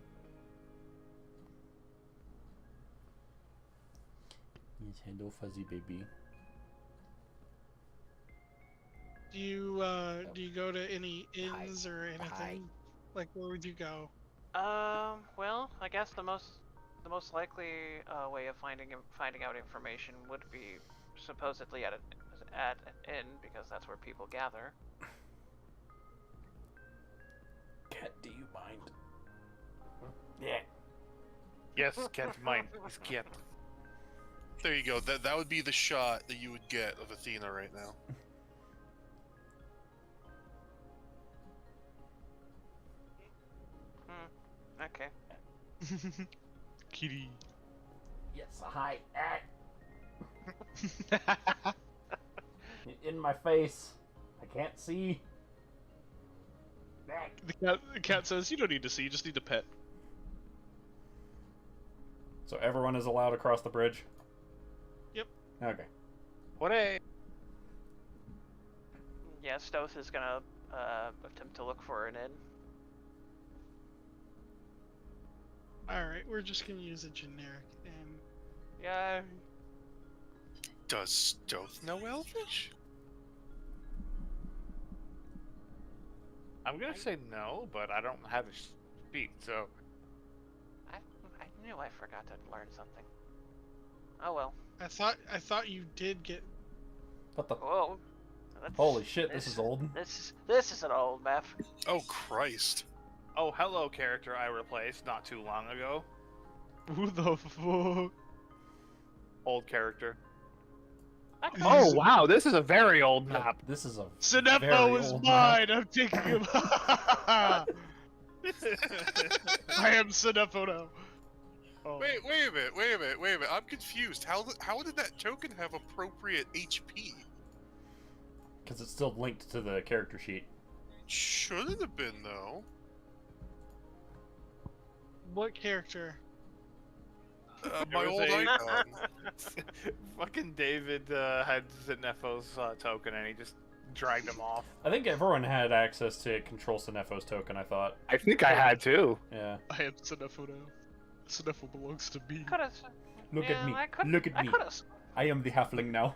Yes, hello, fuzzy baby.
Do you go to any inns or anything? Like, where would you go?
Well, I guess the most likely way of finding out information would be supposedly at an inn, because that's where people gather.
Cat, do you mind?
Yeah. Yes, can't mind. He's cat.
There you go. That would be the shot that you would get of Athena right now.
Okay.
Kitty.
Yes, hi. In my face. I can't see.
The cat says, "You don't need to see. You just need to pet."
So everyone is allowed across the bridge?
Yep.
Okay.
What a.
Yeah, Stoth is gonna attempt to look for an inn.
Alright, we're just gonna use a generic inn.
Yeah.
Does Stoth know Elvish?
I'm gonna say no, but I don't have a speak, so.
I knew I forgot to learn something. Oh well.
I thought you did get.
What the?
Whoa.
Holy shit, this is old.
This is an old map.
Oh Christ!
Oh, hello, character I replaced not too long ago.
Who the fuck?
Old character.
Is
Oh
this-
wow, this is a very old map.
This is a
Sinepho
very
is
old map.
mine. I'm taking him. I am Sinepho now. Oh.
Wait a minute. I'm confused. How did that token have appropriate HP?
Because it's still linked to the character sheet.
Shouldn't have been though.
What character?
My
was
old
a-
icon.
Fucking David had Zenepho's token and he just dragged him off.
I think everyone had access to control Sinepho's token, I thought.
I think I had too.
Yeah.
I am Sinepho now. Sinepho belongs to me.
Could've.
Look
yeah,
at me.
I could,
Look at
I
me.
could've.
I am the halfling now.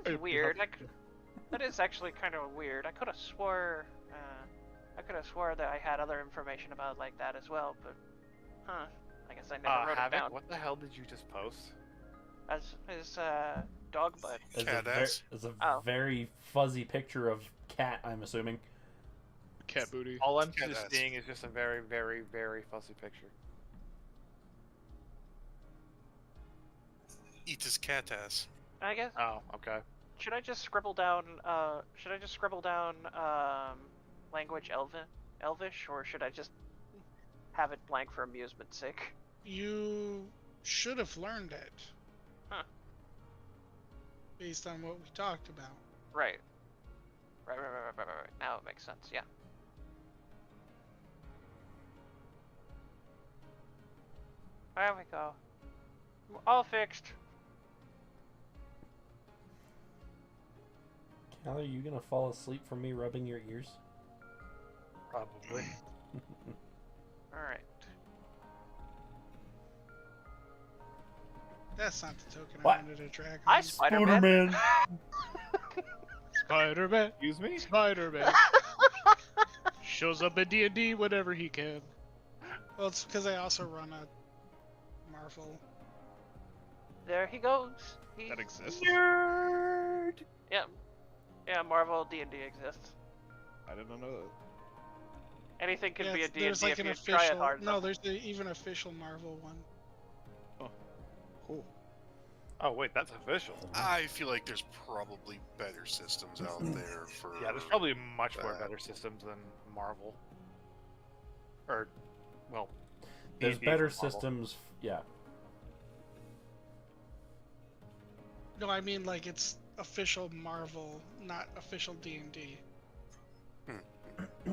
That is weird. That is actually kind of weird. I could have swore that I had other information about like that as well, but huh? I guess I never wrote it
Havoc,
down.
what the hell did you just post?
As his dog butt.
There's
Cat
a,
ass.
there's a
Oh.
very fuzzy picture of cat, I'm assuming.
Cat booty.
All I'm
Cat
just
ass.
seeing is just a very, very, very fuzzy picture.
Eat his cat ass.
I guess.
Oh, okay.
Should I just scribble down? Language Elvish, or should I just have it blank for amusement's sake?
You should have learned it.
Huh.
Based on what we talked about.
Right. Right. Now it makes sense. Yeah. There we go. All fixed.
Cal, are you gonna fall asleep from me rubbing your ears?
Probably.
All right.
That's not the token
What?
I wanted to drag.
Hi,
on.
Spider-Man.
Spider-Man.
Excuse me?
Spider-Man. Shows up in D&D whenever he can.
Well, it's because I also run a Marvel.
There he goes. He's...
That exists.
Nerd. Yeah. Yeah. Marvel D&D exists.
I didn't know that.
Anything can
Yeah,
be a D&D
there's like
if
an
you
official.
try it hard
No,
enough.
there's even official Marvel one.
Cool.
Oh, wait, that's official.
I feel like there's probably better systems out there for.
Yeah, there's probably much more
that.
better systems than Marvel. Or, well,
There's
D&D
better
from Marvel.
systems. Yeah.
No, I mean like it's official Marvel, not official D&D.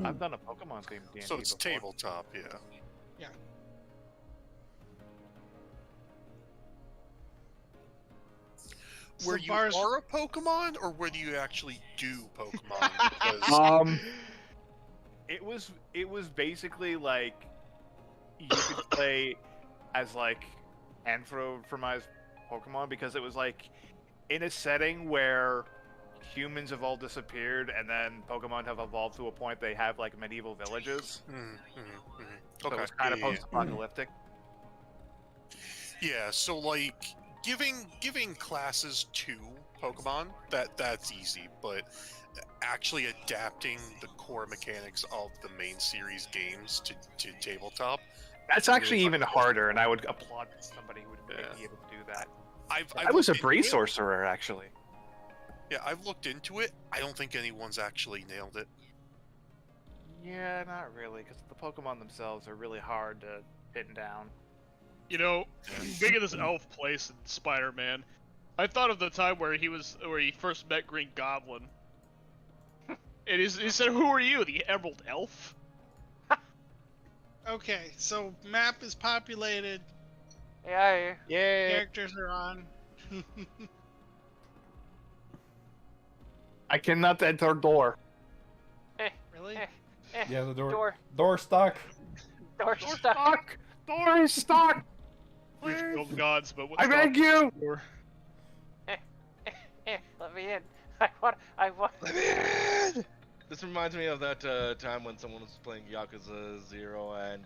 I've done a Pokemon themed D&D
So it's
before.
tabletop, yeah.
Yeah.
Where
So
you
bars-
are a Pokemon, or where you actually do Pokemon? Because
It was basically like you could play as like anthropomorphized Pokemon, because it was like in a setting where humans have all disappeared and then Pokemon have evolved to a point they have like medieval villages. So it was kind of post-apocalyptic.
Yeah, so like giving classes to Pokemon, that's easy, but actually adapting the core mechanics of the main series games to tabletop.
That's actually even harder, and I would applaud somebody who would be able to do that.
I've
I was a
looked
breed
into it.
sorcerer, actually.
Yeah, I've looked into it. I don't think anyone's actually nailed it.
Yeah, not really, because the Pokemon themselves are really hard to pin down.
You know, being in this elf place in Spider-Man, I thought of the time where he first met Green Goblin. And he said, "Who are you, the Emerald Elf?"
Okay, so map is populated.
Yeah.
Yeah.
Characters are on.
I cannot enter door.
Really?
Yeah, the door.
Door.
Door stuck.
Door stuck.
Door is stuck.
Reach of gods, but what
I beg you.
Door?
Let me in. I want.
Let me in! This reminds me of that time when someone was playing Yakuza 0 and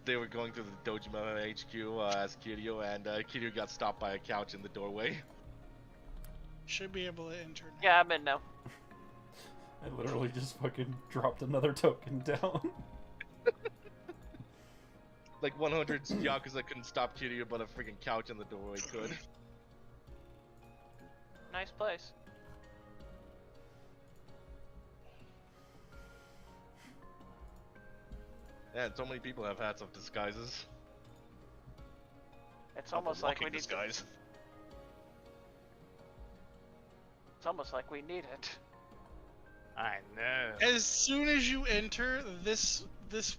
they were going through the Dojima HQ as Kiryu, and Kiryu got stopped by a couch in the doorway.
Should be able to enter now.
Yeah, I'm in now.
I literally just fucking dropped another token down.
Like 100 Yakuza couldn't stop Kiryu, but a freaking couch in the doorway could.
Nice place.
And so many people have hats of disguises.
It's almost like we need to,
guys.
It's almost like we need it.
I know.
As soon as you enter, this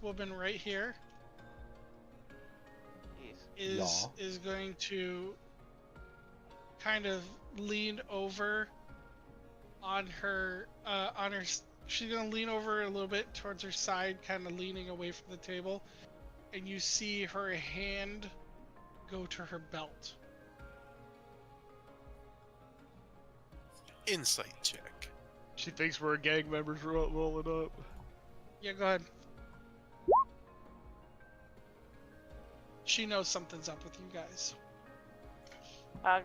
woman right here
Jeez.
is going to kind of lean over on her she's gonna lean over a little bit towards her side, kind of leaning away from the table, and you see her hand go to her belt.
Insight check.
She thinks we're gang members rolling up.
Yeah, go ahead. She knows something's up with you guys.
I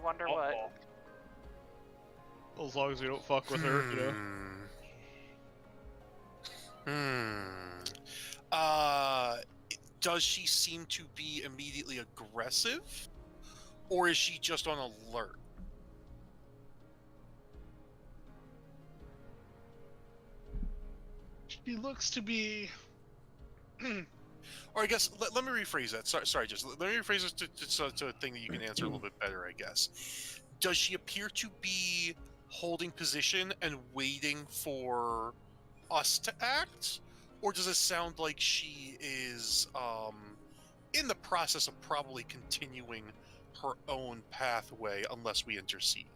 wonder what.
As long as we don't fuck with her, you know.
Does she seem to be immediately aggressive? Or is she just on alert?
She looks to be.
Or I guess, let me rephrase that. Sorry, just let me rephrase this to a thing that you can answer a little bit better, I guess. Does she appear to be holding position and waiting for us to act? Or does it sound like she is in the process of probably continuing her own pathway unless we intercede?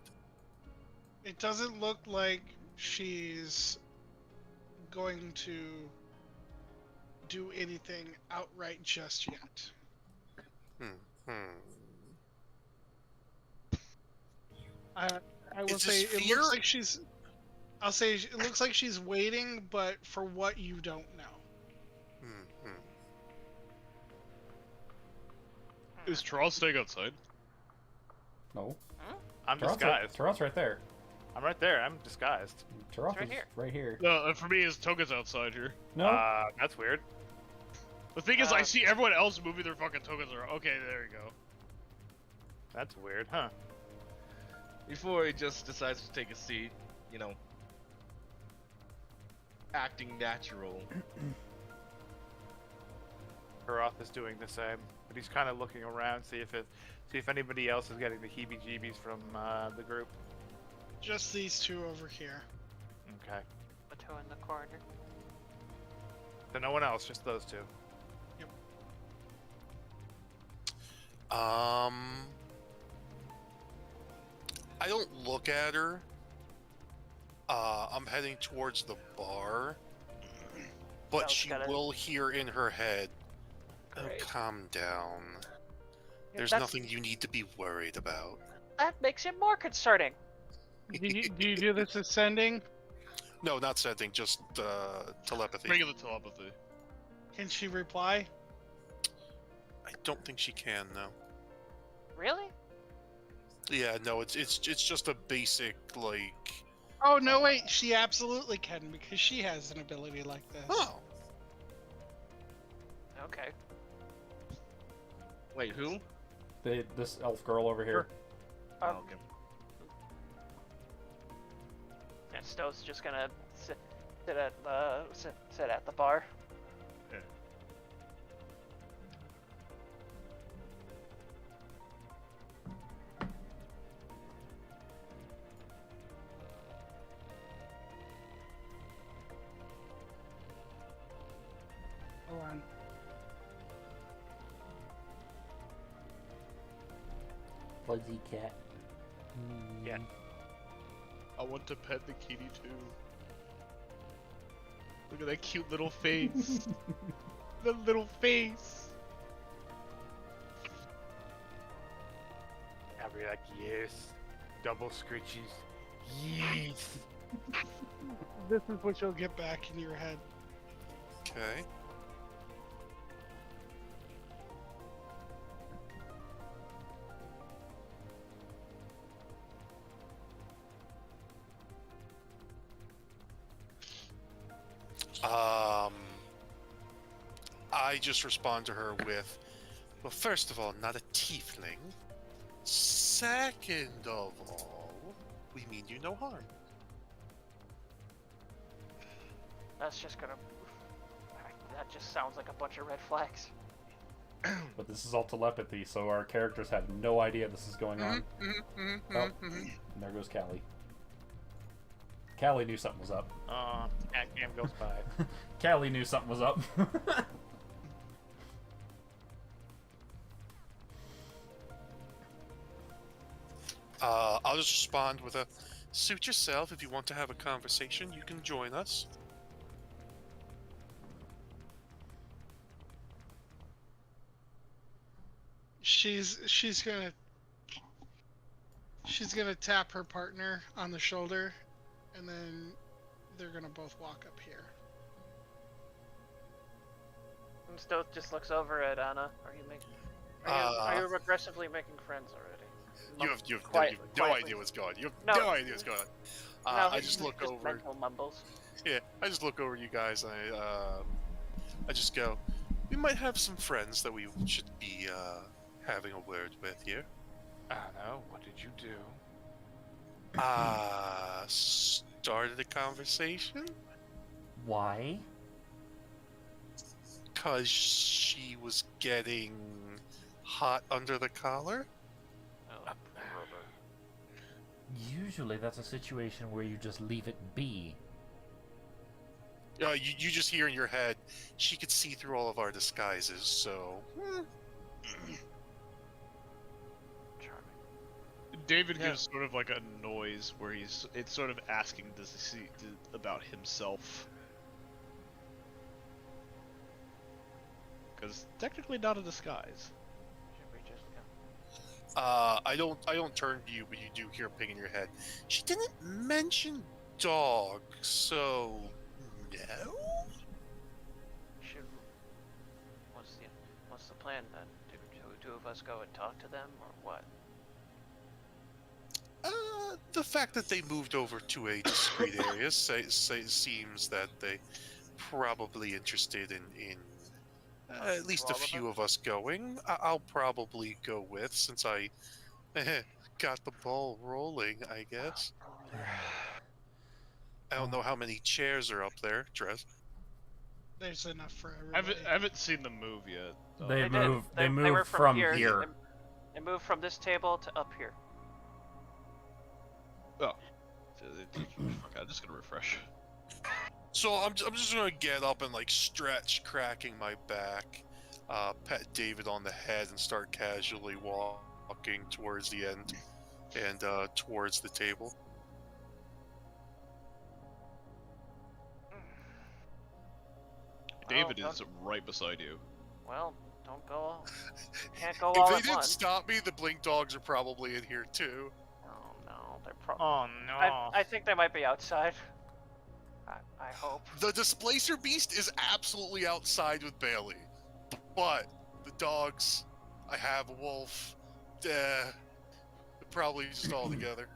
It doesn't look like she's going to do anything outright just yet. I will
Is
say
this
it
fear?
looks like she's. I'll say it looks like she's waiting, but for what you don't know.
Is Charles staying outside?
No.
I'm
Taroth's
disguised.
Taroth's right there.
I'm right there. I'm disguised.
Taroth
right
is
here.
right here.
No, for me, his toga's outside here.
No.
That's weird.
The thing is, I see everyone else moving their fucking togas around. Okay, there you go.
That's weird, huh?
Before he just decides to take a seat, you know, acting natural.
Karoth is doing the same, but he's kind of looking around, see if anybody else is getting the heebie-jeebies from the group.
Just these two over here.
Okay.
The two in the corner.
So no one else, just those two.
Yep.
I don't look at her. I'm heading towards the bar, but
Sounds
she
kinda-
will hear in her head, "Oh,
Great.
calm down. There's
that's-
nothing you need to be worried about."
That makes it more concerning.
Do you do this ascending?
No, not sending, just telepathy.
Regular telepathy.
Can she reply?
I don't think she can, no.
Really?
Yeah, no, it's just a basic, like...
Oh no, wait. She absolutely can because she has an ability like this.
Oh,
Okay.
Wait, who?
This elf girl over here.
Oh, okay.
And Stowe's just gonna sit at the bar.
Yeah.
Hold on.
Fuzzy cat.
Yeah.
I want to pet the kitty too. Look at that cute little face. The little face.
I'll be like, yes. Double scritchies. Yes.
This is what you'll get back in your head.
okay. I just respond to her with, well, first of all, not a tiefling. Second of all, we mean you no harm.
That's just gonna. That just sounds like a bunch of red flags.
But this is all telepathy, so our characters have no idea this is going on. Oh, and there goes Callie. Callie knew something was up.
Cam goes by.
Callie knew something was up.
I'll just respond with a, suit yourself. If you want to have a conversation, you can join us.
She's gonna tap her partner on the shoulder, and then they're gonna both walk up here.
And Stowe just looks over at Anna. Are you aggressively making friends already?
You have no
Quietly.
idea what's going on. You have
No.
no idea what's going on.
No,
I
he's
just look over.
Mental mumbles.
Yeah, I just look over you guys and I just go, we might have some friends that we should be having a word with here.
I don't know. What did you do?
Started a conversation?
Why?
Because she was getting hot under the collar?
Oh,
Usually that's a situation where you just leave it be.
You just hear in your head, she could see through all of our disguises, so...
David gives sort of like a noise where it's sort of asking about himself. Because technically not a disguise.
should we just go?
I don't turn to you, but you do hear a ping in your head. She didn't mention dog, so... No?
Should what's the plan then? Do two of us go and talk to them, or what?
The fact that they moved over to a discreet area seems that they probably interested in at least a few of us going. I'll probably go with, since I got the ball rolling, I guess. I don't know how many chairs are up there, Dress.
There's enough for everybody.
I haven't seen them move yet.
They move. They
were
move from here.
They moved from this table to up here.
Oh. I'm just gonna refresh.
So I'm just gonna get up and like stretch, cracking my back, pat David on the head, and start casually walking towards the end and towards the table.
David is right beside you.
Well, don't go. Can't go
If
all
they
at
didn't
once.
stop me, the blink dogs are probably in here too.
Oh no, they're probably.
Oh no.
I think they might be outside. I hope.
The displacer beast is absolutely outside with Bailey, but the dogs, I have a wolf. They're probably just all together.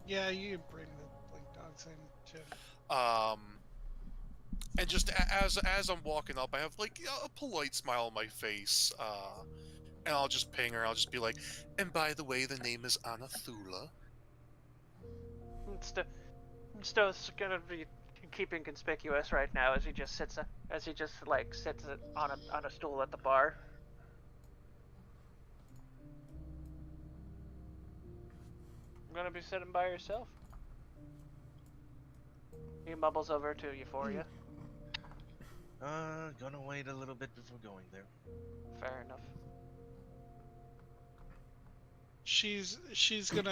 Yeah, you bring the blink dogs in too.
And just as I'm walking up, I have like a polite smile on my face, and I'll just ping her. I'll just be like, and by the way, the name is Anathula.
Stowe's gonna be keeping conspicuous right now as he just sits on a stool at the bar. I'm gonna be sitting by yourself. He mumbles over to Euphoria.
Gonna wait a little bit before going there.
Fair enough.
She's going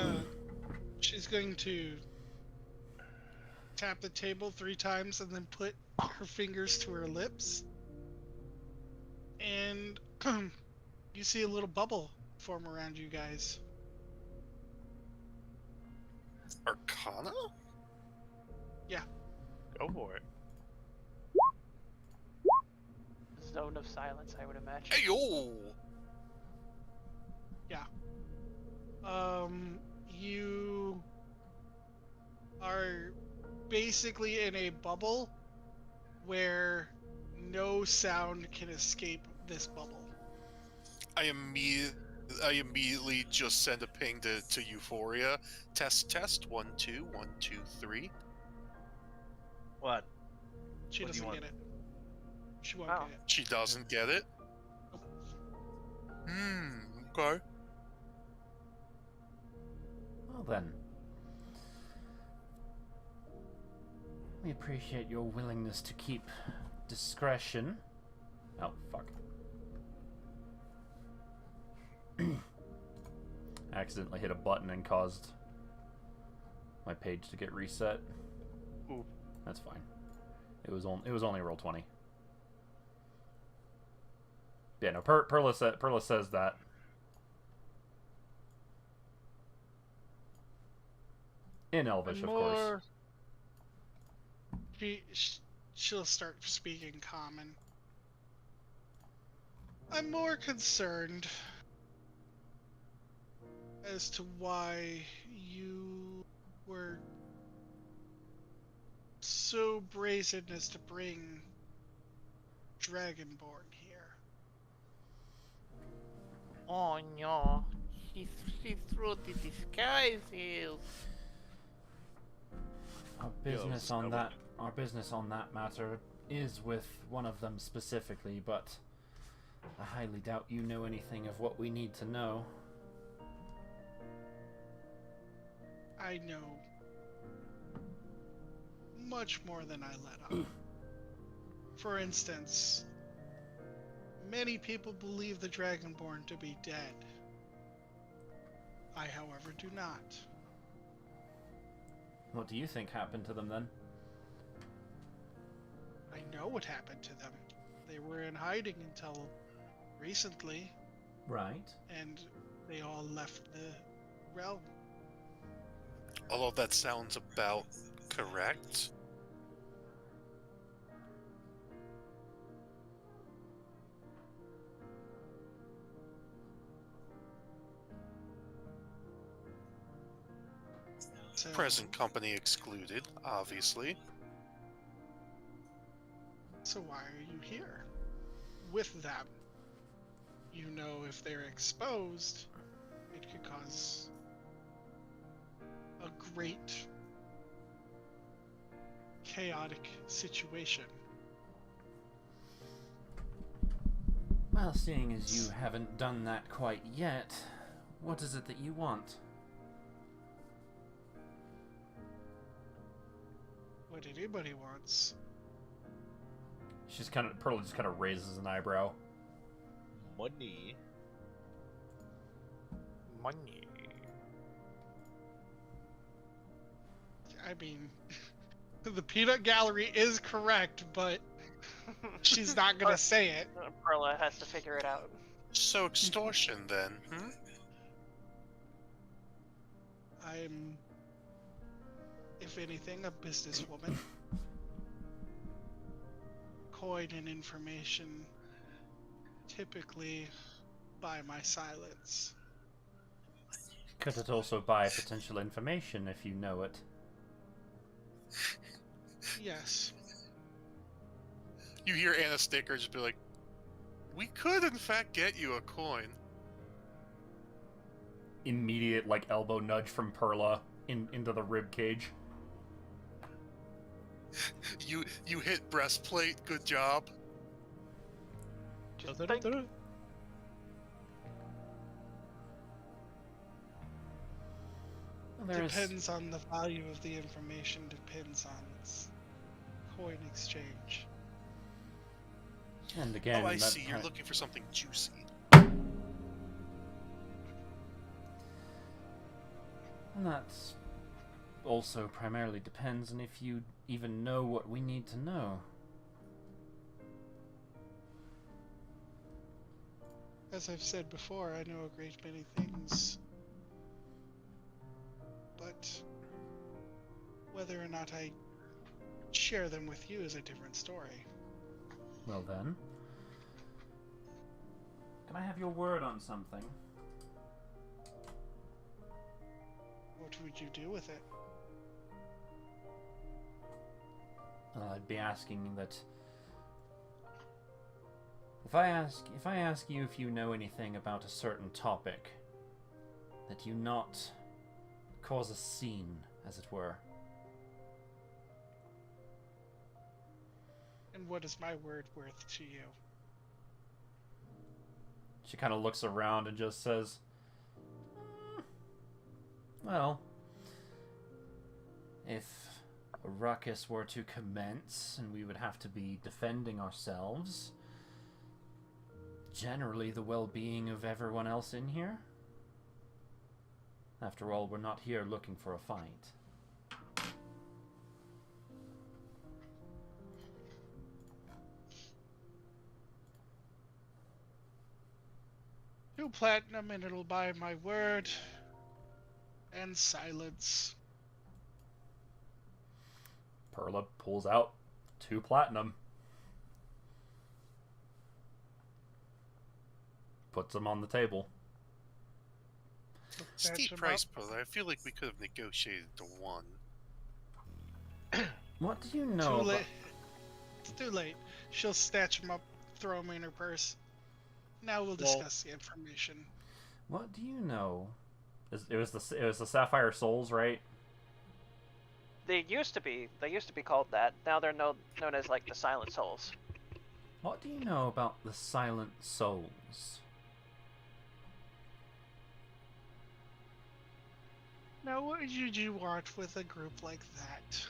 to tap the table 3 times and then put her fingers to her lips. And you see a little bubble form around you guys.
Arcana?
Yeah.
Go for it.
Zone of silence, I would imagine.
Hey yo!
Yeah. You are basically in a bubble where no sound can escape this bubble.
I immediately just send a ping to Euphoria. Test 1 2 1 2 3.
What?
She
What do you
doesn't
want?
get it. She won't
Oh.
get it.
She doesn't get it. Okay.
Well then. We appreciate your willingness to keep discretion. Oh, fuck. Accidentally hit a button and caused my page to get reset.
Ooh.
That's fine. It was only roll 20. Yeah, no, Perla says that. In Elvish, of course.
She'll start speaking common. I'm more concerned as to why you were so brazen as to bring Dragonborn here?
Oh no, she threw the disguises.
Our business on that matter is with one of them specifically, but I highly doubt you know anything of what we need to know.
I know much more than I let on. For instance, many people believe the Dragonborn to be dead. I, however, do not.
What do you think happened to them then?
I know what happened to them. They were in hiding until recently,
Right.
and they all left the realm.
Although that sounds about correct.
So,
Present company excluded, obviously.
so why are you here? With them. You know, if they're exposed, it could cause a great chaotic situation.
Well, seeing as you haven't done that quite yet, what is it that you want?
What anybody wants.
Pearl just kind of raises an eyebrow.
Money.
Money.
I mean, the peanut gallery is correct, but she's not gonna say it.
Perla has to figure it out.
So extortion then,
I'm, if anything, a businesswoman. Coin and information typically buy my silence.
Could it also buy potential information if you know it?
Yes.
You hear Anna Sticker just be like, we could in fact get you a coin.
Immediate, elbow nudge from Perla into the rib cage.
You hit breastplate, good job.
Just think.
Depends on the value of the information, depends on its coin exchange.
And again,
Oh, I
that
see. You're looking for something juicy.
And that also primarily depends on if you even know what we need to know.
As I've said before, I know a great many things. But whether or not I share them with you is a different story.
Well then, can I have your word on something?
What would you do with it?
Well, I'd be asking that if I ask you if you know anything about a certain topic, that you not cause a scene, as it were.
And what is my word worth to you?
She kind of looks around and just says, well, if a ruckus were to commence and we would have to be defending ourselves, generally the well-being of everyone else in here. After all, we're not here looking for a fight.
$2 platinum and it'll buy my word and silence.
Perla pulls out 2 platinum. Puts them on the table.
Steep price, brother. I feel like we could have negotiated to 1.
What do you know?
Too late. It's too late. She'll snatch him up, throw him in her purse. Now we'll discuss the information.
What do you know? It was the Sapphire Souls, right?
They used to be called that. Now they're known as like the Silent Souls.
What do you know about the Silent Souls?
Now, what would you want with a group like that?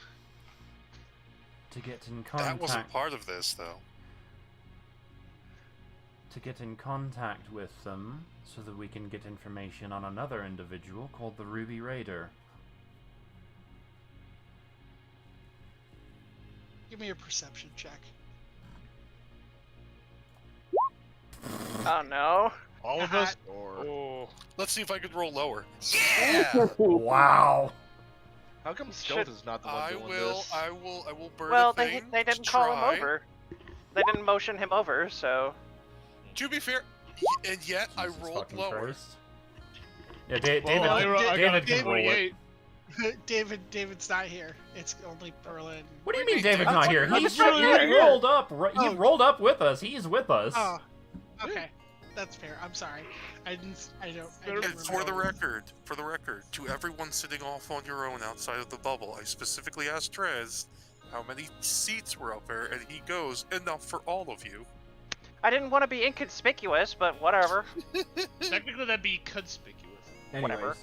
To get in contact.
That wasn't part of this, though.
To get in contact with them, so that we can get information on another individual called the Ruby Raider.
Give me a perception check.
Oh no.
All of us? Or...
Let's see if I could roll lower.
Yeah!
Wow!
How come Stealth is not the one doing this?
I will burn
Well,
a thing
they didn't
to
call
try.
him over. They didn't motion him over, so...
To be fair, and yet I rolled lower.
Christ. Yeah,
David
can roll it.
David's not here. It's only Perla and...
What do you mean David's not here? He
here.
rolled up. He rolled up with us. He's with us.
Oh, okay. That's fair. I'm sorry. I didn't
And for the record, to everyone sitting off on your own outside of the bubble, I specifically asked Trez how many seats were up there, and he goes, enough for all of you.
I didn't want to be inconspicuous, but whatever.
Technically, that'd be conspicuous.
Anyways.
Whatever.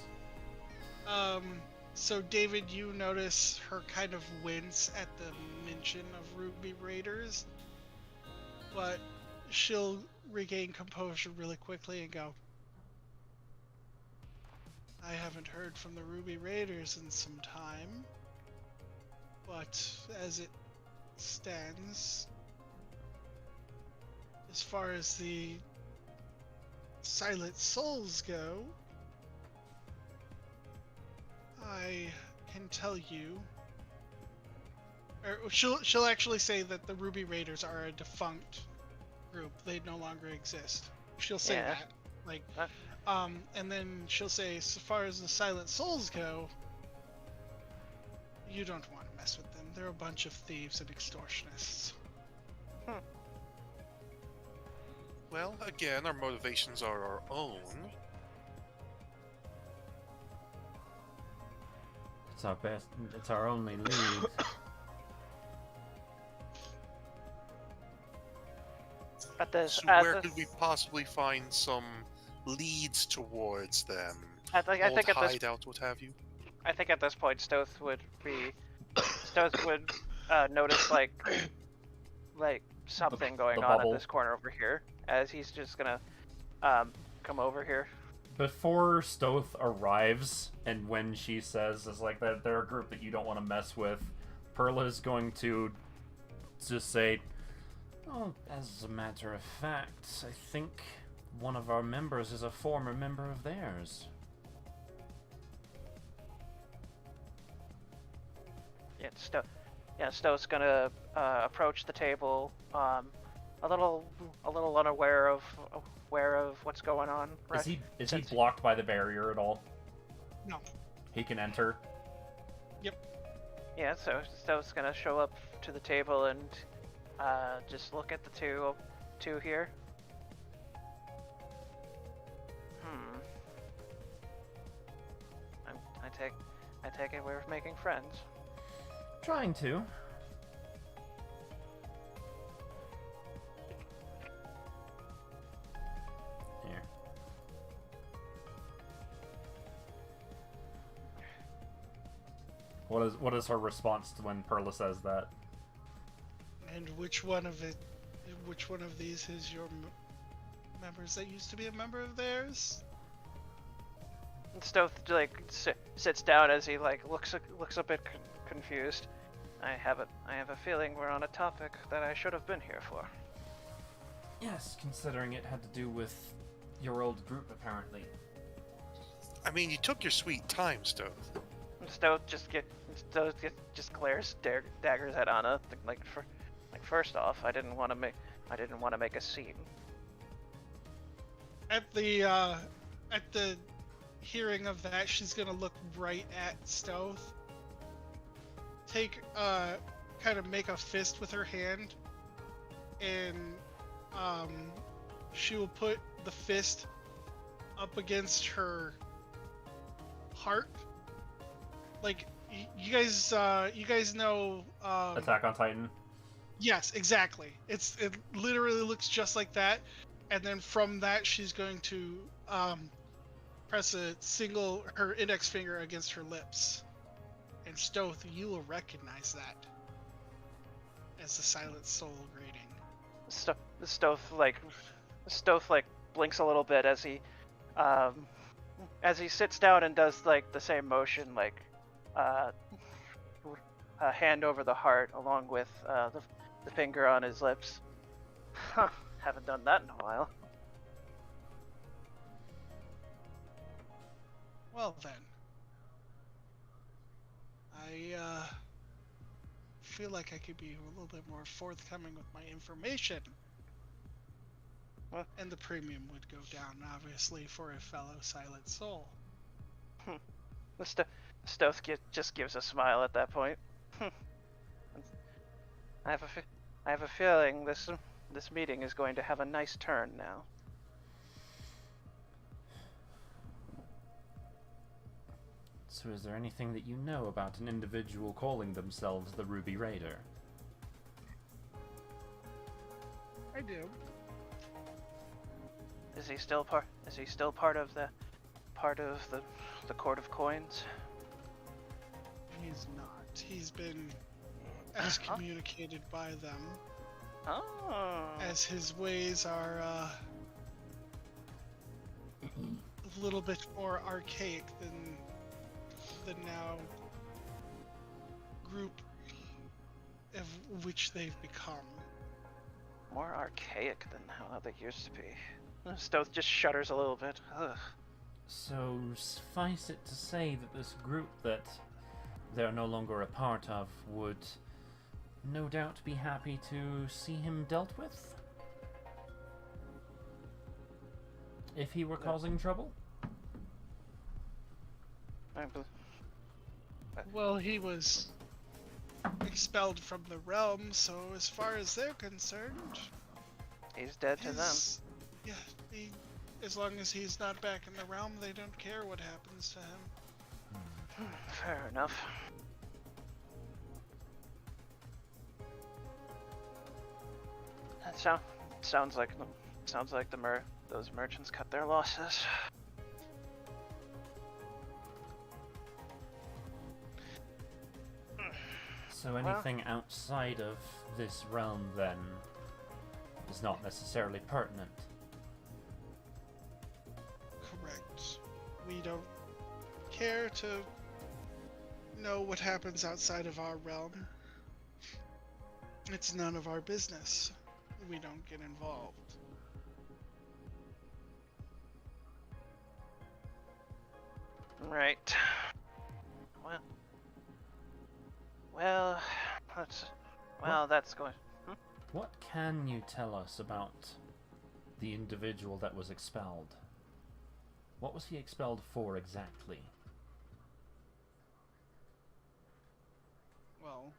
So David, you notice her kind of wince at the mention of Ruby Raiders, but she'll regain composure really quickly and go, I haven't heard from the Ruby Raiders in some time, but as it stands, as far as the Silent Souls go, I can tell you, or she'll actually say that the Ruby Raiders are a defunct group. They no longer exist. She'll say that, like, and then she'll say, as far as the Silent Souls go, you don't want to mess with them. They're a bunch of thieves and extortionists.
Well, again, our motivations are our own.
It's our best. It's our only lead.
So where could we possibly find some leads towards them?
I think at this
hideout, what have you?
I think at this point, Stoth would notice like something going on in this corner over here, as he's just gonna come over here.
Before Stoth arrives, and when she says it's like that they're a group that you don't want to mess with, Perla is going to just say, "Oh, as a matter of fact, I think one of our members is a former member of theirs."
Stoth's gonna approach the table, a little unaware of what's going on. Right?
Is he blocked by the barrier at all?
No.
He can enter.
Yep.
Yeah, so Stoth's gonna show up to the table and just look at the two here. I take it we're making friends.
Trying to. Here. What is her response to when Perla says that?
And which one of these is your members that used to be a member of theirs?
Stoth sits down as he looks a bit confused. I have a feeling we're on a topic that I should have been here for.
Yes, considering it had to do with your old group, apparently.
I mean, you took your sweet time, Stoth.
Stoth just glares daggers at Anna. First off, I didn't want to make a scene.
At the hearing of that, she's gonna look right at Stoth. Take kind of make a fist with her hand, and she will put the fist up against her heart. Like you guys know.
Attack on Titan.
Yes, exactly. It literally looks just like that, and then from that she's going to press her index finger against her lips. And Stoth, you will recognize that as the Silent Soul greeting.
The Stoth blinks a little bit as he sits down and does like the same motion, like a hand over the heart along with the finger on his lips. Huh, haven't done that in a while.
Well then, I feel like I could be a little bit more forthcoming with my information.
What?
And the premium would go down, obviously, for a fellow Silent Soul.
The Stoth just gives a smile at that point. I have a feeling this meeting is going to have a nice turn now.
So is there anything that you know about an individual calling themselves the Ruby Raider?
I do.
Is he still part of the Court of Coins?
He's not. He's been excommunicated by them.
Oh.
As his ways are a little bit more archaic than the now group of which they've become.
More archaic than how they used to be. Stoth just shudders a little bit. Ugh.
So suffice it to say that this group that they're no longer a part of would no doubt be happy to see him dealt with? If he were causing trouble?
Well, he was expelled from the realm, so as far as they're concerned,
he's dead to them.
Yeah, as long as he's not back in the realm, they don't care what happens to him.
Fair enough. That sounds like those merchants cut their losses.
So anything outside of this realm, then, is not necessarily pertinent.
Correct. We don't care to know what happens outside of our realm. It's none of our business. We don't get involved.
Right. That's going.
What can you tell us about the individual that was expelled? What was he expelled for exactly?
Well,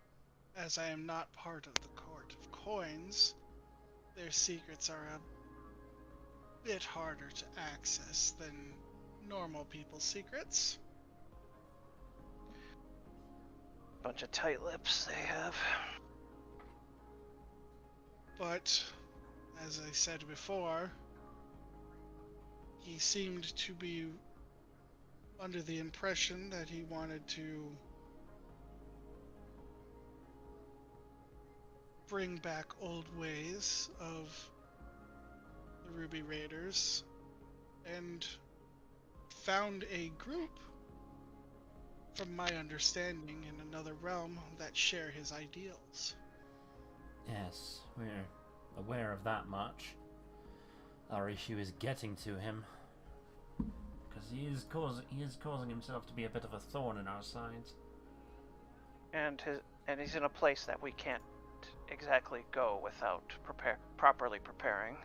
as I am not part of the Court of Coins, their secrets are a bit harder to access than normal people's secrets.
Bunch of tight lips they have.
But, as I said before, he seemed to be under the impression that he wanted to bring back old ways of the Ruby Raiders and found a group, from my understanding, in another realm that share his ideals.
Yes, we're aware of that much. Our issue is getting to him, because he is causing himself to be a bit of a thorn in our sides.
And he's in a place that we can't exactly go without properly preparing.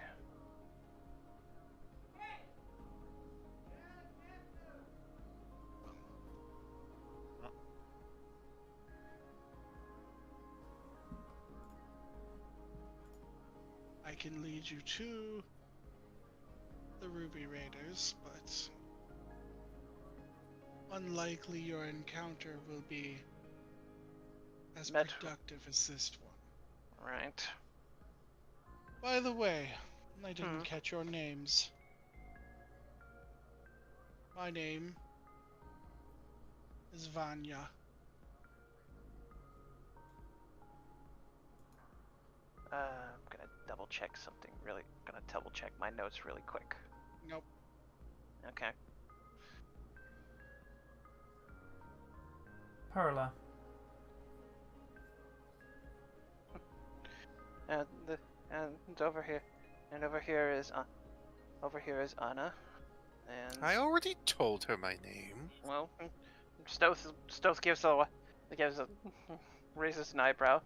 can lead you to the Ruby Raiders, but unlikely your encounter will be as productive as this one.
Right.
By the way, I didn't catch your names. My name is Vanya.
I'm gonna double check something gonna double check my notes really quick.
Nope.
Okay.
Perla.
And over here is Anna. And
I already told her my name.
well, Stoth raises an eyebrow.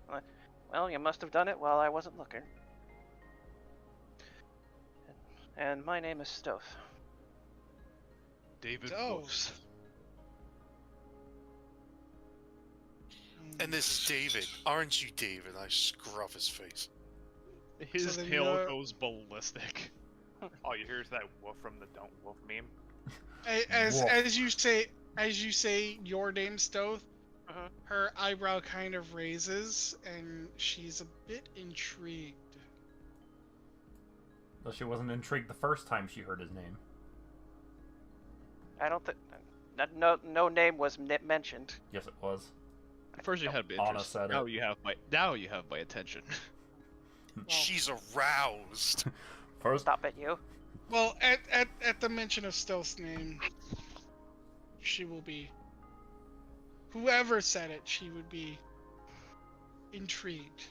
Well, you must have done it while I wasn't looking. And my name is Stoth.
David
Oh.
Wolfs.
And this is David. Aren't you David? I scruff his face.
His
then
tail
you're-
goes ballistic.
All you hear is that woof from the "Don't Woof" meme.
As you say your name, Stoth, her eyebrow kind of raises, and she's a bit intrigued.
Though she wasn't intrigued the first time she heard his name.
I don't think no name was mentioned.
Yes, it was.
First you had my
Anna
interest.
said
Now
it.
you have my attention.
She's aroused.
First,
Stop it, you.
Well, at the mention of Stoth's name, she will be. Whoever said it, she would be intrigued.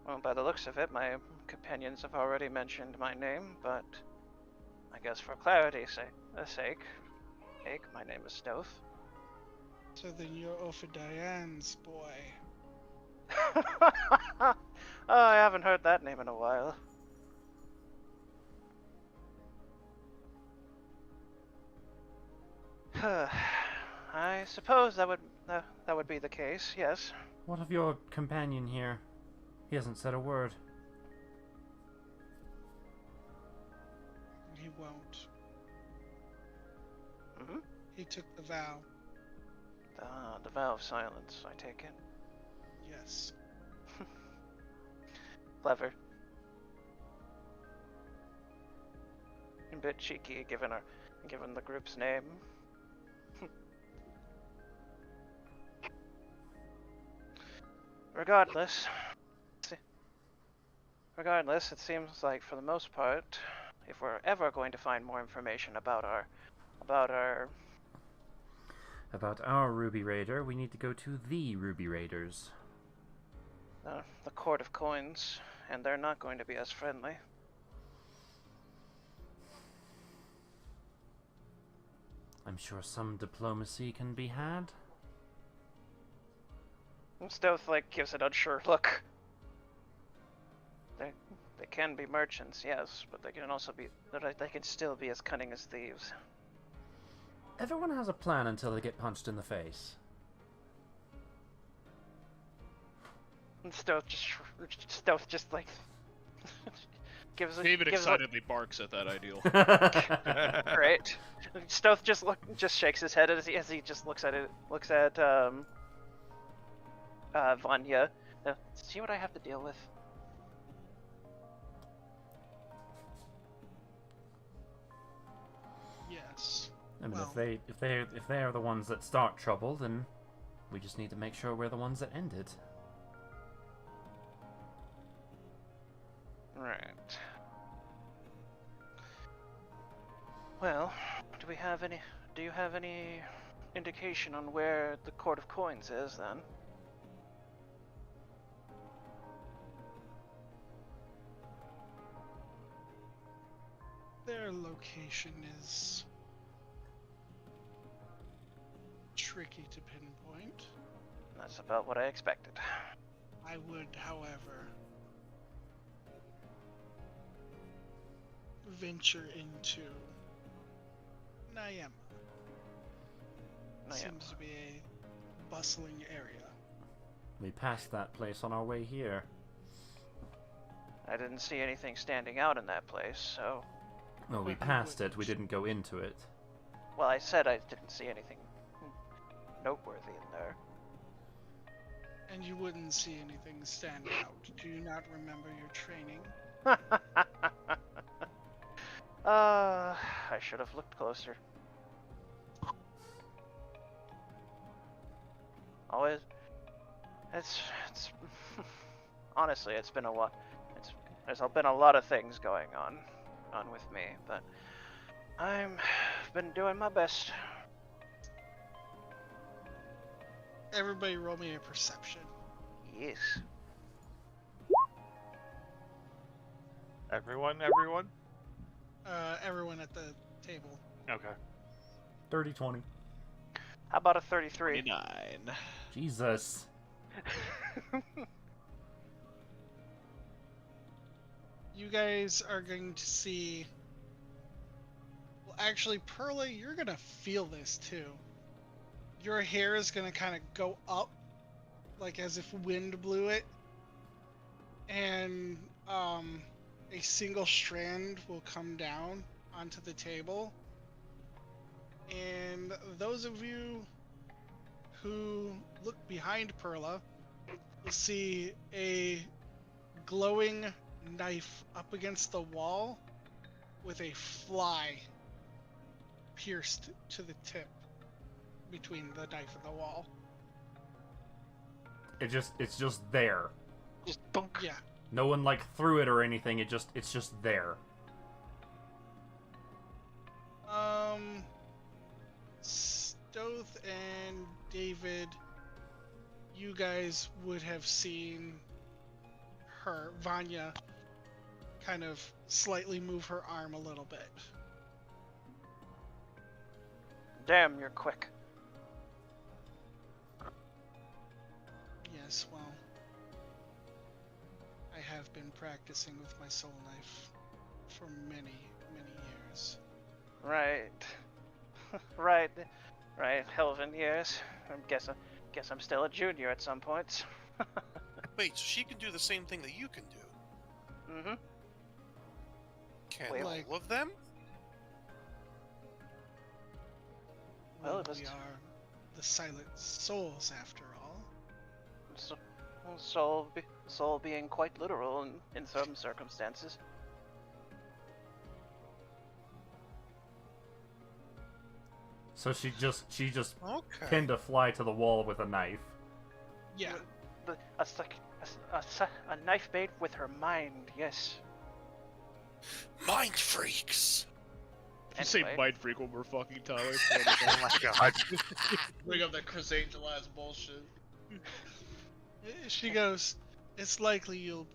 Well, by the looks of it, my companions have already mentioned my name, but I guess for clarity's sake, my name is Stoth.
So then you're Ophidian's boy.
Oh, I haven't heard that name in a while. I suppose that would be the case. Yes.
what of your companion here? He hasn't said a word.
He won't.
Mm-hmm.
He took the vow.
The vow of silence, I take it.
Yes.
Clever. A bit cheeky, given the group's name. Regardless, it seems like for the most part, if we're ever going to find more information about our
About our Ruby Raider, we need to go to the Ruby Raiders.
the Court of Coins, and they're not going to be as friendly.
I'm sure some diplomacy can be had.
Stoth gives an unsure look. They can be merchants, yes, but they can also be they can still be as cunning as thieves.
Everyone has a plan until they get punched in the face.
And Stoth just gives
David
gives
excitedly barks at that ideal.
Great. Stoth just shakes his head as he just looks at Vanya. See what I have to deal with.
Yes.
I mean,
Well-
if they are the ones that start trouble, then we just need to make sure we're the ones that end it.
Right. Well, do you have any indication on where the Court of Coins is then?
Their location is tricky to pinpoint.
That's about what I expected.
I would, however, venture into Nyama. Seems to be a bustling area.
We passed that place on our way here.
I didn't see anything standing out in that place, so...
Well, we passed it, we didn't go into it.
Well, I said I didn't see anything noteworthy in there.
And you wouldn't see anything stand out. Do you not remember your training?
I should have looked closer. Always, it's honestly, it's been a lot. There's been a lot of things going on with me, but I've been doing my best.
Everybody roll me a perception.
Yes.
Everyone?
Everyone at the table.
Okay.
30-20.
How about a 33?
29.
Jesus.
You guys are going to see... Well, actually, Perla, you're going to feel this too. Your hair is going to kind of go up, like as if wind blew it. And a single strand will come down onto the table. And those of you who look behind Perla will see a glowing knife up against the wall with a fly pierced to the tip between the knife and the wall.
It's just there.
Just bunk.
Yeah.
No one like threw it or anything. It's just there.
Stoth and David, you guys would have seen her, Vanya, kind of slightly move her arm a little bit.
Damn, you're quick.
Yes, well, I have been practicing with my soul knife for many, many years.
Right. right. Helven years. I guess I'm still a junior at some points.
Wait, so she can do the same thing that you can do?
Mm-hmm.
Can
Wait,
all of them?
Well, it was...
We are the silent souls, after all.
Soul being quite literal in some circumstances.
So she just
Okay.
pinned a fly to the wall with a knife.
Yeah.
A knife made with her mind, yes.
Mind freaks!
If you say
Anyway.
mind freak one more fucking time.
Oh my god.
Bring up that Chris Angel ass bullshit.
She goes, it's likely you'll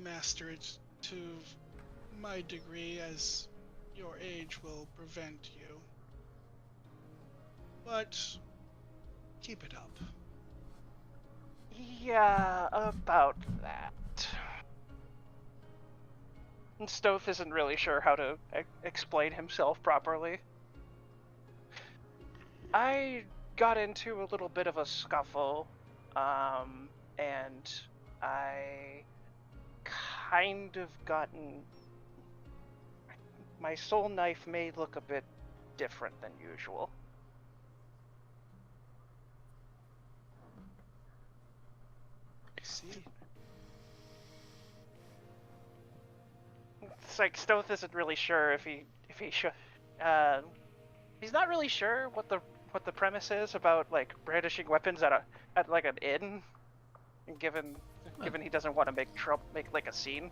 master it to my degree, as your age will prevent you. But keep it up.
Yeah, about that. And Stoth isn't really sure how to explain himself properly. I got into a little bit of a scuffle, and I kind of gotten... My soul knife may look a bit different than usual.
See?
It's like Stoth isn't really sure if he should. He's not really sure what the premise is about like brandishing weapons at like an inn, given he doesn't want to make like a scene.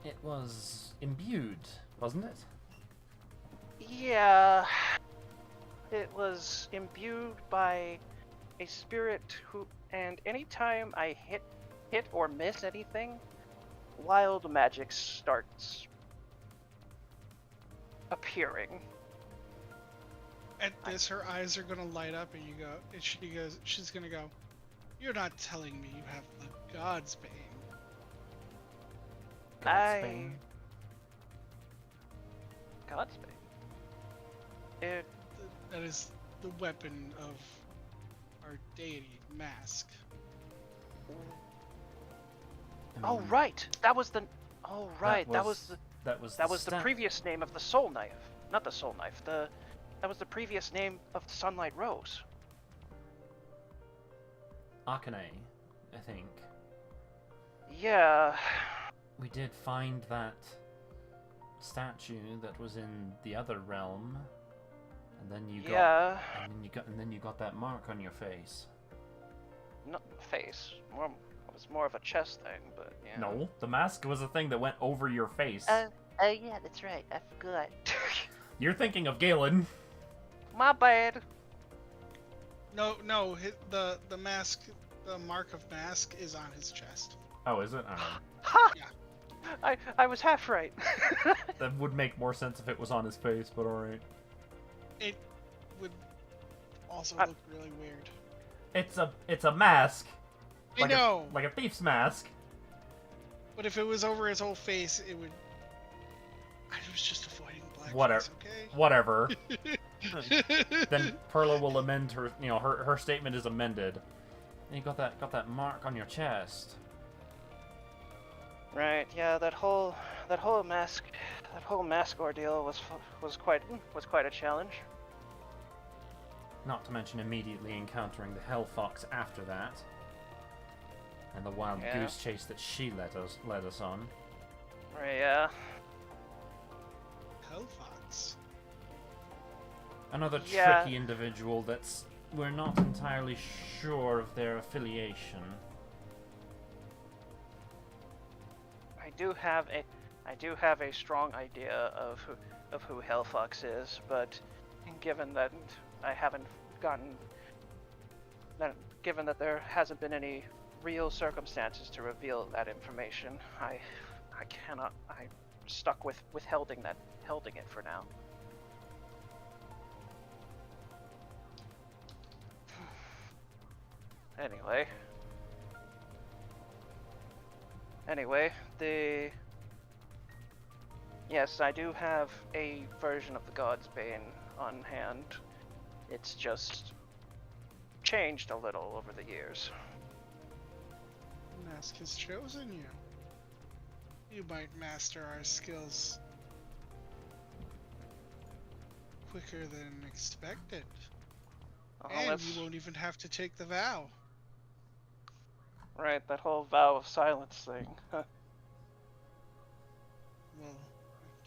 It was imbued, wasn't it?
Yeah, it was imbued by a spirit who, and anytime I hit or miss anything, wild magic starts appearing.
At this, her eyes are gonna light up, and she's gonna go, "You're not telling me you have the God's Bane."
Godsbane.
That is the weapon of our deity, Mask.
Oh
mean,
right, that was the. Oh right, that was the.
That was
That was the
stat-
previous name of the soul knife. Not the soul knife. That was the previous name of the Sunlight Rose.
Akane, I think.
Yeah.
We did find that statue that was in the other realm, and then you got,
Yeah.
and then you got that mark on your face.
Not face. It was more of a chest thing, but yeah.
No, the mask was a thing that went over your face.
Oh yeah, that's right. I forgot.
You're thinking of Galen.
My bad.
No, the mask, the mark of mask is on his chest.
Oh, is it? I don't know.
Ha!
Yeah.
I was half right.
That would make more sense if it was on his face, but alright.
It would also look really weird.
It's a mask.
I know.
Like a thief's mask.
But if it was over his whole face, it would. I was just avoiding blackface.
Whatever. Then Perla will amend her. You know, her statement is amended. And you got that mark on your chest.
Right. Yeah. That whole mask ordeal was quite a challenge.
Not to mention immediately encountering the Hell Fox after that. And the wild goose chase that she led us on.
Right, yeah.
Hellfox.
Another
Yeah.
tricky individual that's we're not entirely sure of their affiliation.
I do have a strong idea of who Hellfox is, but given that I haven't given that there hasn't been any real circumstances to reveal that information, I'm stuck with holding it for now. Anyway, yes, I do have a version of the God's Bane on hand. It's just changed a little over the years.
Mask has chosen you. You might master our skills quicker than expected. And you won't even have to take the vow.
Right, that whole vow of silence thing.
Well,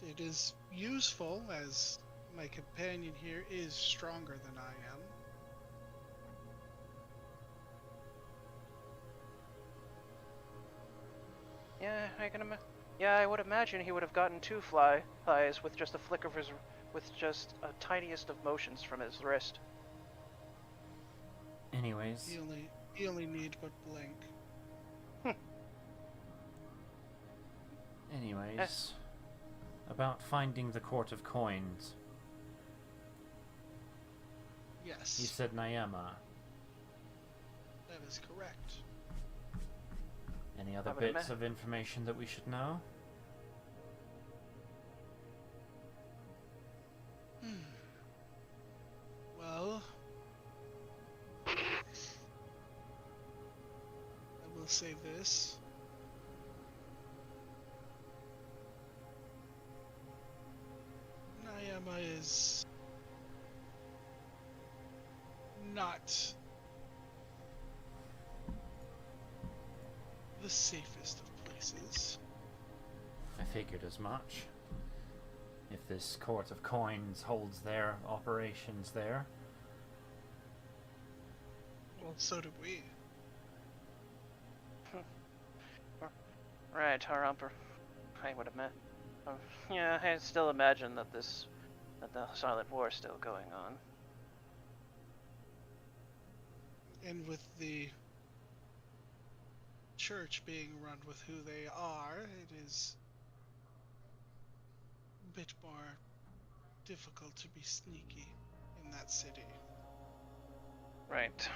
it is useful, as my companion here is stronger than I am.
Yeah, I would imagine he would have gotten 2 flies with just a flick of with just a tiniest of motions from his wrist.
Anyways.
You only need but blink.
Anyways. About finding the Court of Coins.
Yes.
You said Nyama.
That is correct.
Any other bits of information that we should know?
Well, I will say this. Nyama is not the safest of places.
I figured as much. If this Court of Coins holds their operations there.
Well, so do we.
Right, Harumper. I would admit. Yeah, I still imagine that the Silent War is still going on.
And with the church being run with who they are, it is a bit more difficult to be sneaky in that city.
Right.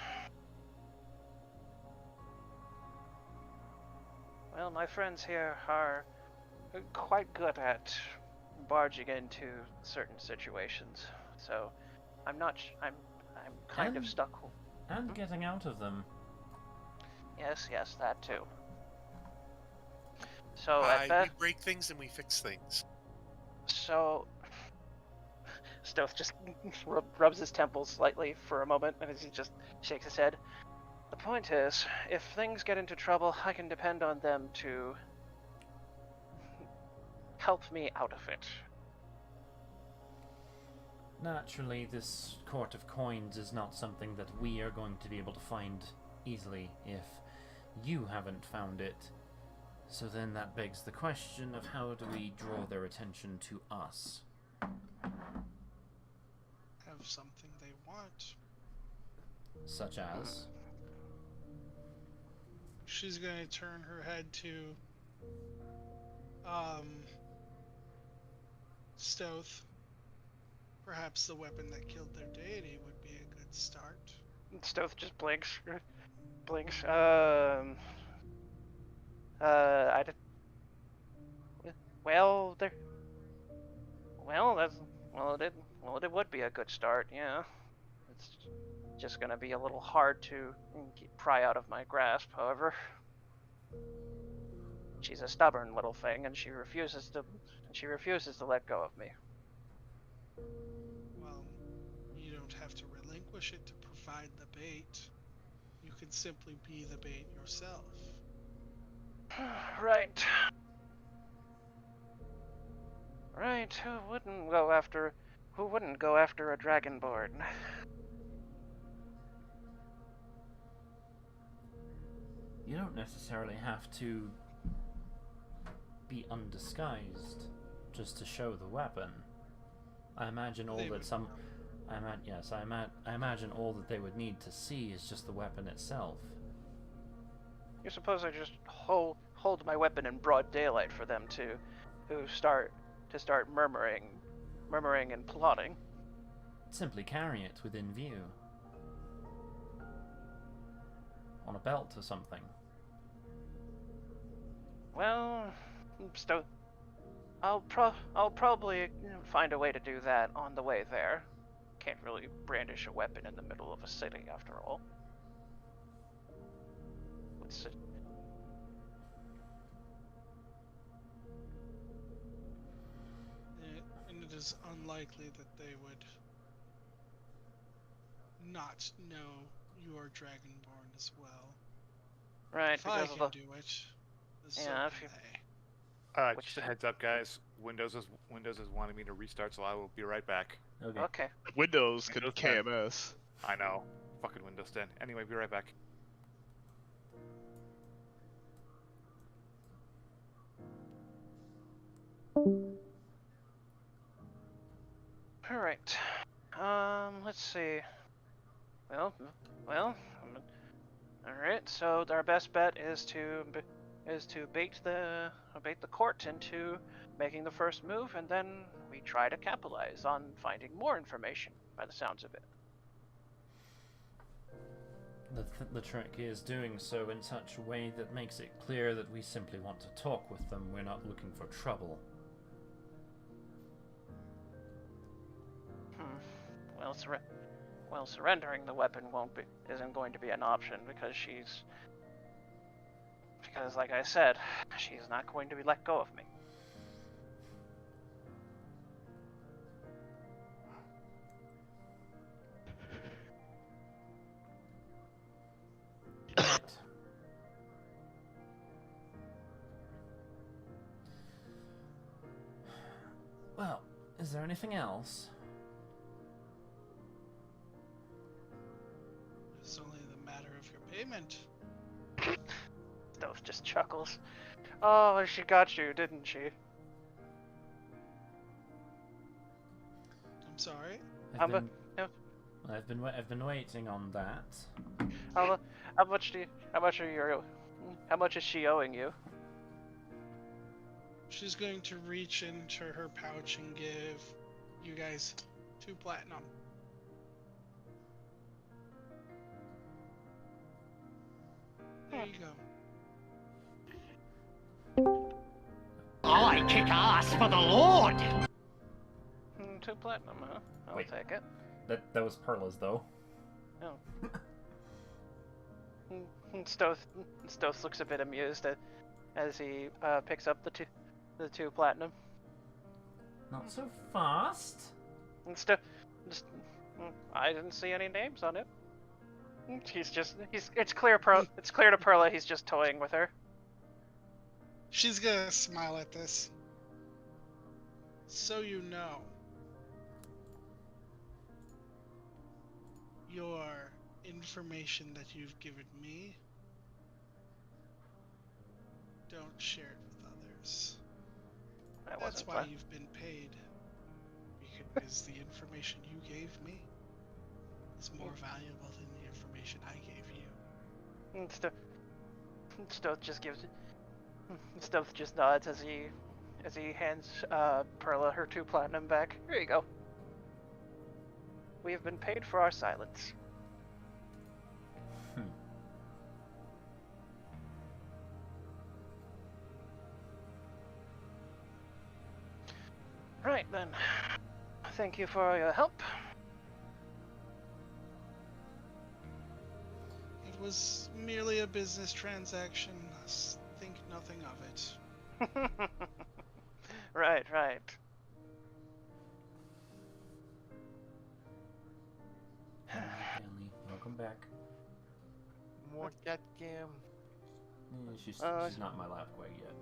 Well, my friends here are quite good at barging into certain situations, so I'm kind of stuck.
And getting out of them.
Yes, that too. So at
We
best,
break things and we fix things.
so Stoth just rubs his temples slightly for a moment, and he just shakes his head. The point is, if things get into trouble, I can depend on them to help me out of it.
Naturally, this Court of Coins is not something that we are going to be able to find easily if you haven't found it. So then that begs the question of how do we draw their attention to us?
Have something they want.
Such as?
She's going to turn her head to Stoth. Perhaps the weapon that killed their deity would be a good start.
Stoth just blinks. Blinks. Well, there. It would be a good start. Yeah. It's just gonna be a little hard to pry out of my grasp. However, she's a stubborn little thing, and she refuses to let go of me.
Well, you don't have to relinquish it to provide the bait. You can simply be the bait yourself.
Right. Right. Who wouldn't go after a dragonborn?
You don't necessarily have to be undisguised just to show the weapon. I imagine all that some. I imagine all that they would need to see is just the weapon itself.
You suppose I just hold my weapon in broad daylight for them to start murmuring and plotting?
Simply carry it within view. On a belt or something.
Well, I'll probably find a way to do that on the way there. Can't really brandish a weapon in the middle of a city, after all.
And it is unlikely that they would not know you are Dragonborn as well.
Right,
if I
because
can
of the...
do it,
Yeah,
so
if you...
can they.
Just a heads up, guys. Windows is wanting me to restart, so I will be right back.
Okay.
Windows could
Windows 10.
KMS.
I know. Fucking Windows 10. Anyway, be right back.
All right. Let's see. Well. All right. So our best bet is to bait the court into making the first move, and then we try to capitalize on finding more information. By the sounds of it.
The trick is doing so in such a way that makes it clear that we simply want to talk with them. We're not looking for trouble.
Well, surrendering the weapon isn't going to be an option because like I said, she's not going to be let go of me.
Well, is there anything else?
It's only the matter of your payment.
Stoth just chuckles. Oh, she got you, didn't she?
I'm sorry?
I've been waiting on that.
How much is she owing you?
She's going to reach into her pouch and give you guys 2 platinum. There you go.
I kick ass for the Lord!
2 platinum, huh? I'll take it.
That was Perla's, though.
Oh. Stoth looks a bit amused as he picks up the two platinum.
Not so fast.
And I didn't see any names on it. It's clear to Perla he's just toying with her.
She's gonna smile at this. So you know, your information that you've given me, don't share it with others. That's why you've been paid. Because the information you gave me is more valuable than the information I gave you.
And Stealth just nods as he hands Perla her 2 platinum back. Here you go. We have been paid for our silence. Right then. Thank you for your help.
It was merely a business transaction. Think nothing of it.
Right.
Stanley, welcome back.
More cat cam.
She's not in my lap quite yet,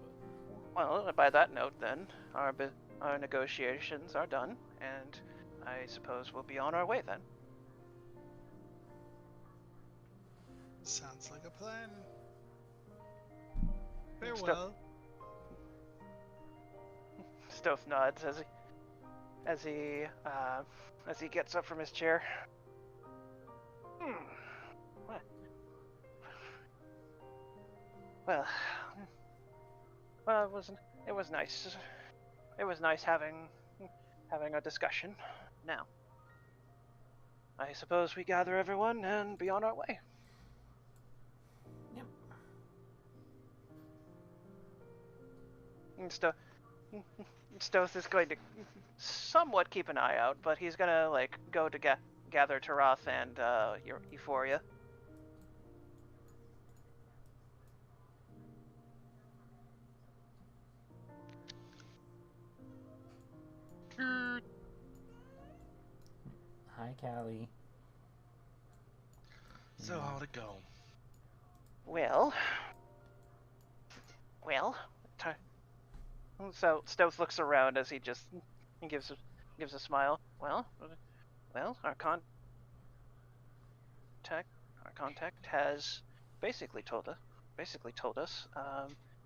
but...
Well, by that note then, our negotiations are done, and I suppose we'll be on our way then.
Sounds like a plan. Farewell.
Stealth nods as he gets up from his chair. What? Well, it was nice. It was nice having a discussion. Now, I suppose we gather everyone and be on our way.
Yep.
And Stoth is going to somewhat keep an eye out, but he's gonna go to gather Taroth and Euphoria.
Hi, Callie.
So how'd it go?
Well. So Stoth looks around as he gives a smile. Well, our contact has basically told us.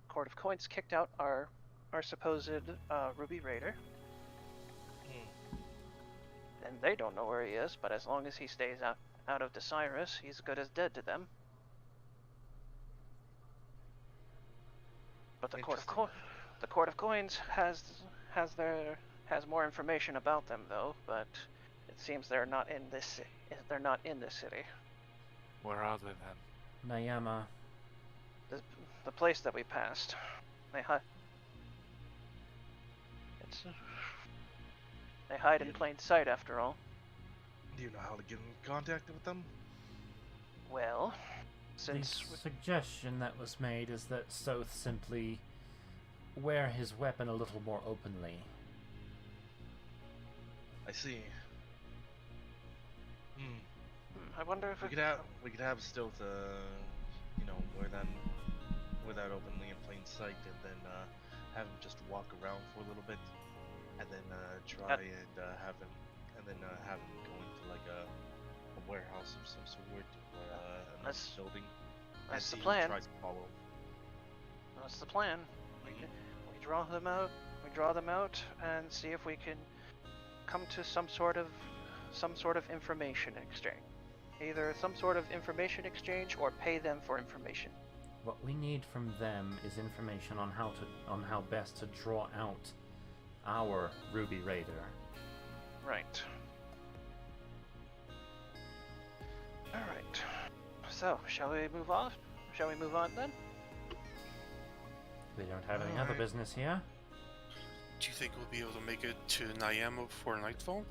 Court of Coins kicked out our supposed Ruby Raider. And they don't know where he is, but as long as he stays out of Desirus, he's good as dead to them. But the Court of Coins has more information about them though, but it seems they're not in this city.
Where are they then?
Nayama.
The place that we passed. They hide in plain sight after all.
Do you know how to get in contact with them?
Well,
The suggestion that was made is that Soth simply wear his weapon a little more openly.
I see.
I wonder if
we could have Stealth, wear that openly in plain sight, and then have him just walk around for a little bit, and then have him go into like a warehouse of some sort, or another building.
That's the plan.
Tries to follow.
That's the plan. We draw them out. We draw them out and see if we can come to some sort of information exchange. Either some sort of information exchange or pay them for information.
What we need from them is information on how best to draw out our Ruby Raider.
Right. All right. So, shall we move on? Shall we move on then?
We don't have any other business here.
Do you think we'll be able to make it to Nayama before nightfall?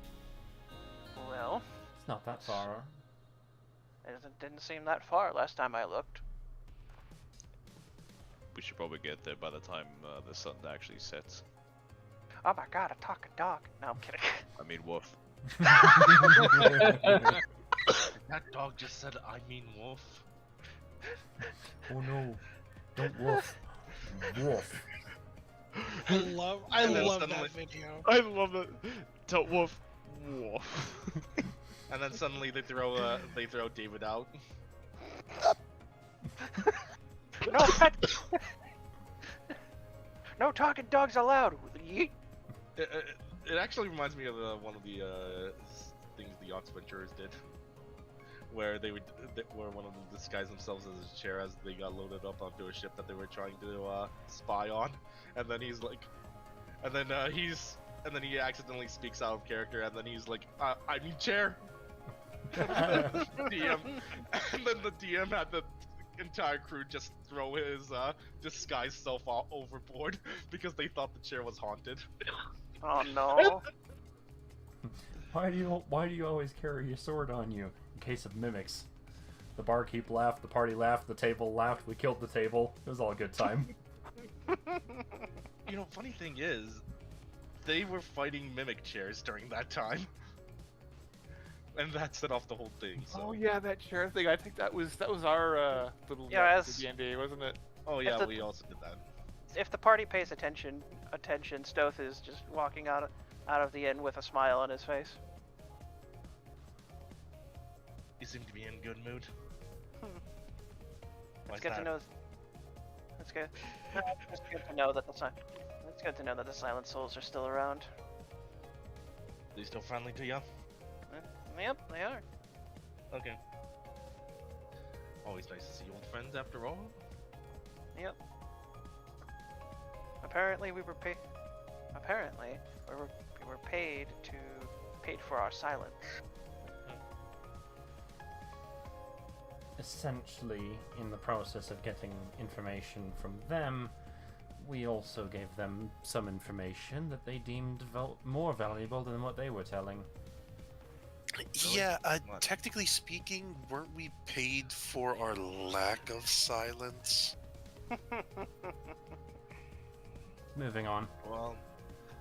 Well,
it's not that far.
It didn't seem that far last time I looked.
we should probably get there by the time the sun actually sets.
Oh my god, a talking dog. No, I'm kidding.
I mean, woof.
That dog just said, I mean wolf.
Oh no. Don't woof. Woof.
I love that video.
I love it. Don't woof. Woof.
And then suddenly they throw David out.
No pet. No talking dogs allowed. Yeet.
It actually reminds me of one of the things the Ox Venturers did, where where one of them disguised themselves as a chair as they got loaded up onto a ship that they were trying to spy on, and then he's like, and then he accidentally speaks out of character, and then he's like, I mean chair. DM, and then the DM had the entire crew just throw his disguised self overboard because they thought the chair was haunted.
Oh no.
Why do you always carry your sword on you? In case of mimics. The barkeep laughed, the party laughed, the table laughed, we killed the table. It was all a good time.
You know, funny thing is, they were fighting mimic chairs during that time. And that set off the whole thing. So.
Oh yeah, that chair thing. I think that was our little D&D, wasn't it?
Oh yeah, we also did that.
If the party pays attention, Stoth is just walking out of the inn with a smile on his face.
You seem to be in good mood.
It's good to know. It's good. It's good to know that it's good to know that the Silent Souls are still around.
They still friendly to you?
Yep, they are.
Okay. Always nice to see old friends after all.
Yep. Apparently we were paid for our silence.
Essentially, in the process of getting information from them, we also gave them some information that they deemed more valuable than what they were telling.
Yeah, technically speaking, weren't we paid for our lack of silence?
Moving on.
Well,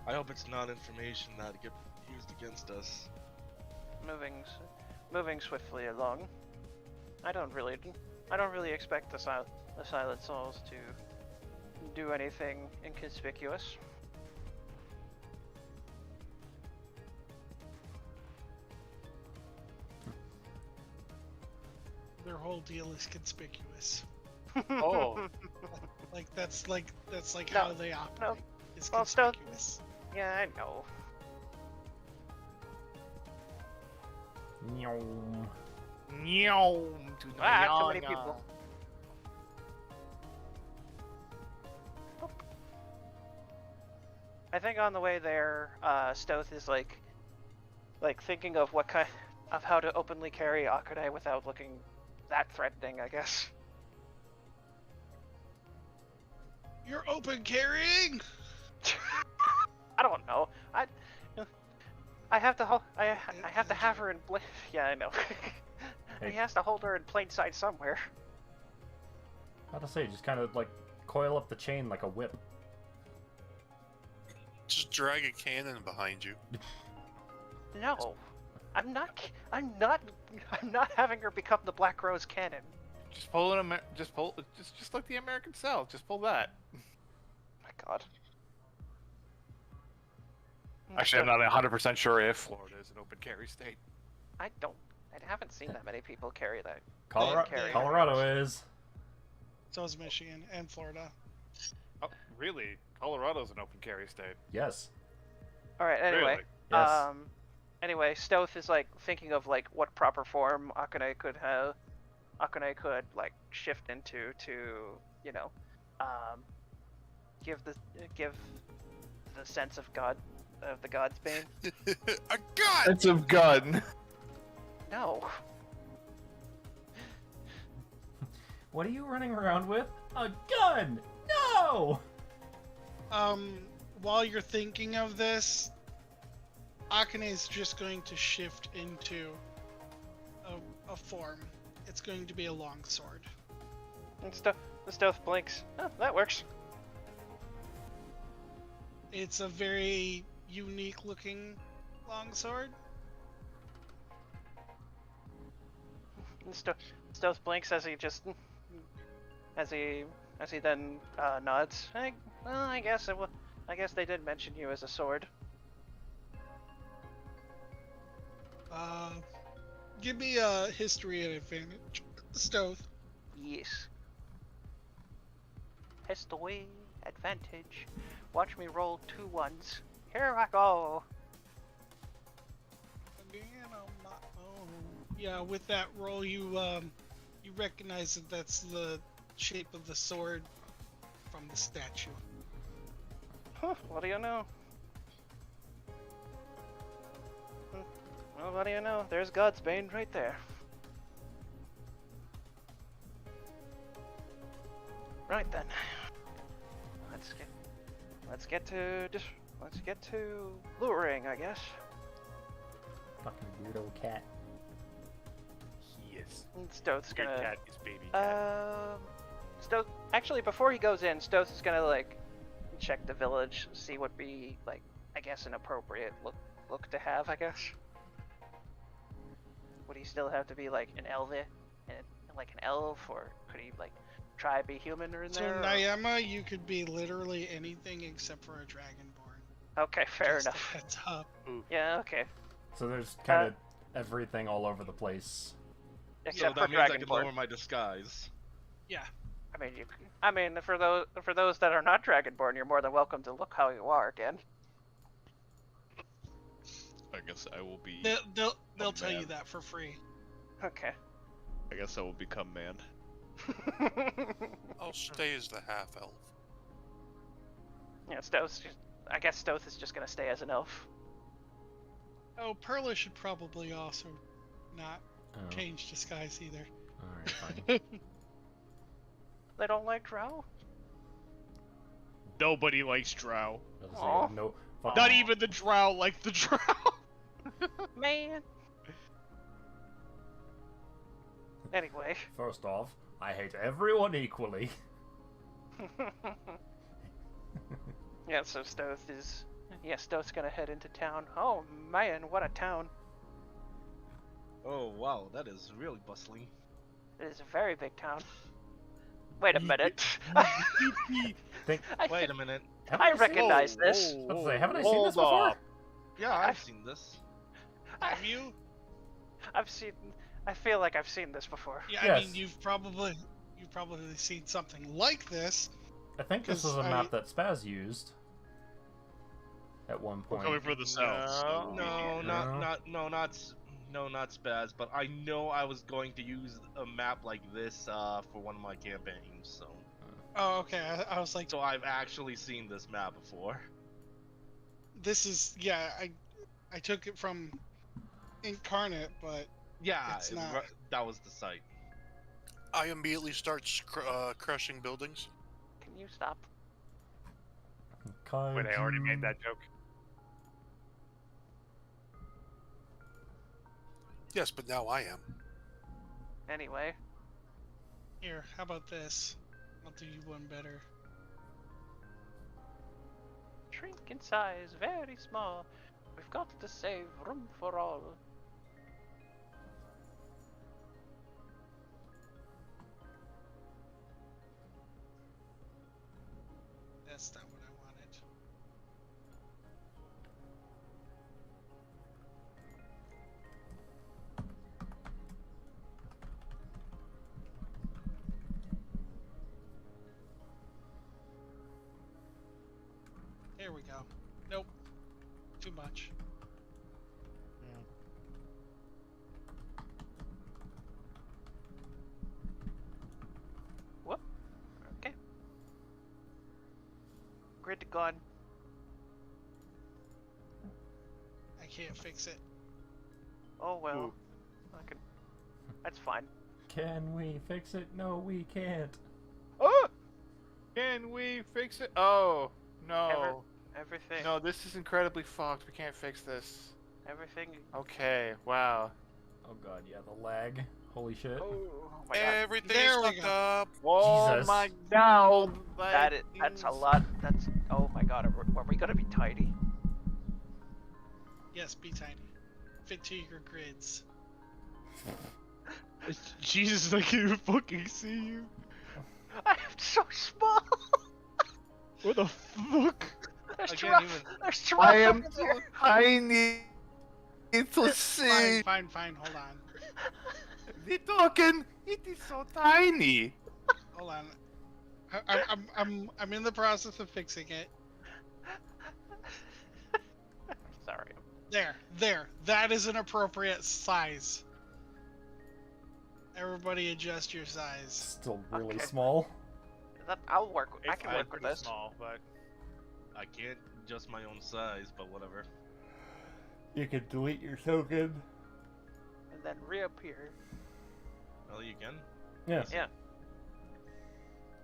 I hope it's not information that get used against us.
Moving swiftly along. I don't really expect the Silent Souls to do anything inconspicuous.
Their whole deal is conspicuous.
Oh.
That's
No,
how they operate.
no.
It's
Well,
conspicuous.
Yeah, I know. Too many people. I think on the way there, Stoth is like thinking of how to openly carry Akane without looking that threatening, I guess.
You're open carrying?
I don't know. I have to have her in yeah, I know. He has to hold her in plain sight somewhere.
How to say, just kind of like coil up the chain like a whip.
Just drag a cannon behind you.
No, I'm not having her become the Black Rose Cannon.
Just pull just like the American South. Just pull that.
My God.
Actually, I'm not 100% sure if Florida is an open carry state.
I haven't seen that many people carry that.
Colorado is.
So is Michigan and Florida.
Oh, really? Colorado's an open carry state.
Yes.
All right. Anyway.
Really?
Yes.
Anyway, Stoth is like thinking of like what proper form Akane could like shift into to, you know, give the sense of the God's bane.
A god!
Sense of gun.
No.
What are you running around with? A gun! No!
While you're thinking of this, Akane is just going to shift into a form. It's going to be a longsword.
And the stealth blinks. Oh, that works.
It's a very unique looking longsword.
And stealth blinks as he just as he then nods. I guess they did mention you as a sword.
Give me a history and advantage, Stoth.
Yes. History advantage. Watch me roll 2 ones. Here I go.
Yeah, with that roll, you recognize that that's the shape of the sword from the statue.
Huh, what do you know? Well, what do you know? There's God's Bane right there. Right then. Let's get to luring, I guess.
Fucking weirdo cat.
Yes.
Stoth's
Your
gonna.
cat is baby cat.
Stoth. Actually, before he goes in, Stoth is gonna like check the village, see what be like, I guess, an appropriate look to have. I guess. Would he still have to be like an like an elf, or could he like try be human or in
So
there?
Nyama, you could be literally anything except for a dragonborn.
Okay, fair
Just a
enough.
heads up.
Yeah, okay.
So there's kind of everything all over the place.
Except
so that
for
means I can
Dragonborn.
lower my disguise.
Yeah.
I mean, for those that are not Dragonborn, you're more than welcome to look how you are again.
I guess I will be.
They'll tell you
man.
that for free.
Okay.
I guess I will become man.
I'll stay as the half elf.
Yeah, I guess Stoth is just gonna stay as an elf.
Oh, Perla should probably also not
Oh.
change disguise either.
Alright, fine.
They don't like Drow?
Nobody likes Drow.
Aw.
No,
Not even the Drow like the Drow.
Man. Anyway.
First off, I hate everyone equally.
Yeah, so Stoth's gonna head into town. Oh man, what a town.
Oh wow, that is really bustling.
It is a very big town. Wait a minute.
Wait a minute.
I recognize this.
Let's say, haven't I seen this before?
Yeah, I've seen this.
Have you?
I feel like I've seen this before.
Yeah,
Yes.
I mean, you've probably seen something like this.
I think this was a map that Spaz used at one
We're
point.
coming for the south. So
No, not Spaz, but I know I was going to use a map like this for one of my campaigns, so.
Oh, okay. I was like,
So I've actually seen this map before.
this is I took it from Incarnate, but
Yeah,
it's not.
that was the site.
I immediately start crushing buildings.
Can you stop?
Wait, I already made that joke.
Yes, but now I am.
Anyway.
Here, how about this? I'll do you one better.
Shrink in size, very small. We've got to save room for all.
That's not what I wanted. There we go. Nope. Too much.
Whoop. Okay. Grid gone.
I can't fix it.
Oh well.
Ooh.
That's fine.
Can we fix it? No, we can't.
Oh! Can we fix it? Oh, no.
Everything.
No, this is incredibly fucked. We can't fix this.
Everything.
Okay, wow.
Oh god, yeah, the lag. Holy shit.
Oh my god.
Everything's
There we
fucked
go.
up.
Oh
Jesus.
my god.
That's a lot. That's oh my god. Are we gonna be tiny?
Yes, be tiny. Fit to your grids.
Jesus, I can't even fucking see you.
I'm so small.
What the fuck?
There's
I can't
giraffe.
even-
There's
I
giraffe
am
over there.
tiny to see.
Fine, hold on.
The token, it is so tiny.
Hold on. I'm in the process of fixing it.
Sorry.
There. That is an appropriate size. Everybody adjust your size.
Still really
Okay.
small.
I'll work. I
It's
can work with
pretty
this.
small, but
I can't adjust my own size, but whatever.
You can delete your token.
And then reappear.
Oh, you can?
Yeah.
Yeah.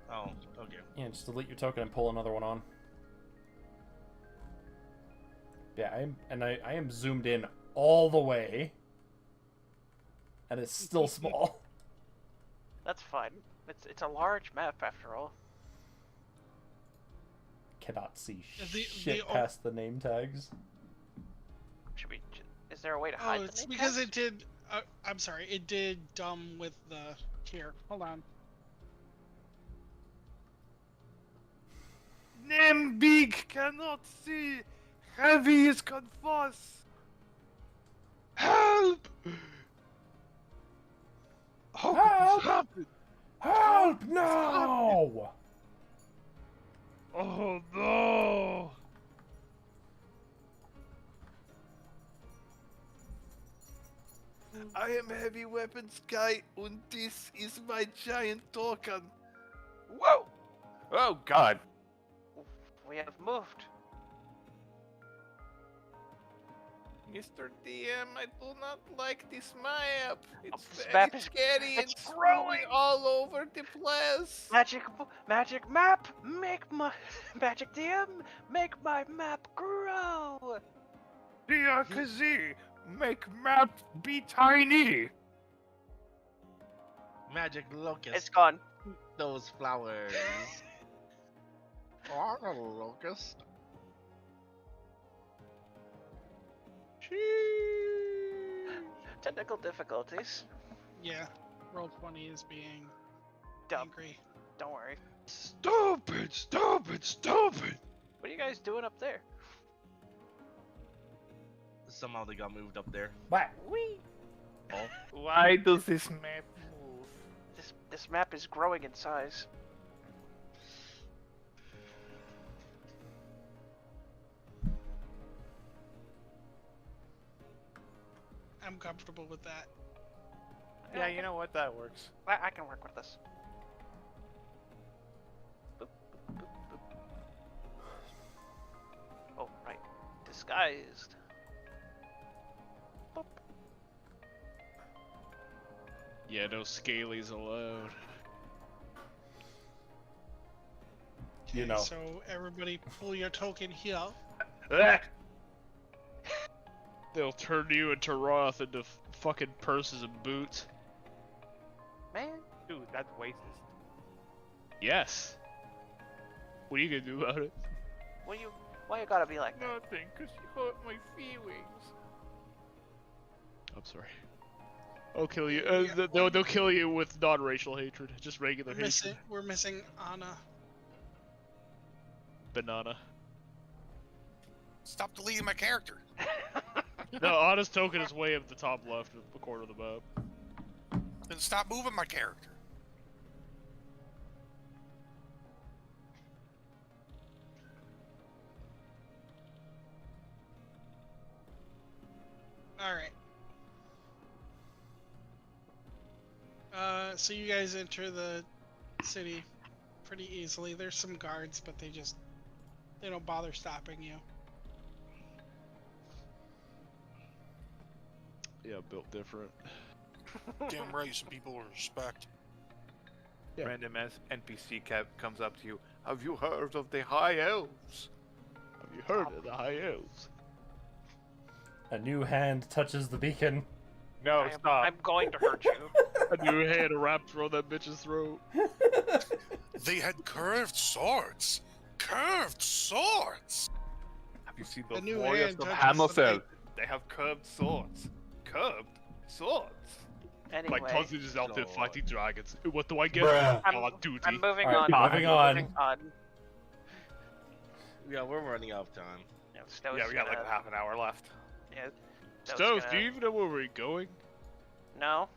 Oh, okay.
Yeah, just delete your token and pull another one on. Yeah, I am zoomed in all the way. And it's still small.
That's fine. It's a large map after all.
Cannot see
The-
shit
the-
past the name tags.
Should we? Is there a way to hide
Oh,
the
it's
name
because
tags?
it did. I'm sorry, it did with the here. Hold on.
Name big cannot see. Heavy is confused.
Help!
Help!
happened?
Help now!
Oh no!
I am heavy weapons guy, and this is my giant token.
Whoa!
oh god,
We have moved.
Mr. DM, I do not like this map. It's
this
very
map is-
scary and
it's
growing
growing.
all over the place.
Magic map, make my magic DM, make my map grow.
Diakazi, make map be tiny.
Magic locust.
It's gone.
Those flowers. Oh, I'm not a locust.
Technical difficulties.
Yeah, roll 20 is being
Dumb.
angry.
Don't worry.
Stupid!
What are you guys doing up there?
Somehow they got moved up there.
What?
Wee.
Why does this map move?
This map is growing in size.
I'm comfortable with that.
yeah, you know what, that works.
I can work with this. Boop, boop, boop, boop. Oh, right. Disguised. Boop.
Yeah, no scalies allowed.
You
Okay,
know.
So everybody pull your token here.
They'll turn you and Taroth into fucking purses and boots.
Man.
Dude, that's racist.
Yes. What are you gonna do about it?
Why you gotta be like that?
Nothing, cause you hurt my feelings.
I'm sorry. I'll kill you.
Yeah.
They'll kill you with non-racial hatred, just regular hatred.
We're missing Anna.
Banana.
Stop deleting my character.
No, Anna's token is way up the top left of the corner of the map.
Then stop moving my character.
Alright. So you guys enter the city pretty easily. There's some guards, but they don't bother stopping you.
Yeah, built different.
Damn right, some people respect.
Yeah.
Random NPC comes up to you. Have you heard of the High Elves?
Have you heard of the High Elves?
A new hand touches the beacon.
No,
I'm
stop.
going to hurt you.
I knew he had a raptor on that bitch's throat.
They had curved swords. Curved swords.
Have you seen
The
the
new
warriors
hand
of
touches
Hammerfell? They have curved swords. Curved swords.
Anyway,
My cousin is out there
God.
fighting dragons. What do I get?
Bruh.
Call of Duty.
I'm moving
Alright,
on.
moving
I'm
on.
moving on.
Yeah, we're running out of time.
Yeah, Stowe's
Yeah, we got like
gonna-
half an hour left.
Yeah, Stowe's
Stove,
gonna-
do you even know where we're going?
No.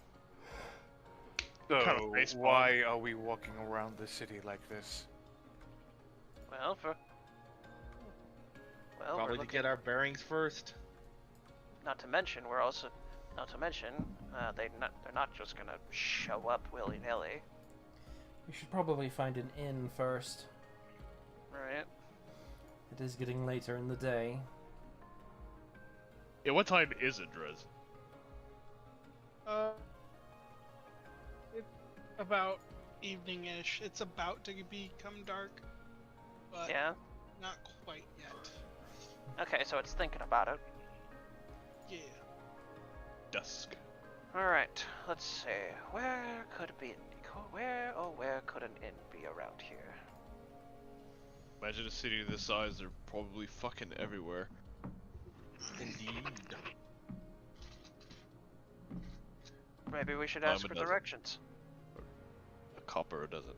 So,
Kind of face
why are we walking around the city like this?
Well, we're
Probably to
looking.
get our bearings first.
Not to mention, we're also. Not to mention, they're not just gonna show up willy nilly,
We should probably find an inn first.
right?
It is getting later in the day.
Yeah, what time is it, Drez?
It's about evening-ish. It's about to become dark, but
Yeah.
not quite yet.
Okay, so it's thinking about it.
Yeah.
Dusk.
All right. Let's see. Where could it be? Where could an inn be around here?
Imagine a city this size, they're probably fucking everywhere.
Indeed.
Maybe we should
Time
ask
a
for
dozen.
directions.
A copper doesn't.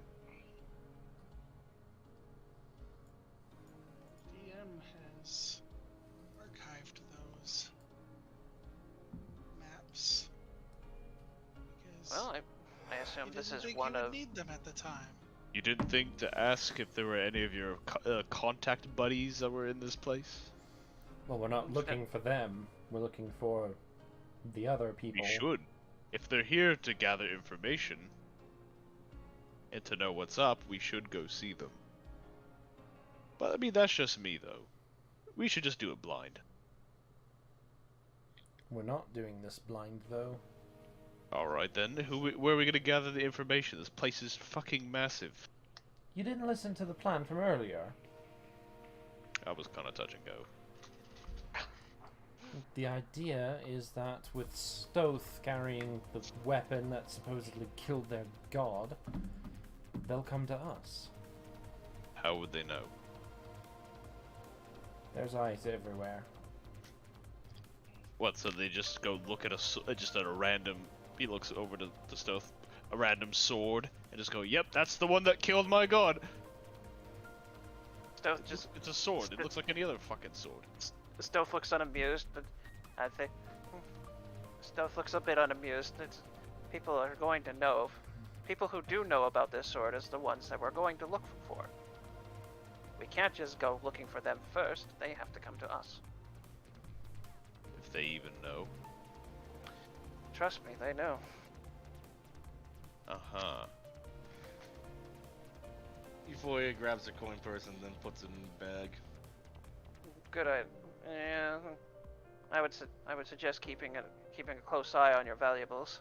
DM has archived those maps because
Well, I assume
he
this
didn't
is
think
one
he would
of.
need them at the time.
You didn't think to ask if there were any of your contact buddies that were in this place?
Well, we're not looking for them. We're looking for the other people.
We should. If they're here to gather information and to know what's up, we should go see them. But I mean, that's just me, though. We should just do it blind.
We're not doing this blind, though.
Alright then, where are we gonna gather the information? This place is fucking massive.
You didn't listen to the plan from earlier.
I was kinda touch and go.
The idea is that with Stoth carrying the weapon that supposedly killed their god, they'll come to us.
How would they know?
There's eyes everywhere.
What, so they just go look at just at a random... He looks over to the Stoth, a random sword, and just go, yep, that's the one that killed my god!
Stoth just.
It's a sword, it looks like any other fucking sword.
Stoth looks unamused, but I think Stoth looks a bit unamused. People are going to know. People who do know about this sword is the ones that we're going to look for. We can't just go looking for them first. They have to come to us.
If they even know.
Trust me, they know.
Uh-huh.
Euphoria grabs the coin purse and then puts it in the bag.
Good idea. Yeah, I would suggest keeping a close eye on your valuables.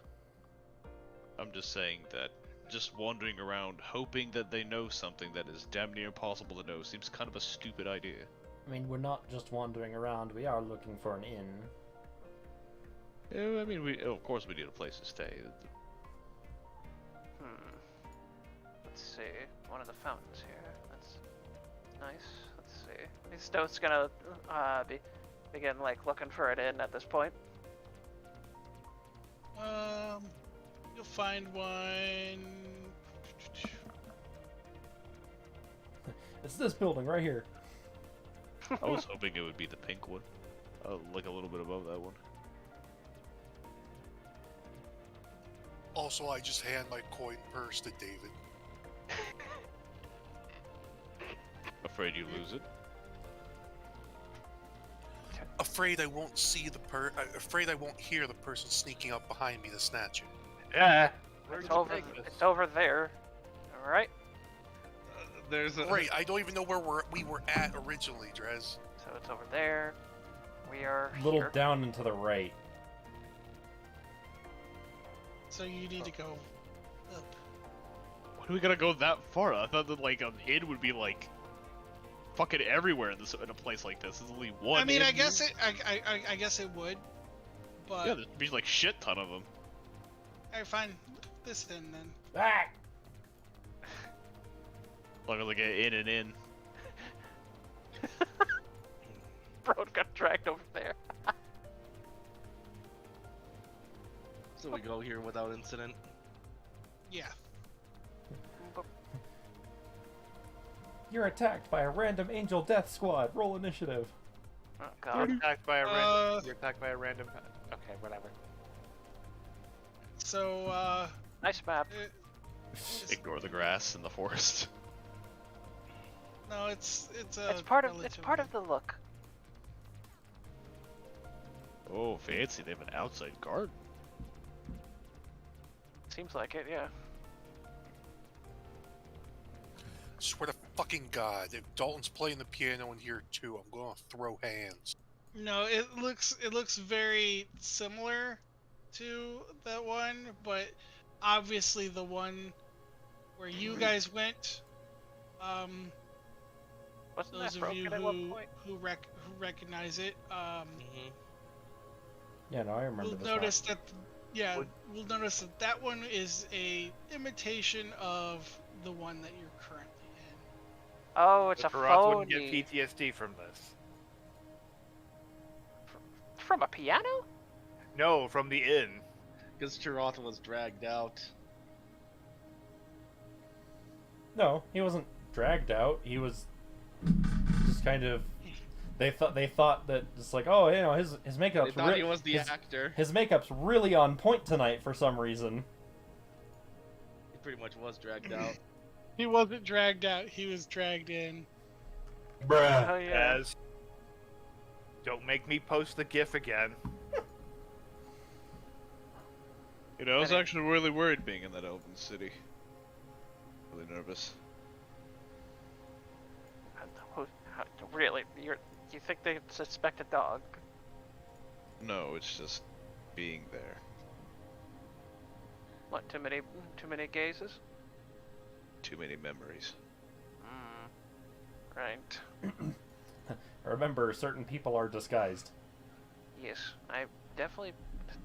I'm just saying that just wandering around hoping that they know something that is damn near impossible to know seems kind of a stupid idea.
I mean, we're not just wandering around, we are looking for an inn.
Yeah, I mean, of course we need a place to stay.
Let's see. One of the fountains here. That's nice. Let's see. Stone's gonna begin like looking for it in at this point.
You'll find one.
It's this building right here.
I was hoping it would be the pink one. Like a little bit above that one.
Also, I just hand my coin purse to David.
Afraid you lose it?
Afraid I won't see the afraid I won't hear the person sneaking up behind me to snatch it.
Yeah.
It's over there. All right.
There's a...
Right, I don't even know where we were at originally, Drez.
So it's over there. We are
A little
here.
down and to the right.
So you need to go up.
Why do we gotta go that far? I thought that like an inn would be like fucking everywhere in a place like this. There's only one.
I mean,
inn
I guess
here.
I guess it would, but
Yeah, there'd be like shit ton of them.
alright, fine. this in then.
Ah!
Luckily, get in and in.
Bro got dragged over there.
So we go here without incident.
Yeah.
You're attacked by a random angel death squad. Roll initiative.
Oh
You're
god.
attacked by a random. You're attacked by a random. Okay, whatever.
So,
Nice map.
Ignore the grass in the forest.
no, it's
It's part of the look.
Oh, fancy! They have an outside garden.
Seems like it, yeah.
Swear to fucking God, if Dalton's playing the piano in here too, I'm gonna throw hands.
No, it looks very similar to that one, but obviously the one where you guys went,
Wasn't
those
that
of you
broken at one point?
who recognize it,
Yeah, no, I remember
we'll
this
notice
one.
that we'll notice that that one is a imitation of the one that you're currently in.
Oh, it's
But
a
Taras wouldn't
phony.
get PTSD from this.
From a piano?
No, from the inn.
Because Taroth was dragged out.
No, he wasn't dragged out. He was just kind of. They thought that it's like, oh, you know, his makeup's
They thought he was the actor.
His makeup's really on point tonight for some reason.
He pretty much was dragged out.
He wasn't dragged out; he was dragged in.
Bruh.
Oh yeah.
As don't make me post the GIF again.
You know, I was actually really worried being in that open city. Really nervous.
Really? You think they suspect a dog?
No, it's just being there.
What? Too many gazes?
Too many memories.
Right.
Remember, certain people are disguised.
Yes, I definitely.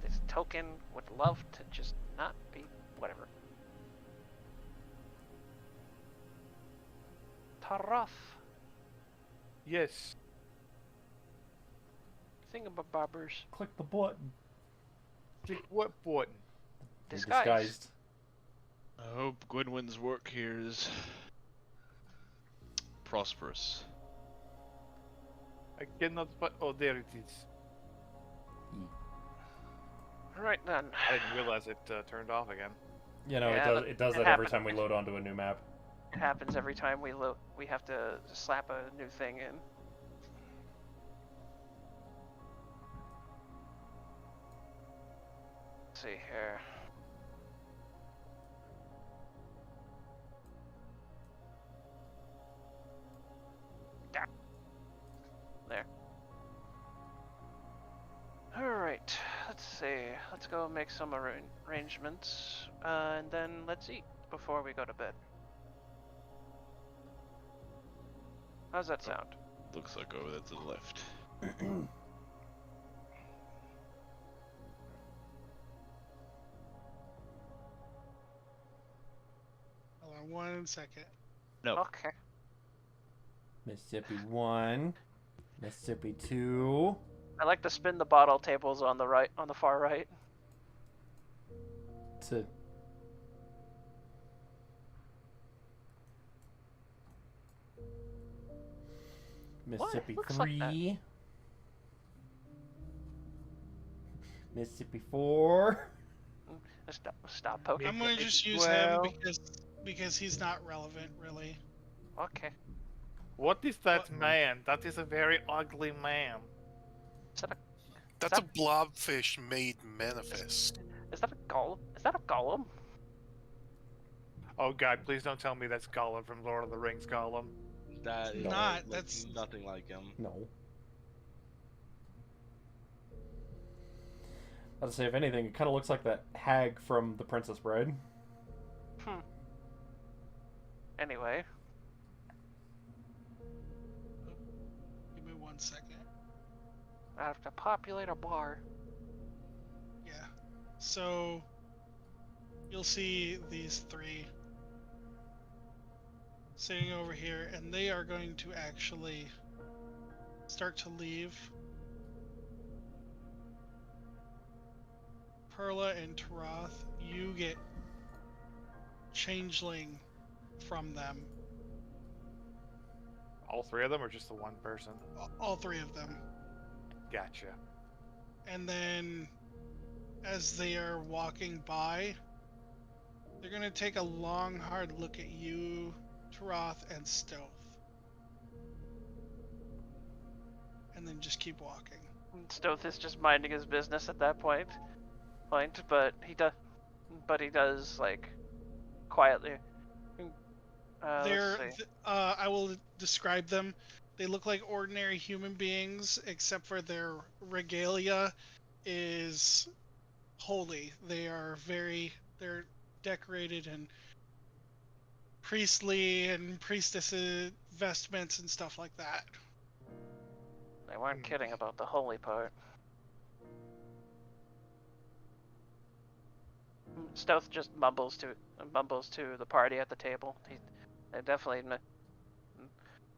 This token would love to just not be whatever. Taroth.
Yes.
Thingamabobbers.
Click the button.
Click what button?
You're
Disguised.
I hope Gwynwyn's work here is prosperous.
I cannot. Oh, there it is.
Right then.
I didn't realize it turned off again.
You know,
Yeah,
it does
it
that every
happens.
time we load onto a new map.
It happens every time we have to slap a new thing in. Let's see here. There. Alright, let's see. Let's go make some arrangements, and then let's eat before we go to bed. How's that sound?
Looks like over there to the left.
Hold on 1 second.
No.
Okay.
Mississippi 1. Mississippi 2.
I like to spin the bottle tables on the right, on the far right.
To Mississippi
Looks like
3. Mississippi 4.
Stop poking.
I'm gonna just use him because he's not relevant, really.
Okay.
What is that man? That is a very ugly man.
That's a blobfish made manifest.
Is that a golem? Is that a golem?
Oh god, please don't tell me that's Gollum from Lord of the Rings Gollum.
That
It's not.
looks
That's
nothing like him.
No. I'd say, if anything, it kind of looks like that hag from The Princess Bride.
Anyway.
Give me 1 second.
I have to populate a bar.
Yeah. So you'll see these three sitting over here, and they are going to actually start to leave. Perla and Taroth, you get changeling from them.
All three of them, or just the one person?
All three of them.
Gotcha.
And then, as they are walking by, they're going to take a long, hard look at you, Taroth, and Stealth. And then just keep walking.
Stoth is just minding his business at that point, but he does like quietly.
I will describe them. They look like ordinary human beings, except for their regalia is holy. They're decorated in priestly and priestesses vestments and stuff like that.
They weren't kidding about the holy part. Stealth just mumbles to the party at the table.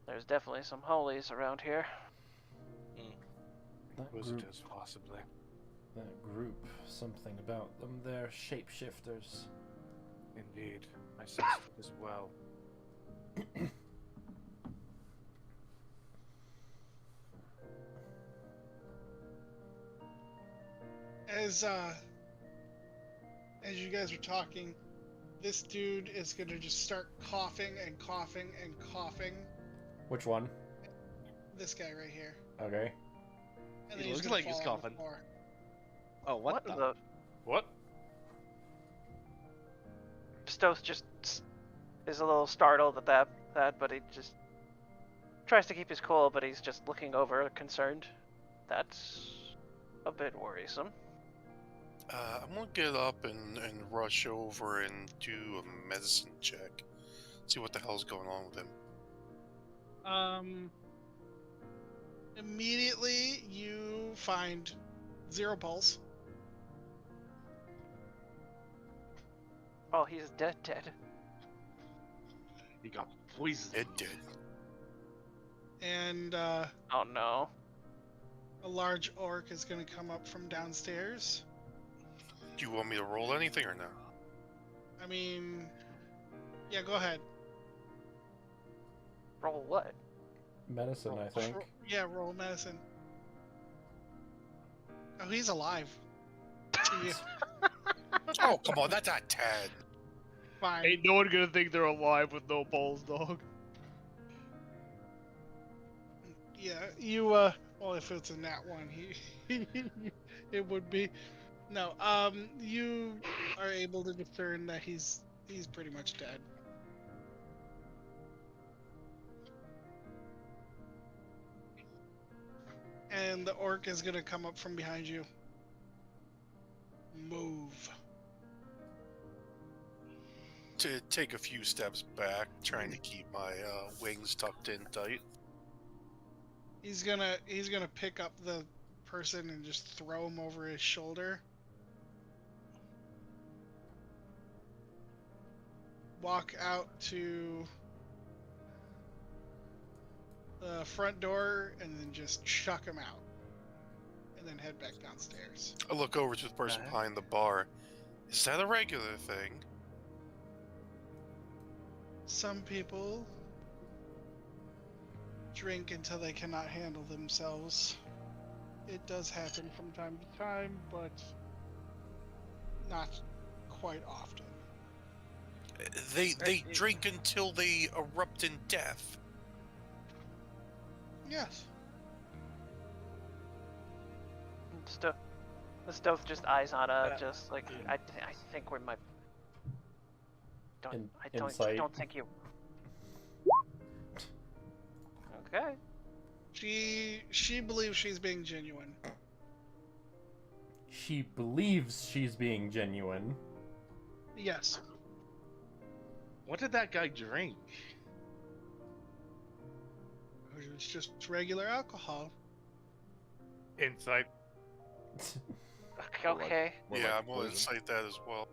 There's definitely some holies around here.
That
Visitors, possibly.
That group, something about them. They're shapeshifters.
Indeed. I sense it as well.
As you guys are talking, this dude is gonna just start coughing and coughing and coughing.
Which one?
This guy right here.
Okay.
And
He
then
looks like he's
fall on the
coughing.
floor.
Oh, what the?
What?
Stoth just is a little startled at that, but he just tries to keep his cool, but he's just looking over concerned. That's a bit worrisome.
I'm gonna get up and rush over and do a medicine check. See what the hell's going on with him.
Immediately you find 0 pulse.
Oh, he's dead.
He got poisoned.
Dead.
And
oh no.
a large orc is gonna come up from downstairs.
Do you want me to roll anything or no?
I mean, yeah, go ahead.
Roll what?
Medicine, I think.
Roll medicine. Oh, he's alive. Yeah.
Oh, come on, that's not 10.
Fine.
Ain't no one gonna think they're alive with no balls, dog.
Yeah, you, well, if it's a nat 1, it would be. No, you are able to discern that he's pretty much dead. And the orc is gonna come up from behind you. Move.
To take a few steps back, trying to keep my wings tucked in tight.
He's gonna pick up the person and just throw him over his shoulder. Walk out to the front door and then just chuck him out. And then head back downstairs.
I look over to the person behind the bar. Is that a regular thing?
Some people drink until they cannot handle themselves. It does happen from time to time, but not quite often.
They drink until they erupt in death.
Yes.
The Stealth just eyes Anna, just like I think we might. I don't think you. Okay.
She believes she's being genuine.
She believes she's being genuine.
Yes.
What did that guy drink?
It's just regular alcohol.
Insight.
Okay.
Yeah, I'm gonna cite that as well.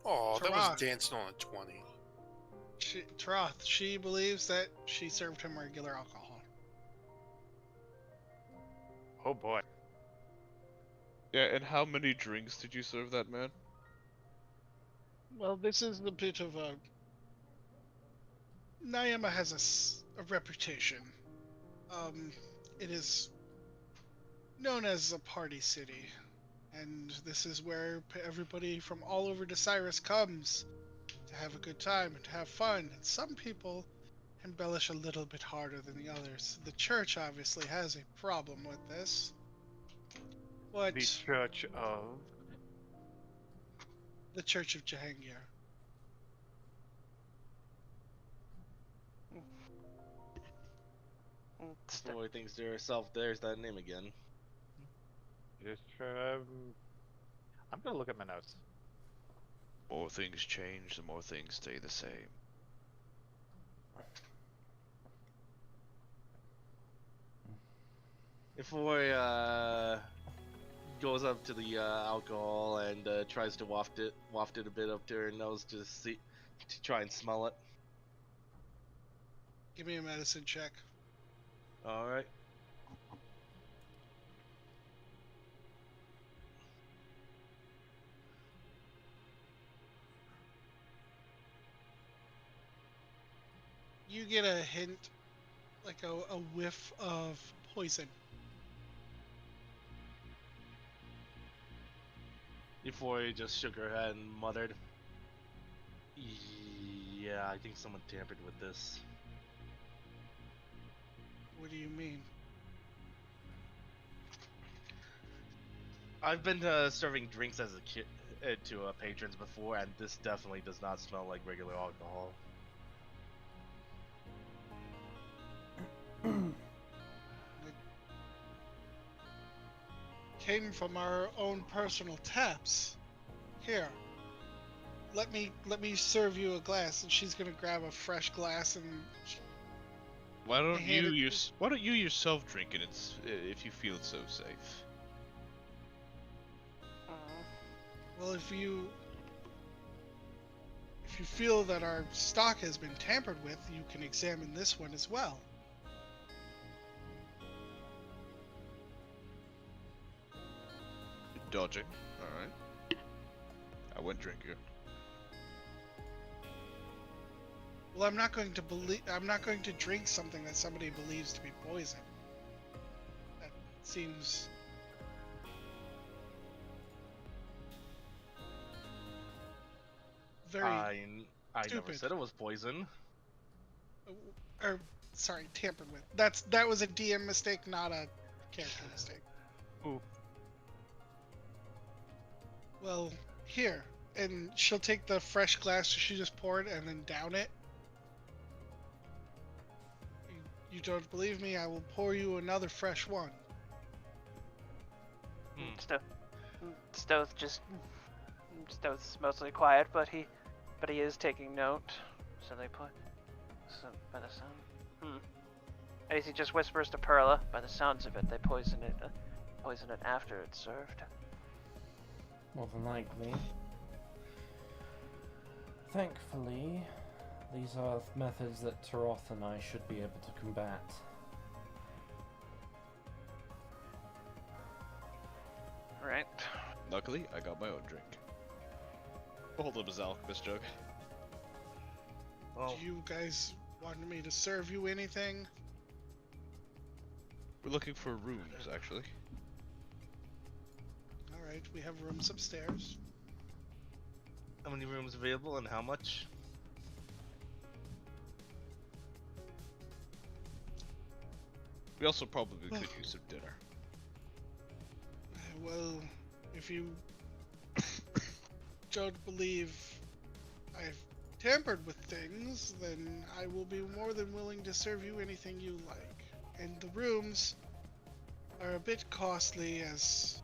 Oh, that was
Tarak.
dancing on a 20.
Troth, she believes that she served him regular alcohol.
Oh boy.
Yeah, and how many drinks did you serve that man?
Well, this is a bit of a... Nyama has a reputation. It is known as a party city, and this is where everybody from all over Desirus comes to have a good time and to have fun. And some people embellish a little bit harder than the others. The church obviously has a problem with this. But
The Church of.
the Church of Jahangir.
Boy thinks to herself, there's that name again.
I'm gonna look at my notes.
More things change, the more things stay the same.
Before goes up to the alcohol and tries to waft it a bit up to her nose to try and smell it.
Give me a medicine check.
All right.
You get a hint, like a whiff of poison.
Before he just shook her head and muttered, "Yeah, I think someone tampered with this."
What do you mean?
I've been serving drinks as a kid to patrons before, and this definitely does not smell like regular alcohol.
It came from our own personal taps. Here, let me serve you a glass. And she's gonna grab a fresh glass and.
Why don't
hand
you
it-
why don't you yourself drink it if you feel so safe?
Well, if you feel that our stock has been tampered with, you can examine this one as well.
Dodging. Alright. I wouldn't drink it.
Well, I'm not going to drink something that somebody believes to be poison. That seems very
I never
stupid.
said it was poison.
Or sorry, tampered with. That was a DM mistake, not a character mistake.
Ooh.
Well, here, and she'll take the fresh glass she just poured and then down it. You don't believe me? I will pour you another fresh one.
Stoth's mostly quiet, but he is taking note. So they put by the sound. And he just whispers to Perla. By the sounds of it, they poison it after it's served.
More than likely. Thankfully, these are methods that Taroth and I should be able to combat.
Right.
Luckily, I got my own drink. Hold up his alchemist jug.
Do you guys want me to serve you anything?
We're looking for rooms, actually.
Alright, we have rooms upstairs.
How many rooms available and how much?
We also probably could use some dinner.
Well, if you don't believe I've tampered with things, then I will be more than willing to serve you anything you like. And the rooms are a bit costly as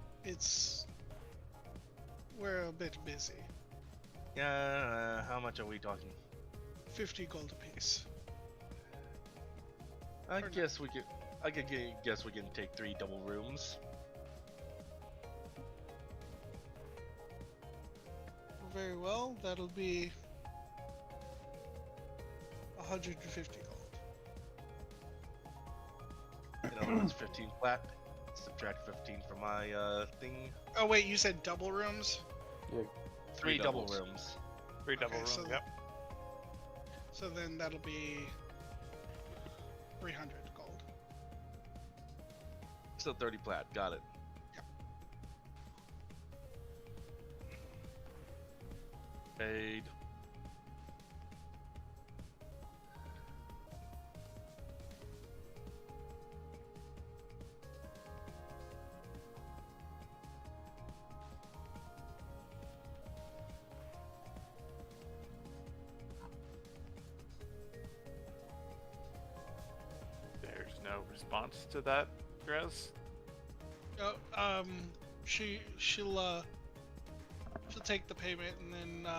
we're a bit busy.
Yeah, how much are we talking?
50 gold apiece.
I guess we can take 3 double rooms.
Very well. That'll be 150 gold.
You know, it's 15 flat. Subtract 15 from my thing.
Oh wait, you said double rooms?
Yeah.
Three double
doubles.
rooms.
3 double
Okay,
rooms.
so-
Yep.
So then that'll be 300 gold.
So 30 plat. Got it.
Paid.
There's no response to that, Drez?
Oh, she'll take the payment and then go,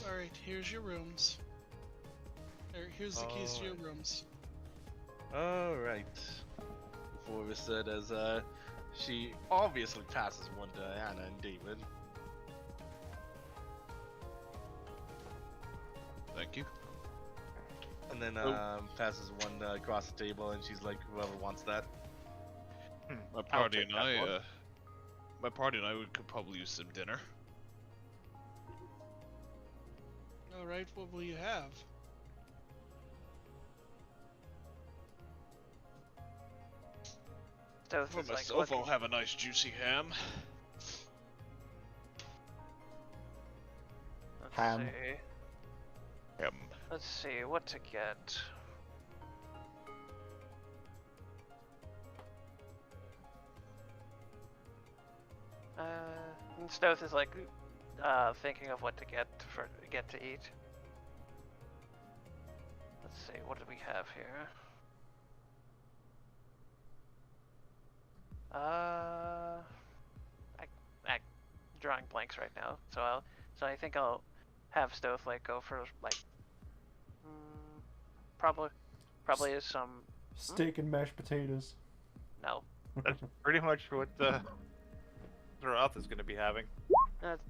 all right, here's your rooms. Here's the keys to your rooms.
Alright. Before we said as she obviously passes one to Anna and David.
Thank you.
And then passes one across the table and she's like, whoever wants that.
My party and I could probably use some dinner.
All right, what will you have?
So
For
it's like,
myself,
look,
I'll have a nice juicy ham.
let's
Ham.
see.
Ham.
Let's see what to get. And Stoth is like thinking of what to get to eat. Let's see, what do we have here? I'm drawing blanks right now, so I think I'll have Stoth like go for like probably is some
Steak and mashed potatoes.
no.
That's pretty much what the Droth is going to be having.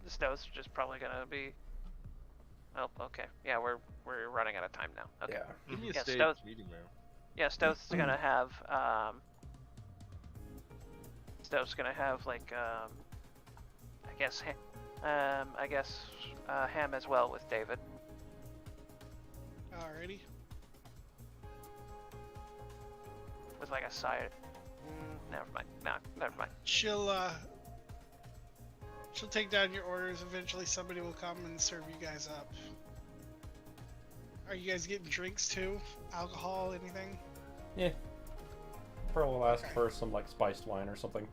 Stoth's just probably gonna be. Oh, okay. Yeah, we're running out of time now. Okay.
Yeah.
Give me a
Yeah,
stage
Stoth-
meeting room.
Yeah, Stoth's gonna have Stoth's gonna have like I guess ham as well with David.
Alrighty.
With like a side. Never mind. No, never mind.
She'll take down your orders. Eventually, somebody will come and serve you guys up. Are you guys getting drinks too? Alcohol? Anything?
Yeah. Pearl will ask
Okay.
for some like spiced wine or something.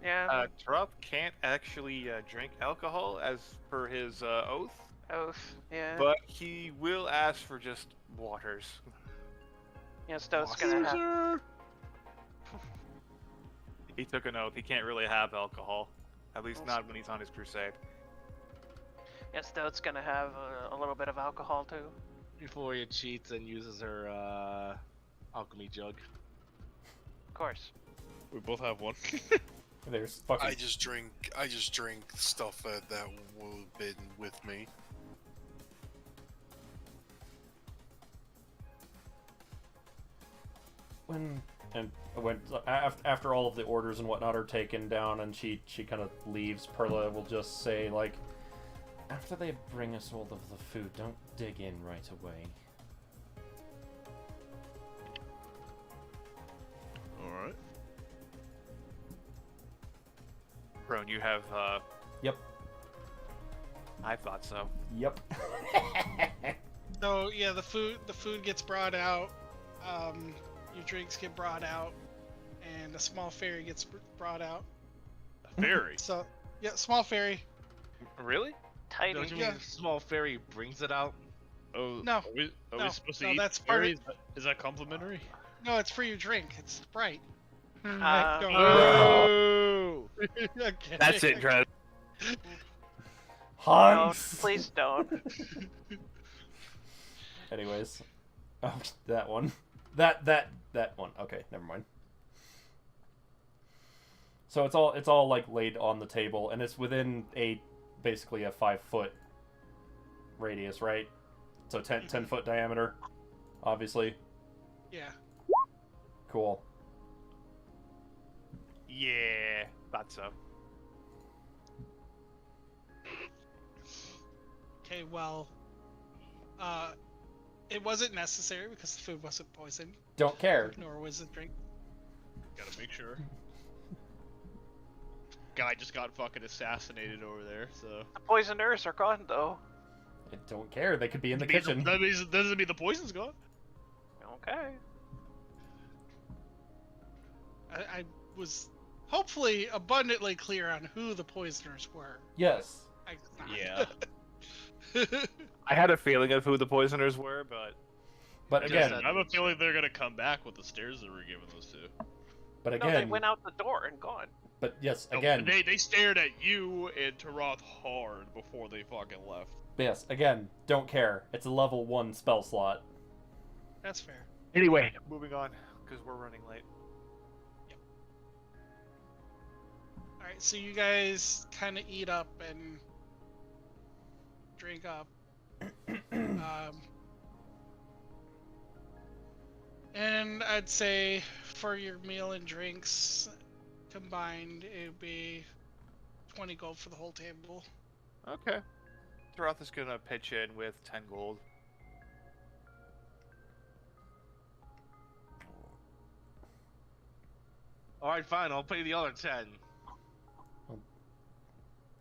Yeah.
Droth can't actually drink alcohol as per his oath,
Oath. Yeah.
but he will ask for just waters.
Yeah, Stoth's gonna have.
He took an oath. He can't really have alcohol. At least not when he's on his crusade.
Yeah, Stoth's gonna have a little bit of alcohol too.
Before he cheats and uses her alchemy jug.
Of course.
We both have one.
There's fucking.
I just drink stuff that would have been with me.
After all of the orders and whatnot are taken down and she kind of leaves, Perla will just say like, after they bring us all of the food, don't dig in right away.
Alright.
Crone, you have
Yep.
I thought so.
Yep.
So yeah, the food gets brought out. Your drinks get brought out, and a small ferry gets brought out.
A fairy.
So yeah, small ferry.
Really?
Tiny.
Don't you mean small fairy brings it out?
Oh,
No.
Are we
No,
supposed to
no,
eat
that's part
fairies? Is that complimentary?
No, it's for your drink. It's Sprite.
Oh!
Okay.
That's it, Drez.
Don't,
Hans.
please don't.
Anyways, oh, that one. That one. Okay, never mind. So it's all like laid on the table, and it's within basically a 5-foot radius, right? So 10 foot diameter, obviously.
Yeah.
Cool.
Yeah, that's so.
Okay, well, it wasn't necessary because the food wasn't poisoned,
Don't care.
nor was the drink.
Gotta make sure. Guy just got fucking assassinated over there, so.
The poisoners are gone, though.
I don't care. They could be in the
Means-
kitchen.
That doesn't mean the poison's gone.
Okay.
I was hopefully abundantly clear on who the poisoners were.
Yes.
Yeah.
I had a feeling of who the poisoners were, but
But again,
I have a feeling they're gonna come back with the stairs that we're giving those to.
but
No,
again,
they went out the door and gone.
but yes,
No,
again,
they stared at you and Taroth hard before they fucking left.
yes, again, don't care. It's a level 1 spell slot.
That's fair.
anyway, moving on because we're running late.
All right, so you guys kind of eat up and drink up. And I'd say for your meal and drinks combined, it would be 20 gold for the whole table.
Okay. Taroth is gonna pitch in with 10 gold.
Alright, fine, I'll pay the other 10.
That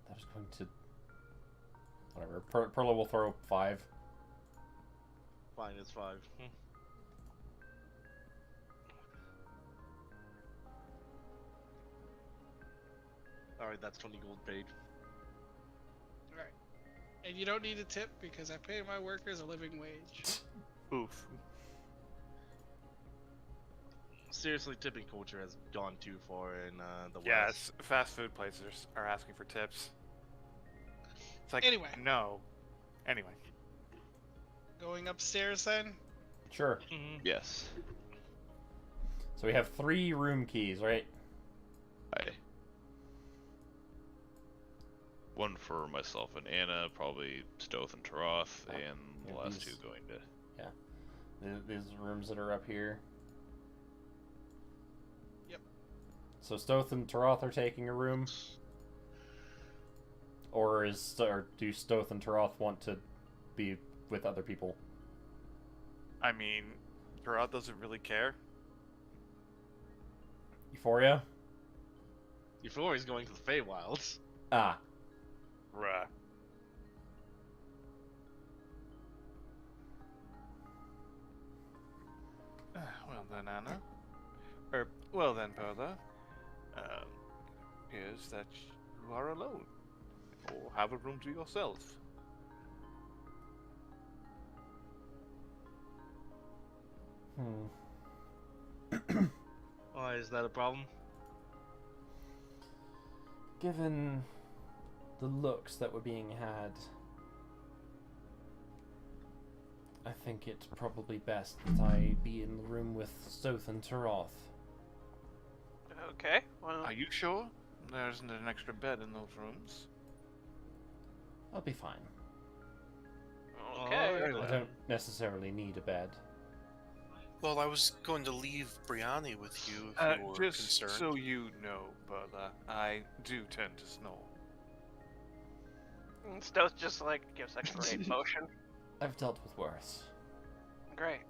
was going to... Whatever. Perla will throw 5.
Fine, it's 5. Alright, that's 20 gold paid.
All right. And you don't need a tip because I pay my workers a living wage.
Oof.
Seriously, tipping culture has gone too far in the West.
Yes, fast food places are asking for tips. It's like,
Anyway.
no. Anyway.
Going upstairs then?
Sure.
Yes.
So we have 3 room keys, right?
Aye. One for myself and Anna, probably Stoth and Taroth, and the
Yeah,
last
these-
2 going to...
These rooms that are up here.
Yep.
So Stoth and Taroth are taking a room? Or do Stoth and Taroth want to be with other people?
I mean, Taroth doesn't really care.
Euphoria?
Euphoria's going to the Feywilds.
Ah.
Bruh. Well then, Anna. Well then, Perla. Appears that you are alone. Or have a room to yourself.
Why, is that a problem?
Given the looks that were being had, I think it's probably best that I be in the room with Stoth and Taroth.
Okay, well...
Are you sure? There isn't an extra bed in those rooms.
I'll be fine.
Okay.
I don't necessarily need a bed.
Well, I was going to leave Brianni with you if you were
Just
concerned.
so you know, Perla, I do tend to snore.
Stoth just like gives like a great motion.
I've dealt with worse.
Great.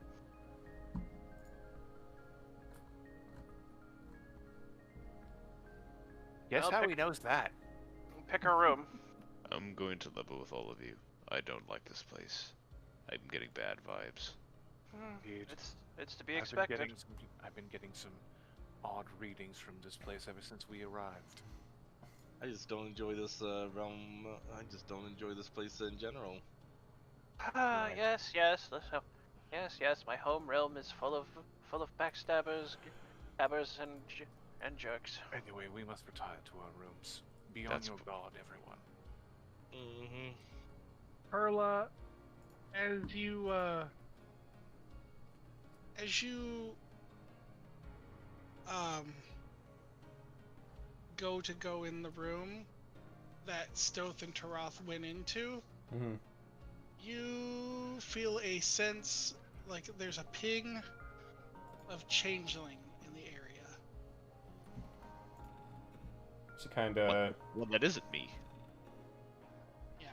Guess
I'll
how
pick-
he knows that?
Pick a room.
I'm going to level with all of you. I don't like this place. I'm getting bad vibes.
Dude,
It's to be expected.
I've been getting some odd readings from this place ever since we arrived.
I just don't enjoy this realm. I just don't enjoy this place in general.
Ah, yes, yes. My home realm is full of backstabbers, stabbers, and jerks.
Anyway, we must retire to our rooms. Be on your guard, everyone.
Mm-hmm.
Perla, as you go in the room that Stoth and Taroth went into,
Mm-hmm.
You feel a sense like there's a ping of changeling in the area.
She kind of.
Well, that isn't me.
Yeah.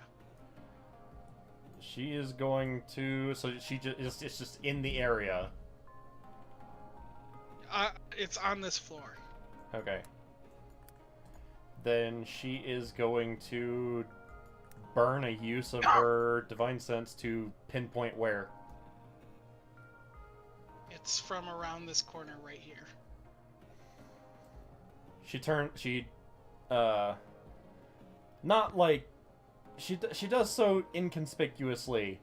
She is going to. So she just it's just in the area.
It's on this floor.
Okay. Then she is going to burn a use of her divine sense to pinpoint where.
It's from around this corner right here.
Not like she does so inconspicuously,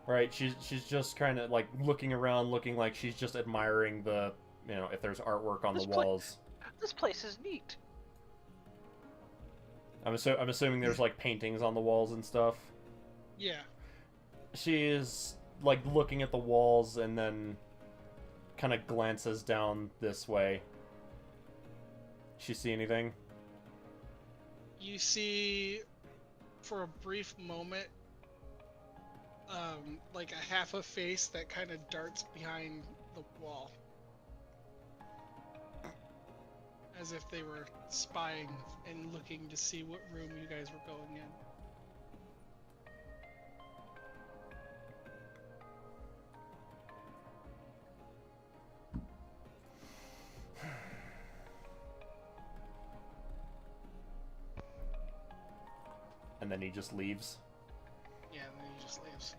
right? She's just kind of like looking around, looking like she's just admiring the, if there's artwork on the walls.
This place is neat.
I'm assuming there's like paintings on the walls and stuff.
Yeah.
She is like looking at the walls and then kind of glances down this way. She see anything?
You see, for a brief moment, like a half a face that kind of darts behind the wall. As if they were spying and looking to see what room you guys were going in.
And then he just leaves.
Yeah, and then he just leaves.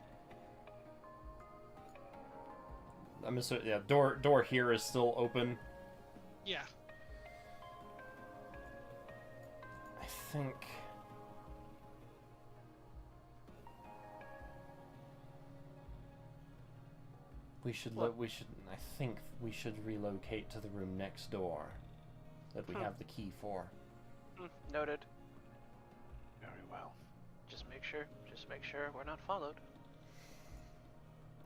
I'm assuming, yeah, door here is still open.
Yeah.
I think we should I think we should relocate to the room next door that we have the key for.
Noted.
Very well.
Just make sure we're not followed.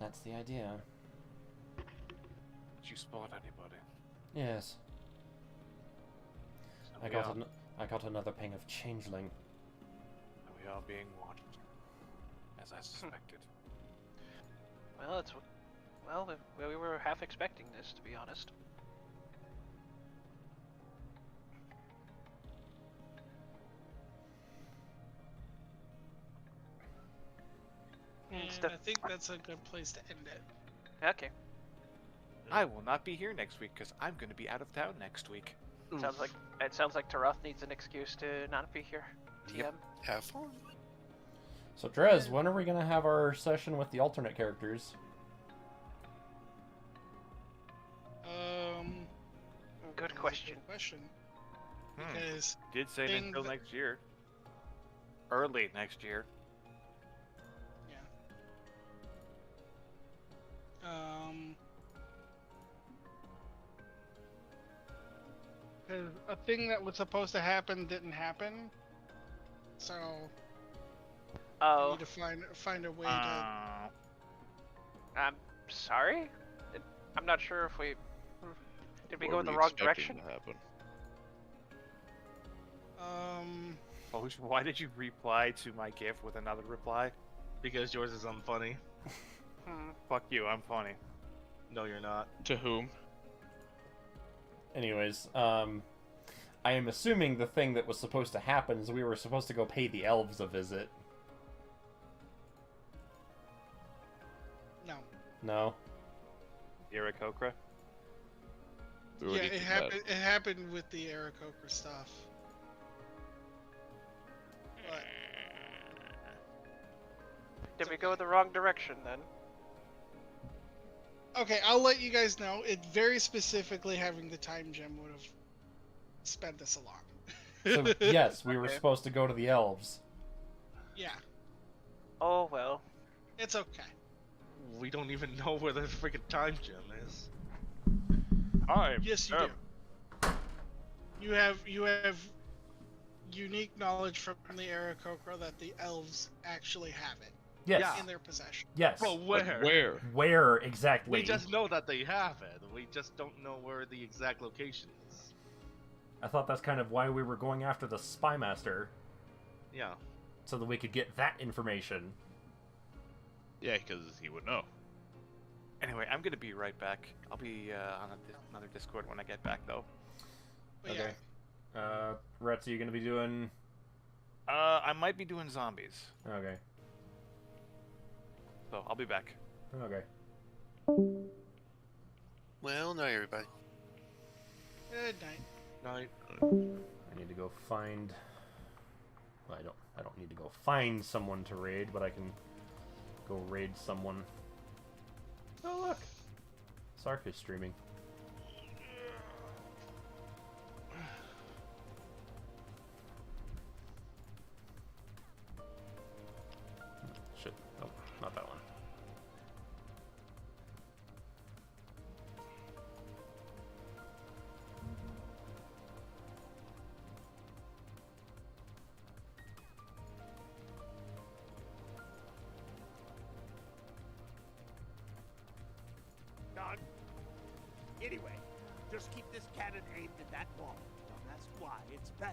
That's the idea.
Did you spot anybody?
Yes.
So
I got another ping of changeling.
we are being watched, as I suspected.
Well, we were half expecting this, to be honest.
And I think that's a good place to end it.
Okay.
I will not be here next week because I'm going to be out of town next week.
Sounds like Taroth needs an excuse to not be here. TM.
Yep. Have fun.
So Drez, when are we gonna have our session with the alternate characters?
Good question.
Good question. Because
Did say until next year. Early next year.
Because a thing that was supposed to happen didn't happen, so we need to find a way to.
I'm sorry. I'm not sure if we did we
What
go in
were
the
we
wrong
expecting
direction.
to happen?
Why did you reply to my gift with another reply?
Because yours is unfunny.
Fuck you, I'm funny.
No, you're not.
To whom?
Anyways, I am assuming the thing that was supposed to happen is we were supposed to go pay the elves a visit.
No.
No?
Irakokra?
Yeah, it happened. It happened with the Aarakocra stuff. But
Did we go in the wrong direction then?
okay, I'll let you guys know. It very specifically having the time gem would have sped this along.
So, yes, we were supposed to go to the elves.
Yeah,
Oh well.
it's okay.
We don't even know where the freaking time gem is.
Yes, you do. You have unique knowledge from the Aarakocra that the elves actually have it.
Yes.
In their possession.
Yes.
But where?
Where?
Where exactly?
We just know that they have it. We just don't know where the exact location is.
I thought that's kind of why we were going after the spy master,
Yeah.
so that we could get that information.
Yeah, because he would know.
Anyway, I'm gonna be right back. I'll be on another Discord when I get back, though.
But
Okay. Rets, are you gonna be doing?
I might be doing zombies,
Okay.
so I'll be back.
Okay.
Well, night, everybody.
Good night.
Night.
I need to go find. Well, I don't need to go find someone to raid, but I can go raid someone. Oh look, Sark is streaming. Shit. Nope, not that one.
Done. Anyway, just keep this cannon aimed at that wall. Don't ask why. It's best.